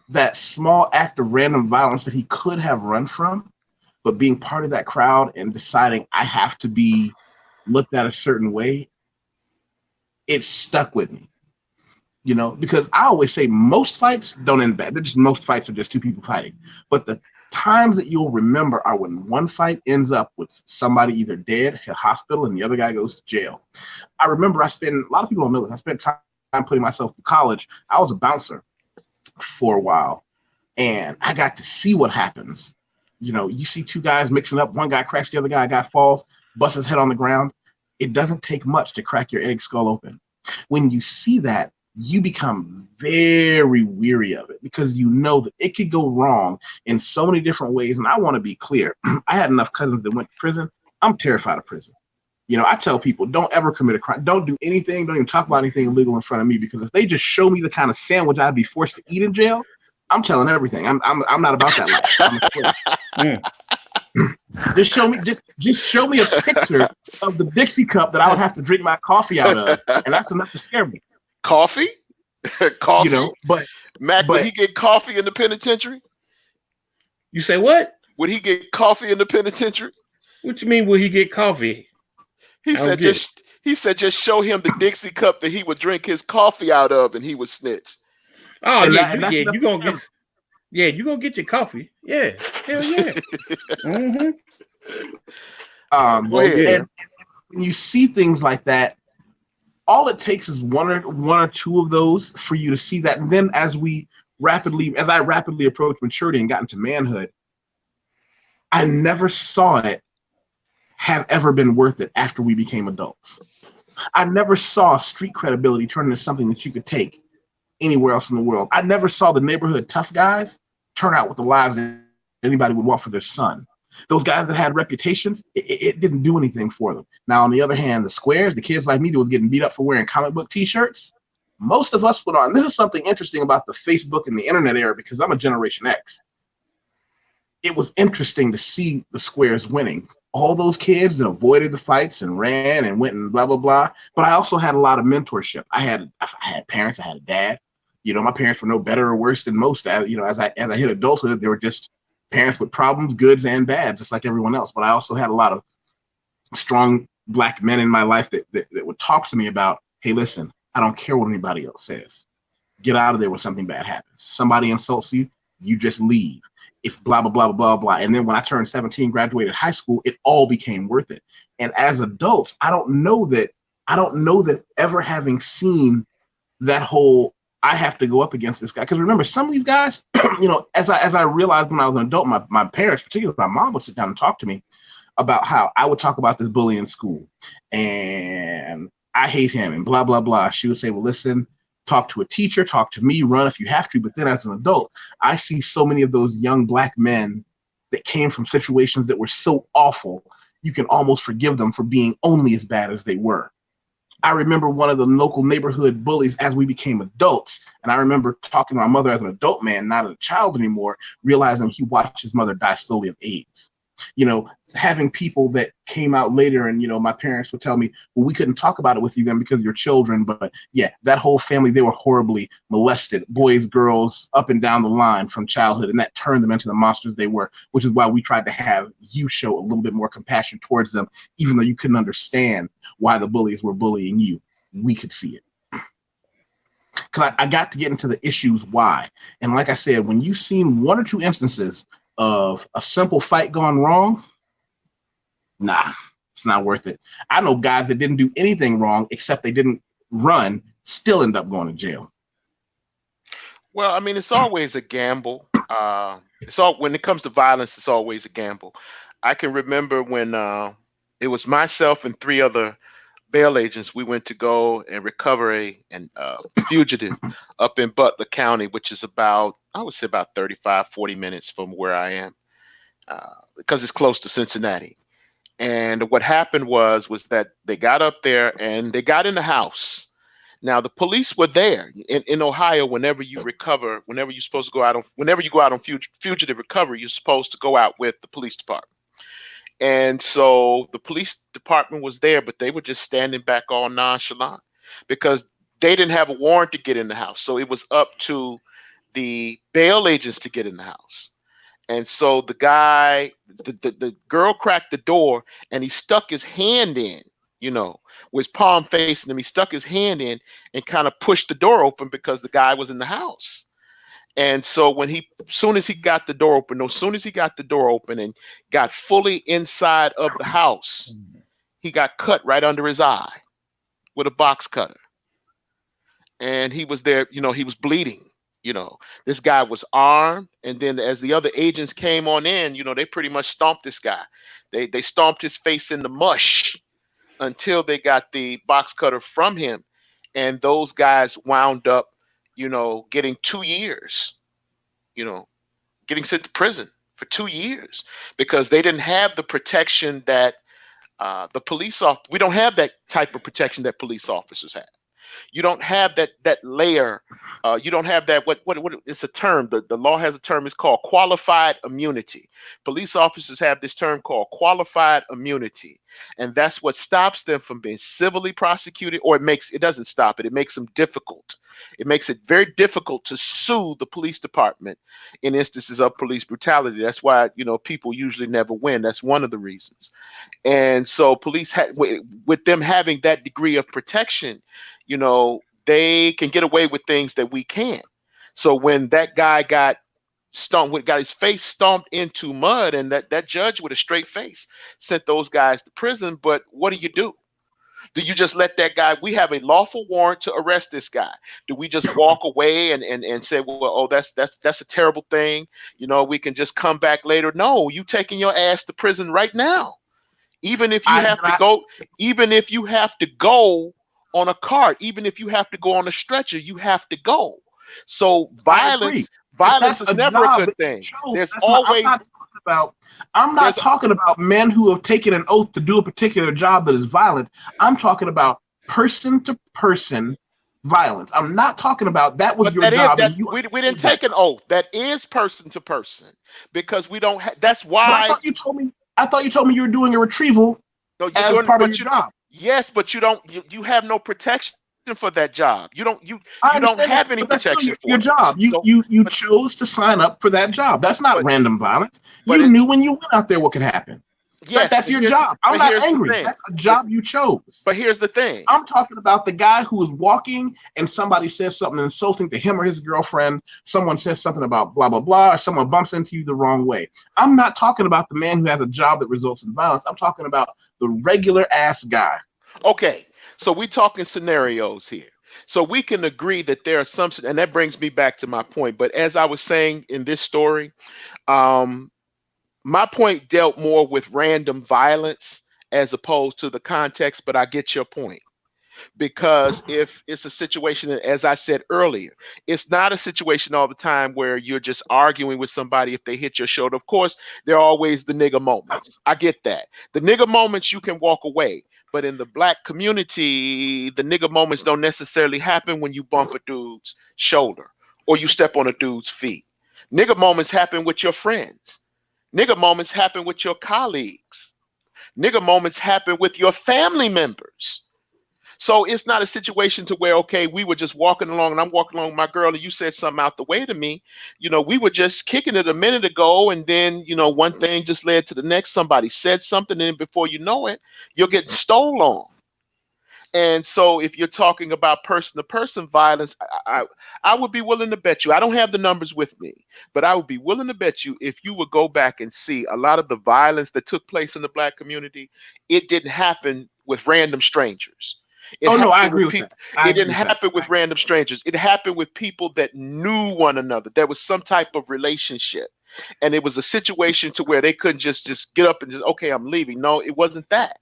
that small act of random violence that he could have run from, but being part of that crowd and deciding I have to be looked at a certain way, it stuck with me. You know, because I always say most fights don't end bad. Most fights are just 2 people fighting. But the times that you'll remember are when one fight ends up with somebody either dead, in hospital, and the other guy goes to jail. I remember a lot of people don't know this. I spent time putting myself through college. I was a bouncer for a while, and I got to see what happens. You know, you see 2 guys mixing up. One guy cracks the other guy falls, busts his head on the ground. It doesn't take much to crack your egg skull open. When you see that, you become very weary of it because you know that it could go wrong in so many different ways. And I want to be clear. I had enough cousins that went to prison. I'm terrified of prison. You know, I tell people, don't ever commit a crime. Don't do anything. Don't even talk about anything illegal in front of me, because if they just show me the kind of sandwich I'd be forced to eat in jail, I'm telling everything. I'm not about that life. Just show me a picture of the Dixie cup that I would have to drink my coffee out of, and that's enough to scare me.
Coffee? Coffee?
You know, but
Mac, would he get coffee in the penitentiary?
You say what?
Would he get coffee in the penitentiary?
What you mean, will he get coffee?
He said just show him the Dixie cup that he would drink his coffee out of, and he would snitch.
Oh, yeah, you're gonna get. Yeah, you gonna get your coffee. Yeah, hell yeah. Mm-hmm.
Go ahead.
And when you see things like that, all it takes is one or two of those for you to see that. And then as I rapidly approached maturity and got into manhood, I never saw it have ever been worth it after we became adults. I never saw street credibility turn into something that you could take anywhere else in the world. I never saw the neighborhood tough guys turn out with the lives that anybody would want for their son. Those guys that had reputations, it didn't do anything for them. Now, on the other hand, the squares, the kids like me that was getting beat up for wearing comic book t-shirts, most of us went on. This is something interesting about the Facebook and the internet era, because I'm a Generation X. It was interesting to see the squares winning. All those kids that avoided the fights and ran and went and blah, blah, blah. But I also had a lot of mentorship. I had parents, I had a dad. You know, my parents were no better or worse than most. You know, as I hit adulthood, they were just parents with problems, goods and bad, just like everyone else. But I also had a lot of strong Black men in my life that would talk to me about, hey, listen, I don't care what anybody else says. Get out of there when something bad happens. Somebody insults you, you just leave. If blah, blah, blah, blah, blah. And then when I turned 17, graduated high school, it all became worth it. And as adults, I don't know that ever having seen that whole, I have to go up against this guy. Because remember, some of these guys, you know, as I realized when I was an adult, my parents, particularly my mom, would sit down and talk to me about how I would talk about this bully in school. And I hate him and blah, blah, blah. She would say, well, listen, talk to a teacher, talk to me, run if you have to. But then as an adult, I see so many of those young Black men that came from situations that were so awful, you can almost forgive them for being only as bad as they were. I remember one of the local neighborhood bullies as we became adults. And I remember talking to my mother as an adult man, not as a child anymore, realizing he watched his mother die slowly of AIDS. You know, having people that came out later and, you know, my parents would tell me, well, we couldn't talk about it with you then because you're children. But yeah, that whole family, they were horribly molested, boys, girls, up and down the line from childhood. And that turned them into the monsters they were, which is why we tried to have you show a little bit more compassion towards them, even though you couldn't understand why the bullies were bullying you. We could see it. Because I got to get into the issues why. And like I said, when you've seen one or two instances of a simple fight gone wrong, nah, it's not worth it. I know guys that didn't do anything wrong except they didn't run, still end up going to jail.
Well, I mean, it's always a gamble. When it comes to violence, it's always a gamble. I can remember when it was myself and 3 other bail agents. We went to go and recover a fugitive up in Butler County, which is about, I would say about 35, 40 minutes from where I am, because it's close to Cincinnati. And what happened was that they got up there and they got in the house. Now, the police were there in Ohio. Whenever you go out on fugitive recovery, you're supposed to go out with the police department. And so the police department was there, but they were just standing back all nonchalant because they didn't have a warrant to get in the house. So it was up to the bail agents to get in the house. And so the girl cracked the door and he stuck his hand in, you know, with his palm facing him. He stuck his hand in and kind of pushed the door open because the guy was in the house. And so as soon as he got the door open and got fully inside of the house, he got cut right under his eye with a box cutter. And he was there, you know, he was bleeding, you know. This guy was armed. And then as the other agents came on in, you know, they pretty much stomped this guy. They stomped his face in the mush until they got the box cutter from him. And those guys wound up, you know, getting 2 years, you know, getting sent to prison for 2 years because they didn't have the protection that we don't have that type of protection that police officers have. You don't have that layer. You don't have that. What it's a term. The law has a term. It's called qualified immunity. Police officers have this term called qualified immunity, and that's what stops them from being civilly prosecuted, or it doesn't stop it. It makes them difficult. It makes it very difficult to sue the police department in instances of police brutality. That's why, you know, people usually never win. That's one of the reasons. And so police, with them having that degree of protection, you know, they can get away with things that we can't. So when that guy got got his face stomped into mud, and that judge with a straight face sent those guys to prison. But what do? Do you just let that guy? We have a lawful warrant to arrest this guy. Do we just walk away and say, well, oh, that's a terrible thing? We can just come back later. No, you taking your ass to prison right now. Even if you have to go, even if you have to go on a cart, even if you have to go on a stretcher, you have to go. So violence is never a good thing. There's always.
I'm not talking about men who have taken an oath to do a particular job that is violent. I'm talking about person to person violence. I'm not talking about that was your job.
We didn't take an oath. That is person to person, because we don't. That's why.
I thought you told me you were doing a retrieval as part of your job.
Yes, but you don't. You have no protection for that job. You don't have any protection for
your job. You chose to sign up for that job. That's not random violence. You knew when you went out there what could happen. Yes, that's your job. I'm not angry. That's a job you chose.
But here's the thing.
I'm talking about the guy who is walking and somebody says something insulting to him or his girlfriend. Someone says something about blah, blah, blah, or someone bumps into you the wrong way. I'm not talking about the man who has a job that results in violence. I'm talking about the regular ass guy.
Okay. So we're talking scenarios here. So we can agree that there are some, and that brings me back to my point. But as I was saying in this story, my point dealt more with random violence as opposed to the context, but I get your point. Because if it's a situation, as I said earlier, it's not a situation all the time where you're just arguing with somebody if they hit your shoulder. Of course, there are always the nigger moments. I get that. The nigger moments, you can walk away. But in the black community, the nigger moments don't necessarily happen when you bump a dude's shoulder or you step on a dude's feet. Nigger moments happen with your friends. Nigger moments happen with your colleagues. Nigger moments happen with your family members. So it's not a situation to where, okay, we were just walking along and I'm walking along with my girl and you said something out the way to me. We were just kicking it a minute ago, and then, one thing just led to the next. Somebody said something, and before you know it, you're getting stole on. And so if you're talking about person-to-person violence, I would be willing to bet you, I don't have the numbers with me, but I would be willing to bet you if you would go back and see a lot of the violence that took place in the black community, it didn't happen with random strangers.
I agree with that.
It didn't happen with random strangers. It happened with people that knew one another. There was some type of relationship. And it was a situation to where they couldn't just get up and just, okay, I'm leaving. No, it wasn't that.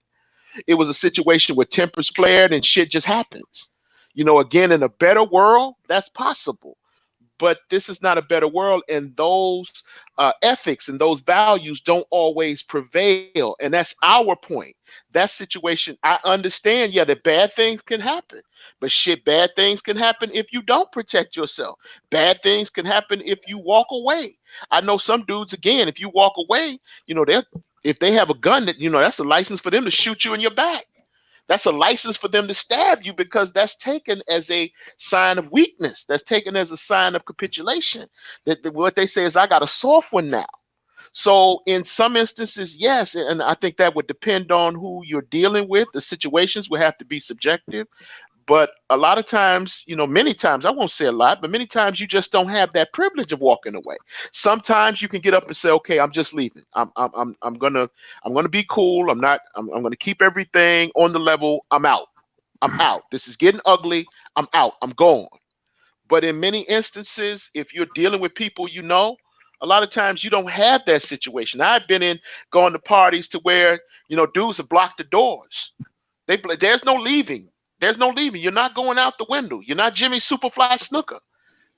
It was a situation where tempers flared and shit just happens. Again, in a better world, that's possible. But this is not a better world, and those ethics and those values don't always prevail. And that's our point. That situation, I understand, that bad things can happen. But bad things can happen if you don't protect yourself. Bad things can happen if you walk away. I know some dudes, again, if you walk away, if they have a gun, that's a license for them to shoot you in your back. That's a license for them to stab you, because that's taken as a sign of weakness. That's taken as a sign of capitulation. That what they say is, I got a soft one now. So in some instances, yes, and I think that would depend on who you're dealing with. The situations would have to be subjective. But a lot of times, many times, I won't say a lot, but many times you just don't have that privilege of walking away. Sometimes you can get up and say, okay, I'm just leaving. I'm gonna be cool. I'm gonna keep everything on the level. I'm out. This is getting ugly. I'm out. I'm gone. But in many instances, if you're dealing with people, a lot of times you don't have that situation. I've been going to parties to where, dudes have blocked the doors. There's no leaving. There's no leaving. You're not going out the window. You're not Jimmy Superfly Snooker.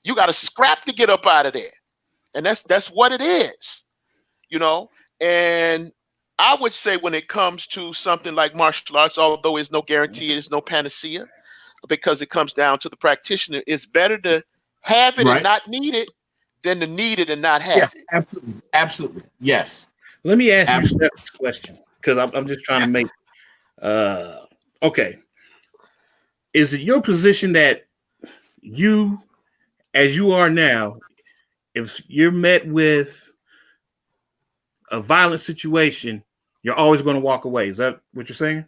You got to scrap to get up out of there. And that's what it is, And I would say when it comes to something like martial arts, although it's no guarantee, it's no panacea, because it comes down to the practitioner, it's better to have it and not need it than to need it and not have it.
Absolutely. Absolutely. Yes.
Let me ask you this question, because I'm just trying to make okay. Is it your position that you, as you are now, if you're met with a violent situation, you're always going to walk away? Is that what you're saying?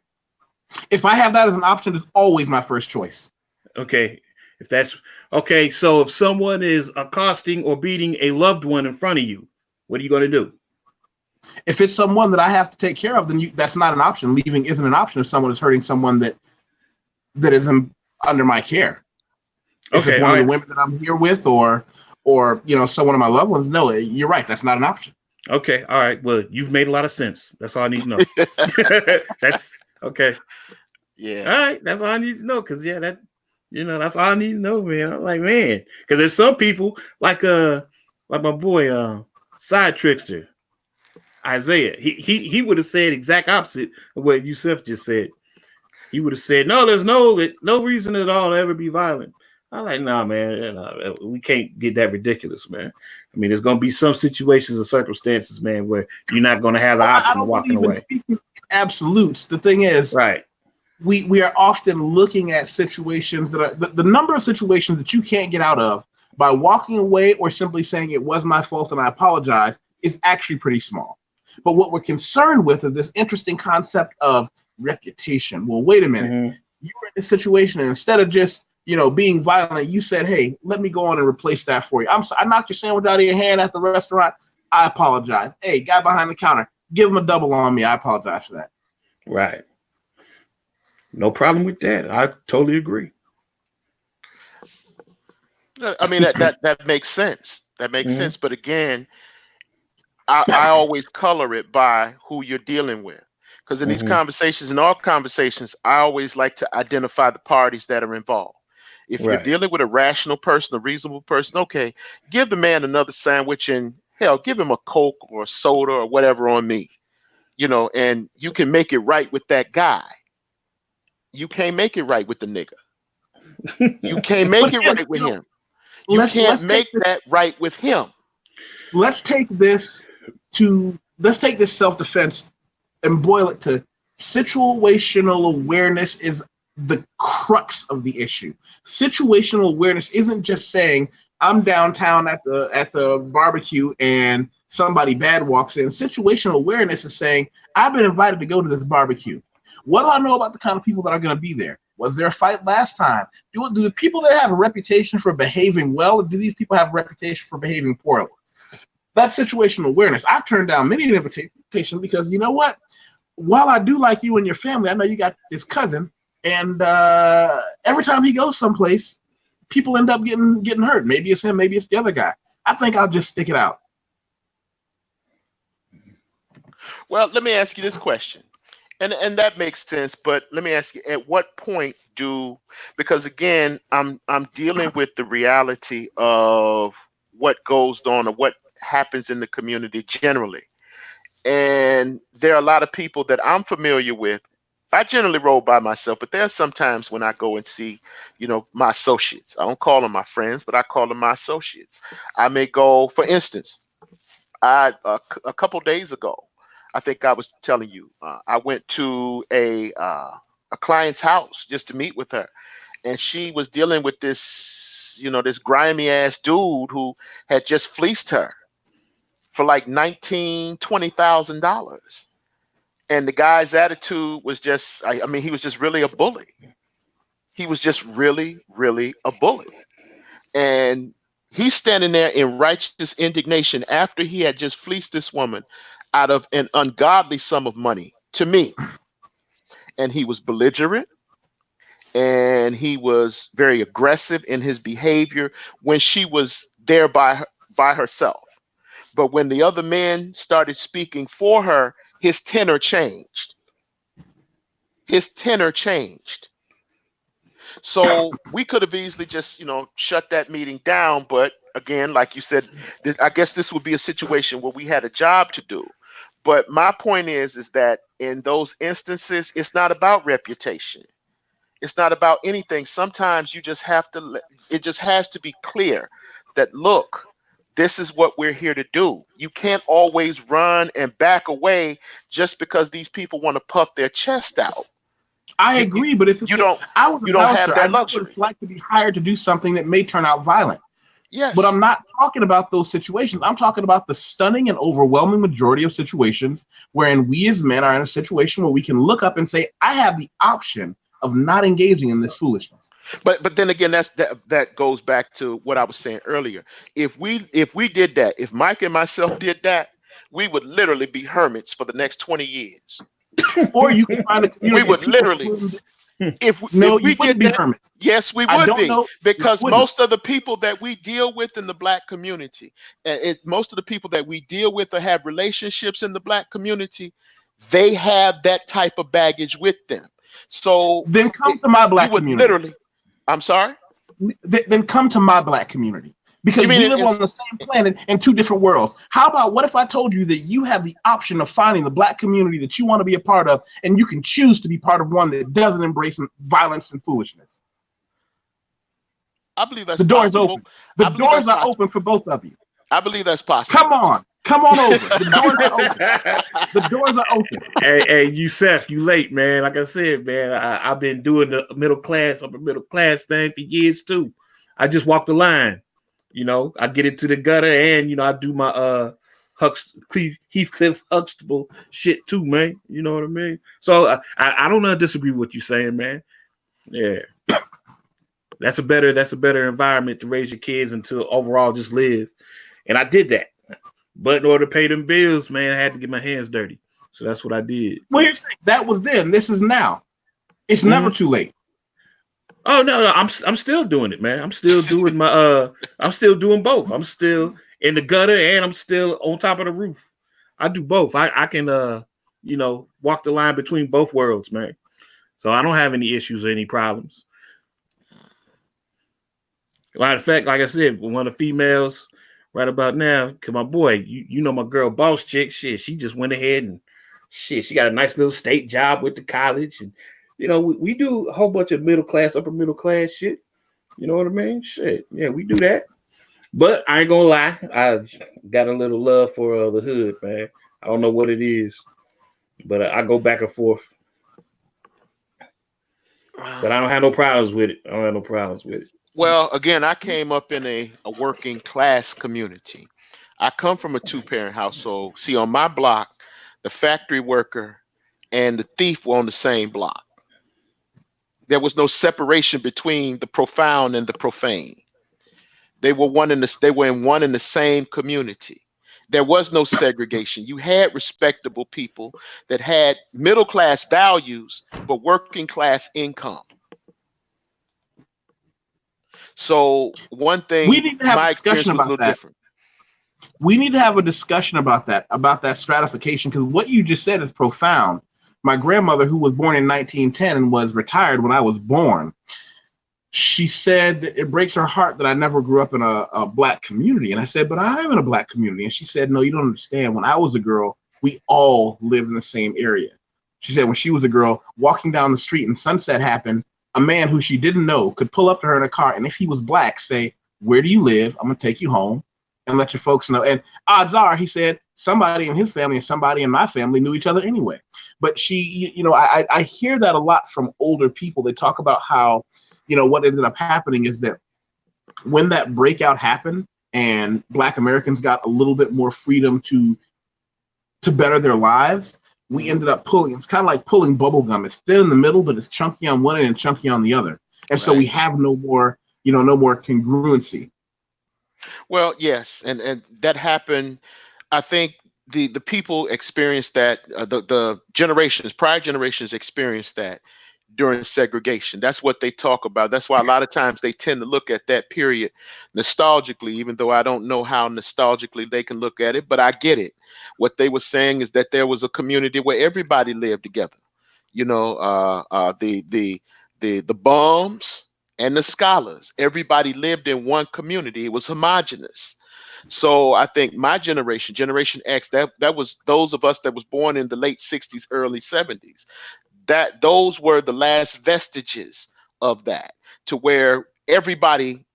If I have that as an option, it's always my first choice.
Okay. If that's okay, so if someone is accosting or beating a loved one in front of you, what are you going to do?
If it's someone that I have to take care of, then that's not an option. Leaving isn't an option if someone is hurting someone that isn't under my care. If
Okay,
it's one of the women that I'm here with, or someone of my loved ones, no, you're right. That's not an option.
Okay, all right. Well, you've made a lot of sense. That's all I need to know. That's okay.
Yeah.
All right, that's all I need to know. Because that's all I need to know, man. I'm like, man, because there's some people like my boy Side Trickster Isaiah. He would have said exact opposite of what Yusef just said. He would have said, no, there's no reason at all to ever be violent. I'm like, nah, man, we can't get that ridiculous, man. I mean, there's going to be some situations and circumstances, man, where you're not going to have the option of walking away.
Speaking in absolutes, the thing is,
right?
We are often looking at situations that are the number of situations that you can't get out of by walking away or simply saying it was my fault and I apologize is actually pretty small. But what we're concerned with is this interesting concept of reputation. Well, wait a minute. Mm-hmm. You were in this situation, and instead of just being violent, you said, hey, let me go on and replace that for you. I knocked your sandwich out of your hand at the restaurant. I apologize. Hey, guy behind the counter, give him a double on me. I apologize for that.
Right. No problem with that. I totally agree.
I mean, that makes sense. That makes sense. But again, I always color it by who you're dealing with. Because in these conversations, in all conversations, I always like to identify the parties that are involved. If you're dealing with a rational person, a reasonable person, okay, give the man another sandwich and hell, give him a Coke or a soda or whatever on me, and you can make it right with that guy. You can't make it right with the nigga. You can't make it right with him. You can't make that right with him.
Let's take this self-defense and boil it to situational awareness is the crux of the issue. Situational awareness isn't just saying I'm downtown at the barbecue and somebody bad walks in. Situational awareness is saying I've been invited to go to this barbecue. What do I know about the kind of people that are going to be there? Was there a fight last time? Do the people that have a reputation for behaving well, or do these people have a reputation for behaving poorly? That's situational awareness. I've turned down many invitations because you know what? While I do like you and your family, I know you got this cousin, and every time he goes someplace, people end up getting hurt. Maybe it's him, maybe it's the other guy. I think I'll just stick it out.
Well, let me ask you this question. And that makes sense, but let me ask you, at what point because again, I'm dealing with the reality of what goes on or what happens in the community generally. And there are a lot of people that I'm familiar with. I generally roll by myself, but there are some times when I go and see, my associates. I don't call them my friends, but I call them my associates. I may go, for instance, a couple days ago, I think I was telling you, I went to a client's house just to meet with her, and she was dealing with this, this grimy ass dude who had just fleeced her for like $20,000. And the guy's attitude was just, I mean, he was just really a bully. He was just really, really a bully. And he's standing there in righteous indignation after he had just fleeced this woman out of an ungodly sum of money to me. And he was belligerent, and he was very aggressive in his behavior when she was there by herself. But when the other men started speaking for her, his tenor changed. So we could have easily just, shut that meeting down. But again, like you said, I guess this would be a situation where we had a job to do. But my point is that in those instances, it's not about reputation. It's not about anything. Sometimes you just have to, it just has to be clear that, look, this is what we're here to do. You can't always run and back away just because these people want to puff their chest out.
I agree, but if you don't have that luxury. It's like to be hired to do something that may turn out violent.
Yes.
But I'm not talking about those situations. I'm talking about the stunning and overwhelming majority of situations wherein we as men are in a situation where we can look up and say, I have the option of not engaging in this foolishness.
But then again, that goes back to what I was saying earlier. If we did that, if Mike and myself did that, we would literally be hermits for the next 20 years.
Or you can find a community.
We would literally. If we did that,
hermits.
yes, we would be, because most of the people that we deal with in the Black community, most of the people that we deal with or have relationships in the Black community, they have that type of baggage with them. So
then come to my Black community.
Literally, I'm sorry.
Then come to my Black community. Because we live on the same planet in two different worlds. How about, what if I told you that you have the option of finding the Black community that you want to be a part of, and you can choose to be part of one that doesn't embrace violence and foolishness?
I believe that's
the door
possible.
is open. The doors are open for both of you.
I believe that's possible.
Come on over. The doors are open. The doors are open.
Hey, Yusef, you late, man. Like I said, man, I've been doing the upper middle class thing for years too. I just walk the line. You know, I get into the gutter, and you know, I do my Heathcliff Huxtable shit too, man. You know what I mean? So I don't disagree with what you're saying, man. Yeah, that's a better environment to raise your kids and to overall just live. And I did that, but in order to pay them bills, man, I had to get my hands dirty. So that's what I did.
Well, you're saying that was then. This is now. It's never too late.
Oh no, I'm still doing it, man. I'm still doing my I'm still doing both. I'm still in the gutter and I'm still on top of the roof. I do both. I can you know, walk the line between both worlds, man. So I don't have any issues or any problems. Matter of fact, like I said, one of the females right about now, cause my boy, you know my girl boss chick, shit, she just went ahead and shit, she got a nice little state job with the college, and you know, we do a whole bunch of middle class, upper middle class shit. You know what I mean? Shit. Yeah, we do that. But I ain't gonna lie. I got a little love for the hood, man. I don't know what it is, but I go back and forth. But I don't have no problems with it.
Well, again, I came up in a working class community. I come from a 2-parent household. See, on my block, the factory worker and the thief were on the same block. There was no separation between the profound and the profane. They were in one in the same community. There was no segregation. You had respectable people that had middle class values, but working class income. So one thing,
we need to have a discussion about that.
Different.
We need to have a discussion about that stratification, because what you just said is profound. My grandmother, who was born in 1910 and was retired when I was born, she said that it breaks her heart that I never grew up in a Black community. And I said, but I am in a Black community. And she said, no, you don't understand. When I was a girl, we all lived in the same area. She said when she was a girl, walking down the street and sunset happened, a man who she didn't know could pull up to her in a car, and if he was Black, say, where do you live? I'm going to take you home and let your folks know. And odds are, he said, somebody in his family and somebody in my family knew each other anyway. But she, you know, I hear that a lot from older people. They talk about how, you know, what ended up happening is that when that breakout happened and Black Americans got a little bit more freedom to better their lives, we ended up pulling, it's kind of like pulling bubble gum. It's thin in the middle, but it's chunky on one end and chunky on the other. And so we have no more congruency.
Well, yes, and that happened. I think the people experienced that. The prior generations experienced that during segregation. That's what they talk about. That's why a lot of times they tend to look at that period nostalgically, even though I don't know how nostalgically they can look at it, but I get it. What they were saying is that there was a community where everybody lived together. You know, the bums and the scholars, everybody lived in one community. It was homogenous. So I think my generation, Generation X, that was those of us that was born in the late 60s, early 70s, that those were the last vestiges of that, to where everybody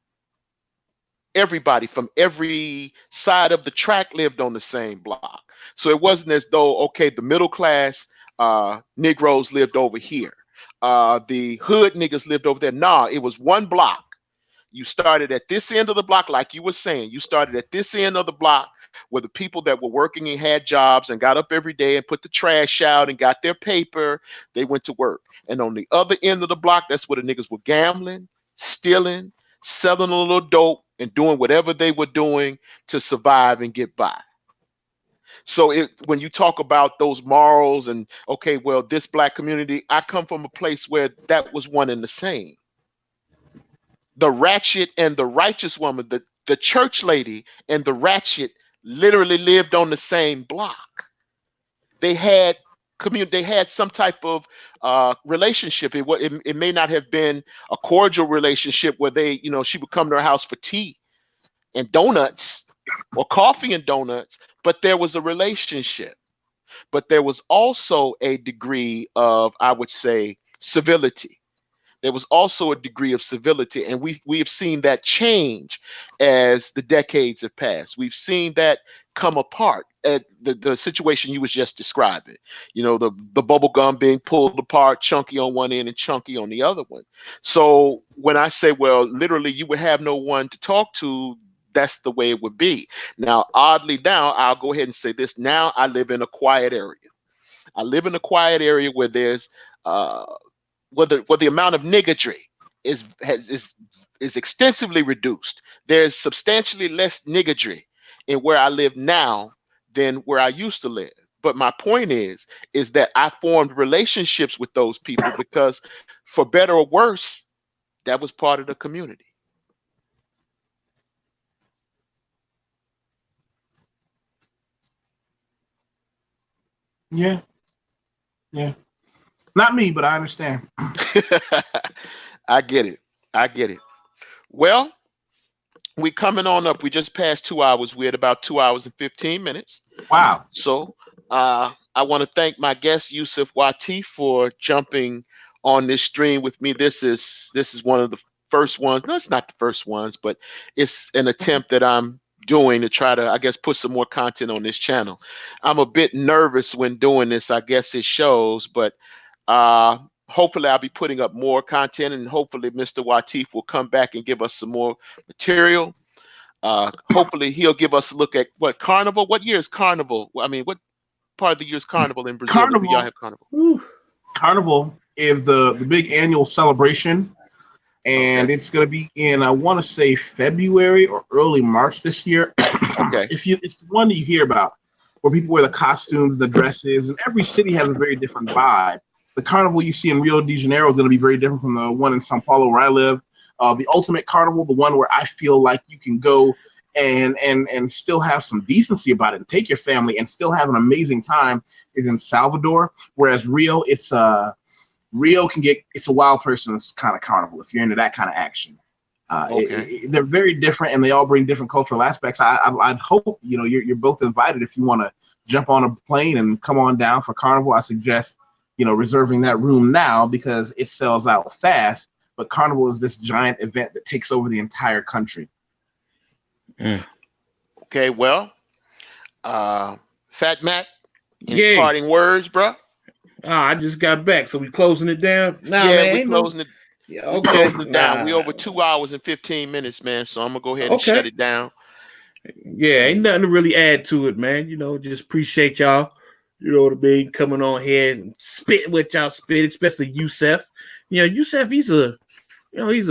from every side of the track lived on the same block. So it wasn't as though, okay, the middle class Negroes lived over here. The hood niggas lived over there. Nah, it was one block. You started at this end of the block, like you were saying. You started at this end of the block where the people that were working and had jobs and got up every day and put the trash out and got their paper, they went to work. And on the other end of the block, that's where the niggas were gambling, stealing, selling a little dope, and doing whatever they were doing to survive and get by. So when you talk about those morals and, okay, well, this black community, I come from a place where that was one and the same. The ratchet and the righteous woman, the church lady and the ratchet literally lived on the same block. They had they had some type of relationship. It may not have been a cordial relationship where they, she would come to her house for tea and donuts or coffee and donuts, but there was a relationship. But there was also a degree of, I would say, civility. There was also a degree of civility, and we have seen that change as the decades have passed. We've seen that come apart at the situation you was just describing. The bubble gum being pulled apart, chunky on one end and chunky on the other one. So when I say, well, literally you would have no one to talk to, that's the way it would be. Now, oddly, now I'll go ahead and say this. Now I live in a quiet area. I live in a quiet area where there's where the amount of niggardry is extensively reduced. There's substantially less niggardry in where I live now than where I used to live. But my point is that I formed relationships with those people because, for better or worse, that was part of the community.
Yeah. Not me, but I understand.
I get it. Well, we coming on up. We just passed 2 hours. We're at about 2 hours and 15 minutes.
Wow.
So I want to thank my guest, Yusef Wateef, for jumping on this stream with me. This is one of the first ones. No, it's not the first ones, but it's an attempt that I'm doing to try to, I guess, put some more content on this channel. I'm a bit nervous when doing this. I guess it shows, but hopefully I'll be putting up more content, and hopefully Mr. Wateef will come back and give us some more material. Hopefully he'll give us a look at Carnival. What year is Carnival? I mean, what part of the year is Carnival in Brazil?
Carnival,
y'all have Carnival?
Carnival is the big annual celebration. And it's going to be in, I want to say, February or early March this year.
Okay.
It's the one that you hear about, where people wear the costumes, the dresses, and every city has a very different vibe. The carnival you see in Rio de Janeiro is going to be very different from the one in Sao Paulo where I live. The ultimate carnival, the one where I feel like you can go and still have some decency about it and take your family and still have an amazing time, is in Salvador. Whereas Rio, it's a wild person's kind of carnival if you're into that kind of action.
Okay.
They're very different, and they all bring different cultural aspects. I'd hope you're both invited if you want to jump on a plane and come on down for Carnival. I suggest reserving that room now because it sells out fast. But Carnival is this giant event that takes over the entire country.
Okay, well, Fat Matt, any parting words, bro?
I just got back, so we closing it down.
We're closing it.
Yeah, okay.
Closing it down. We over 2 hours and 15 minutes, man. So I'm gonna go ahead and shut it down.
Yeah, ain't nothing to really add to it, man. Just appreciate y'all. You know what I mean? Coming on here and spitting what y'all spit, especially Yusef. Yusef, he's a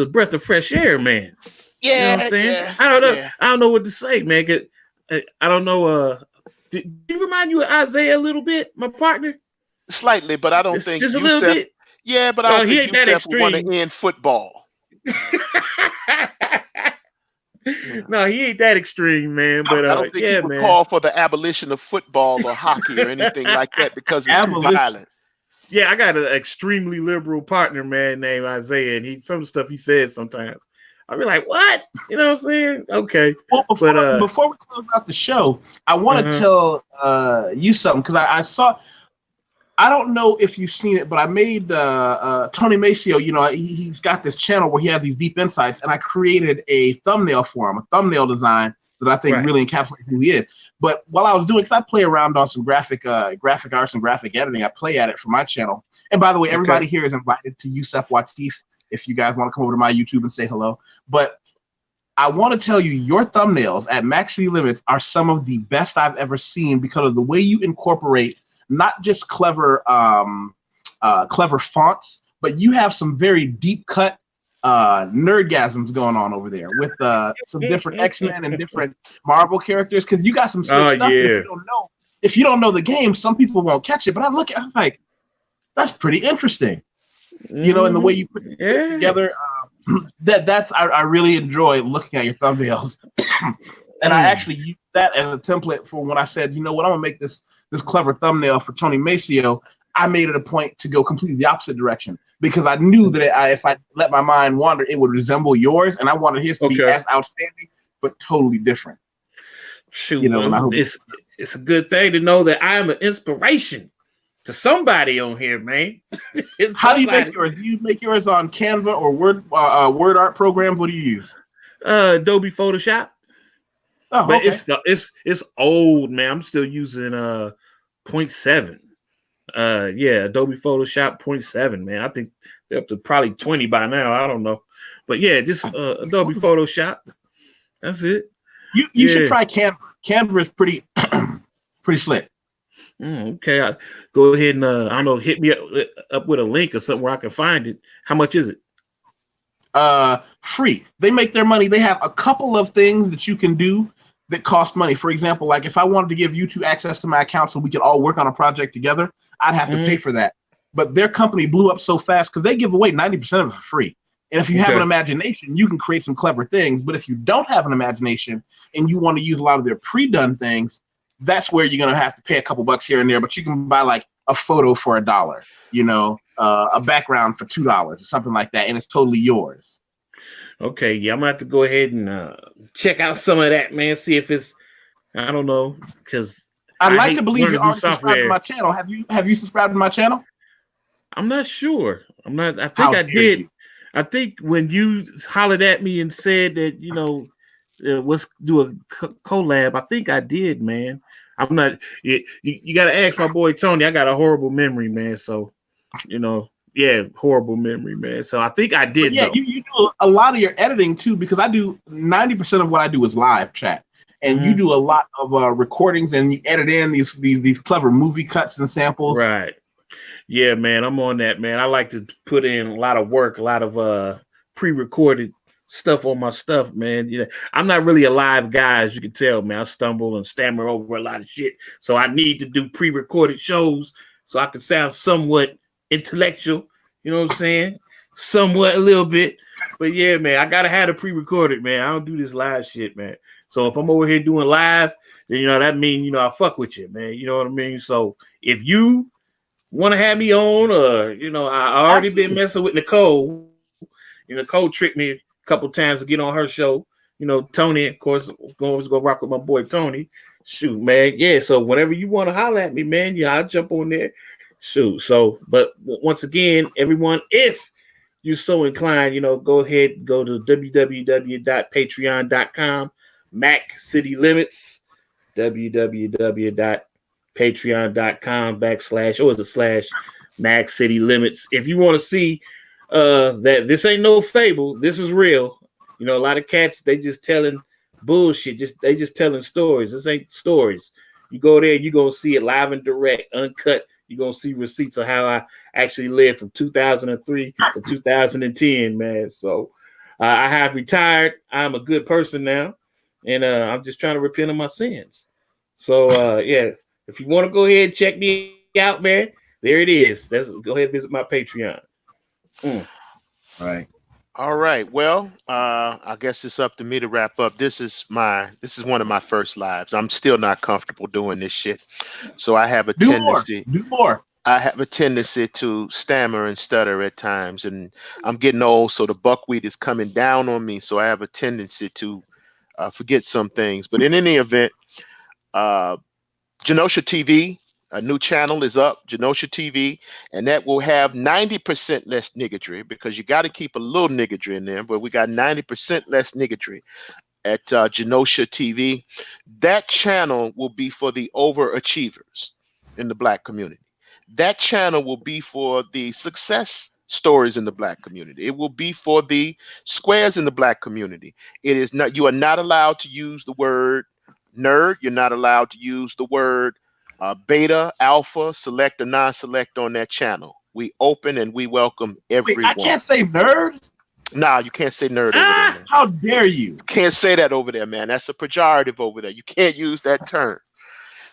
breath of fresh air, man.
Yeah,
you know what I'm saying?
Yeah,
I don't know. Yeah. I don't know what to say, man. I don't know. Did he remind you of Isaiah a little bit, my partner?
Slightly, but I don't think
just a little bit.
Yeah, but I don't think Yusef would want to end football.
No, he ain't that extreme, man. But
I don't think he would call for the abolition of football or hockey or anything like that because it's too violent.
Yeah, I got an extremely liberal partner, man, named Isaiah, and some of the stuff he says sometimes, I'll be like, what? You know what I'm saying? Okay.
Well, before we close out the show, I want to tell you something because I saw. I don't know if you've seen it, but I made Tony Maceo, he's got this channel where he has these deep insights, and I created a thumbnail for him, a thumbnail design that I think really encapsulates who he is. But while I was doing, because I play around on some graphic arts and graphic editing, I play at it for my channel. And by the way, everybody here is invited to Yusef Wateef if you guys want to come over to my YouTube and say hello. But I want to tell you, your thumbnails at Max City Limits are some of the best I've ever seen because of the way you incorporate not just clever clever fonts, but you have some very deep cut nerdgasms going on over there with some different X-Men and different Marvel characters, because you got some slick stuff that if you don't know the game, some people won't catch it. But I'm like, that's pretty interesting. You know, and the way you put it together, I really enjoy looking at your thumbnails. And I actually used that as a template for when I said, you know what, I'm gonna make this clever thumbnail for Tony Maceo. I made it a point to go completely the opposite direction, because I knew that if I let my mind wander, it would resemble yours, and I wanted his to be as outstanding but totally different.
Shoot, you know, it's a good thing to know that I am an inspiration to somebody on here, man.
How do you make yours? Do you make yours on Canva or Word art programs? What do you use?
Adobe Photoshop.
Oh,
but
okay.
it's old, man. I'm still using 0.7. Adobe Photoshop 0.7, man. I think they're up to probably 20 by now. I don't know. But yeah, just Adobe Photoshop. That's it.
You should try Canva. Canva is pretty slick.
Okay, I go ahead and I don't know, hit me up with a link or something where I can find it. How much is it?
Free. They make their money. They have a couple of things that you can do that cost money. For example, like if I wanted to give you two access to my account so we could all work on a project together, I'd have to pay for that. But their company blew up so fast because they give away 90% of it for free. And if you have an imagination, you can create some clever things. But if you don't have an imagination and you want to use a lot of their pre-done things, that's where you're going to have to pay a couple bucks here and there. But you can buy like a photo for $1, you know, a background for $2 or something like that. And it's totally yours.
Okay. Yeah, I'm going to have to go ahead and check out some of that, man. See if it's, I don't know, because
I'd like to believe you're already subscribed to my channel. Have you subscribed to my channel?
I'm not sure. I'm not. I think I did. You. I think when you hollered at me and said that, you know, let's do a collab, I think I did, man. I'm not. You got to ask my boy Tony. I got a horrible memory, man. So, you know, horrible memory, man. So I think I did.
But you do a lot of your editing too, because I do 90% of what I do is live chat, and you do a lot of recordings, and you edit in these clever movie cuts and samples.
Right. Yeah, man, I'm on that, man. I like to put in a lot of work, a lot of pre-recorded stuff on my stuff, man. You know, I'm not really a live guy, as you can tell, man. I stumble and stammer over a lot of shit. So I need to do pre-recorded shows so I can sound somewhat intellectual, you know what I'm saying? Somewhat a little bit. But yeah, man, I gotta have it pre-recorded, man. I don't do this live shit, man. So if I'm over here doing live, then you know that means, you know, I fuck with you, man. You know what I mean? So if you want to have me on, or you know, I already been messing with Nicole. You know, Nicole tricked me a couple times to get on her show. You know, Tony, of course, going to go rock with my boy Tony. Shoot, man, yeah. So whenever you want to holler at me, man, yeah, I'll jump on there. Shoot. So, but once again, everyone, if you're so inclined, you know, go ahead and go to www.patreon.com, Mac City Limits, www.patreon.com/Max City Limits. If you want to see that this ain't no fable, this is real. You know, a lot of cats, they just telling bullshit. They just telling stories. This ain't stories. You go there, you're gonna see it live and direct, uncut. You're gonna see receipts of how I actually lived from 2003 to 2010, man. So I have retired. I'm a good person now, and I'm just trying to repent of my sins. So if you want to go ahead and check me out, man, there it is. Go ahead and visit my Patreon.
All right. Well, I guess it's up to me to wrap up. This is one of my first lives. I'm still not comfortable doing this shit. So I have a tendency.
Do more.
I have a tendency to stammer and stutter at times, and I'm getting old, so the buckwheat is coming down on me. So I have a tendency to forget some things. But in any event, Genosha TV, a new channel is up, Genosha TV, and that will have 90% less niggardry, because you got to keep a little niggardry in there, but we got 90% less niggardry at Genosha TV. That channel will be for the overachievers in the Black community. That channel will be for the success stories in the Black community. It will be for the squares in the Black community. It is not, you are not allowed to use the word nerd. You're not allowed to use the word beta, alpha, select, or non-select on that channel. We open and we welcome
Wait,
everyone.
I can't say nerd.
Nah, you can't say nerd over there, man.
How dare you?
Can't say that over there, man. That's a pejorative over there. You can't use that term.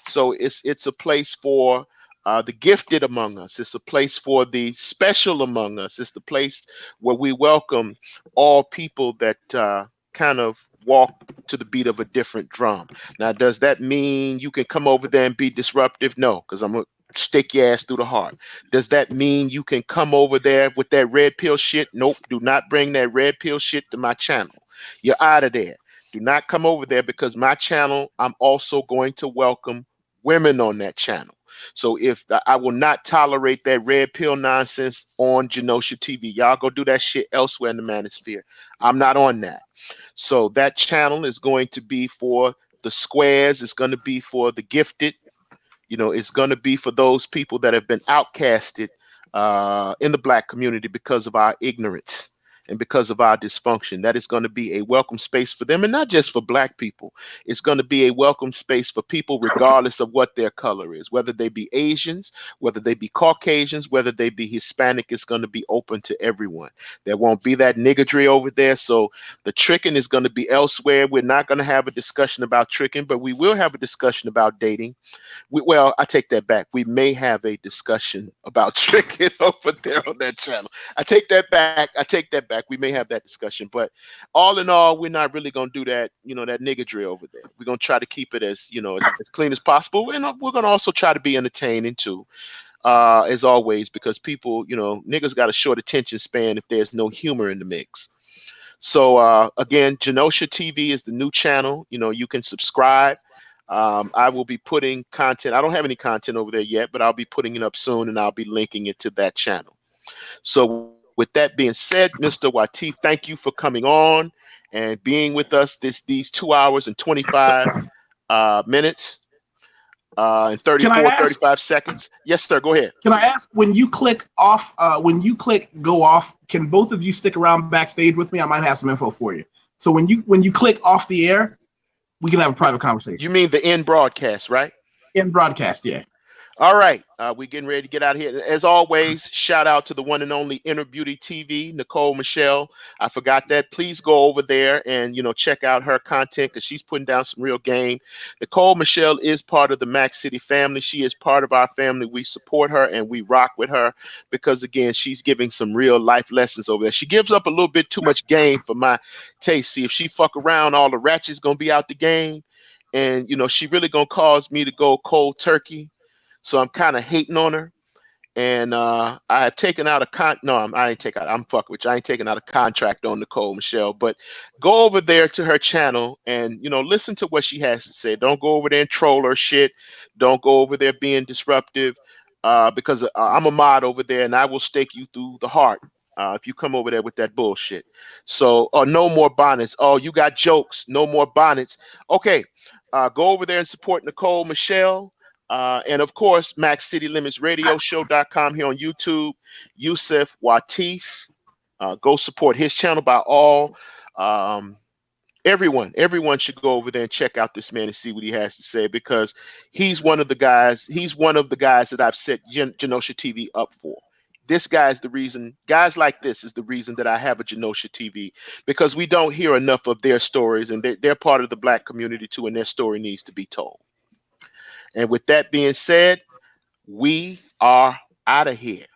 So it's a place for the gifted among us. It's a place for the special among us. It's the place where we welcome all people that kind of walk to the beat of a different drum. Now, does that mean you can come over there and be disruptive? No, because I'm going to stick your ass through the heart. Does that mean you can come over there with that red pill shit? Nope. Do not bring that red pill shit to my channel. You're out of there. Do not come over there, because my channel, I'm also going to welcome women on that channel. So if I will not tolerate that red pill nonsense on Genosha TV, y'all go do that shit elsewhere in the manosphere. I'm not on that. So that channel is going to be for the squares. It's going to be for the gifted. You know, it's going to be for those people that have been outcasted in the Black community because of our ignorance and because of our dysfunction. That is going to be a welcome space for them, and not just for Black people. It's going to be a welcome space for people regardless of what their color is, whether they be Asians, whether they be Caucasians, whether they be Hispanic. It's going to be open to everyone. There won't be that niggardry over there. So the tricking is going to be elsewhere. We're not going to have a discussion about tricking, but we will have a discussion about dating. Well, I take that back. We may have a discussion about tricking over there on that channel. I take that back. We may have that discussion, but all in all, we're not really going to do that, that niggardry over there. We're going to try to keep it as clean as possible. And we're going to also try to be entertaining too, as always, because people, niggas got a short attention span if there's no humor in the mix. So again, Genosha TV is the new channel. You can subscribe. I will be putting content. I don't have any content over there yet, but I'll be putting it up soon, and I'll be linking it to that channel. So with that being said, Mr. Wateef, thank you for coming on and being with us these 2 hours and 25 minutes and 35 seconds. Yes, sir. Go ahead.
Can I ask, when you click off, go off, can both of you stick around backstage with me? I might have some info for you. So when you click off the air, we can have a private conversation.
You mean the end broadcast, right?
In broadcast, yeah.
All right. We're getting ready to get out of here. As always, shout out to the one and only Inner Beauty TV, Nicole Michelle. I forgot that. Please go over there and, check out her content, because she's putting down some real game. Nicole Michelle is part of the Mac City family. She is part of our family. We support her and we rock with her because, again, she's giving some real life lessons over there. She gives up a little bit too much game for my taste. See, if she fuck around, all the ratchets going to be out the game. And, she really going to cause me to go cold turkey. So I'm kind of hating on her, and I have taken out I'm fucking with you. I ain't taking out a contract on Nicole Michelle, but go over there to her channel and, listen to what she has to say. Don't go over there and troll her shit. Don't go over there being disruptive, because I'm a mod over there and I will stake you through the heart if you come over there with that bullshit. So no more bonnets. Oh, you got jokes. No more bonnets. Okay, go over there and support Nicole Michelle. And of course, Max City Limits Radio Show.com here on YouTube. Yusef Wateef. Go support his channel by all. Everyone should go over there and check out this man and see what he has to say, because he's one of the guys that I've set Genosha TV up for. This guy is the reason. Guys like this is the reason that I have a Genosha TV, because we don't hear enough of their stories, and they're part of the Black community too, and their story needs to be told. And with that being said, we are out of here.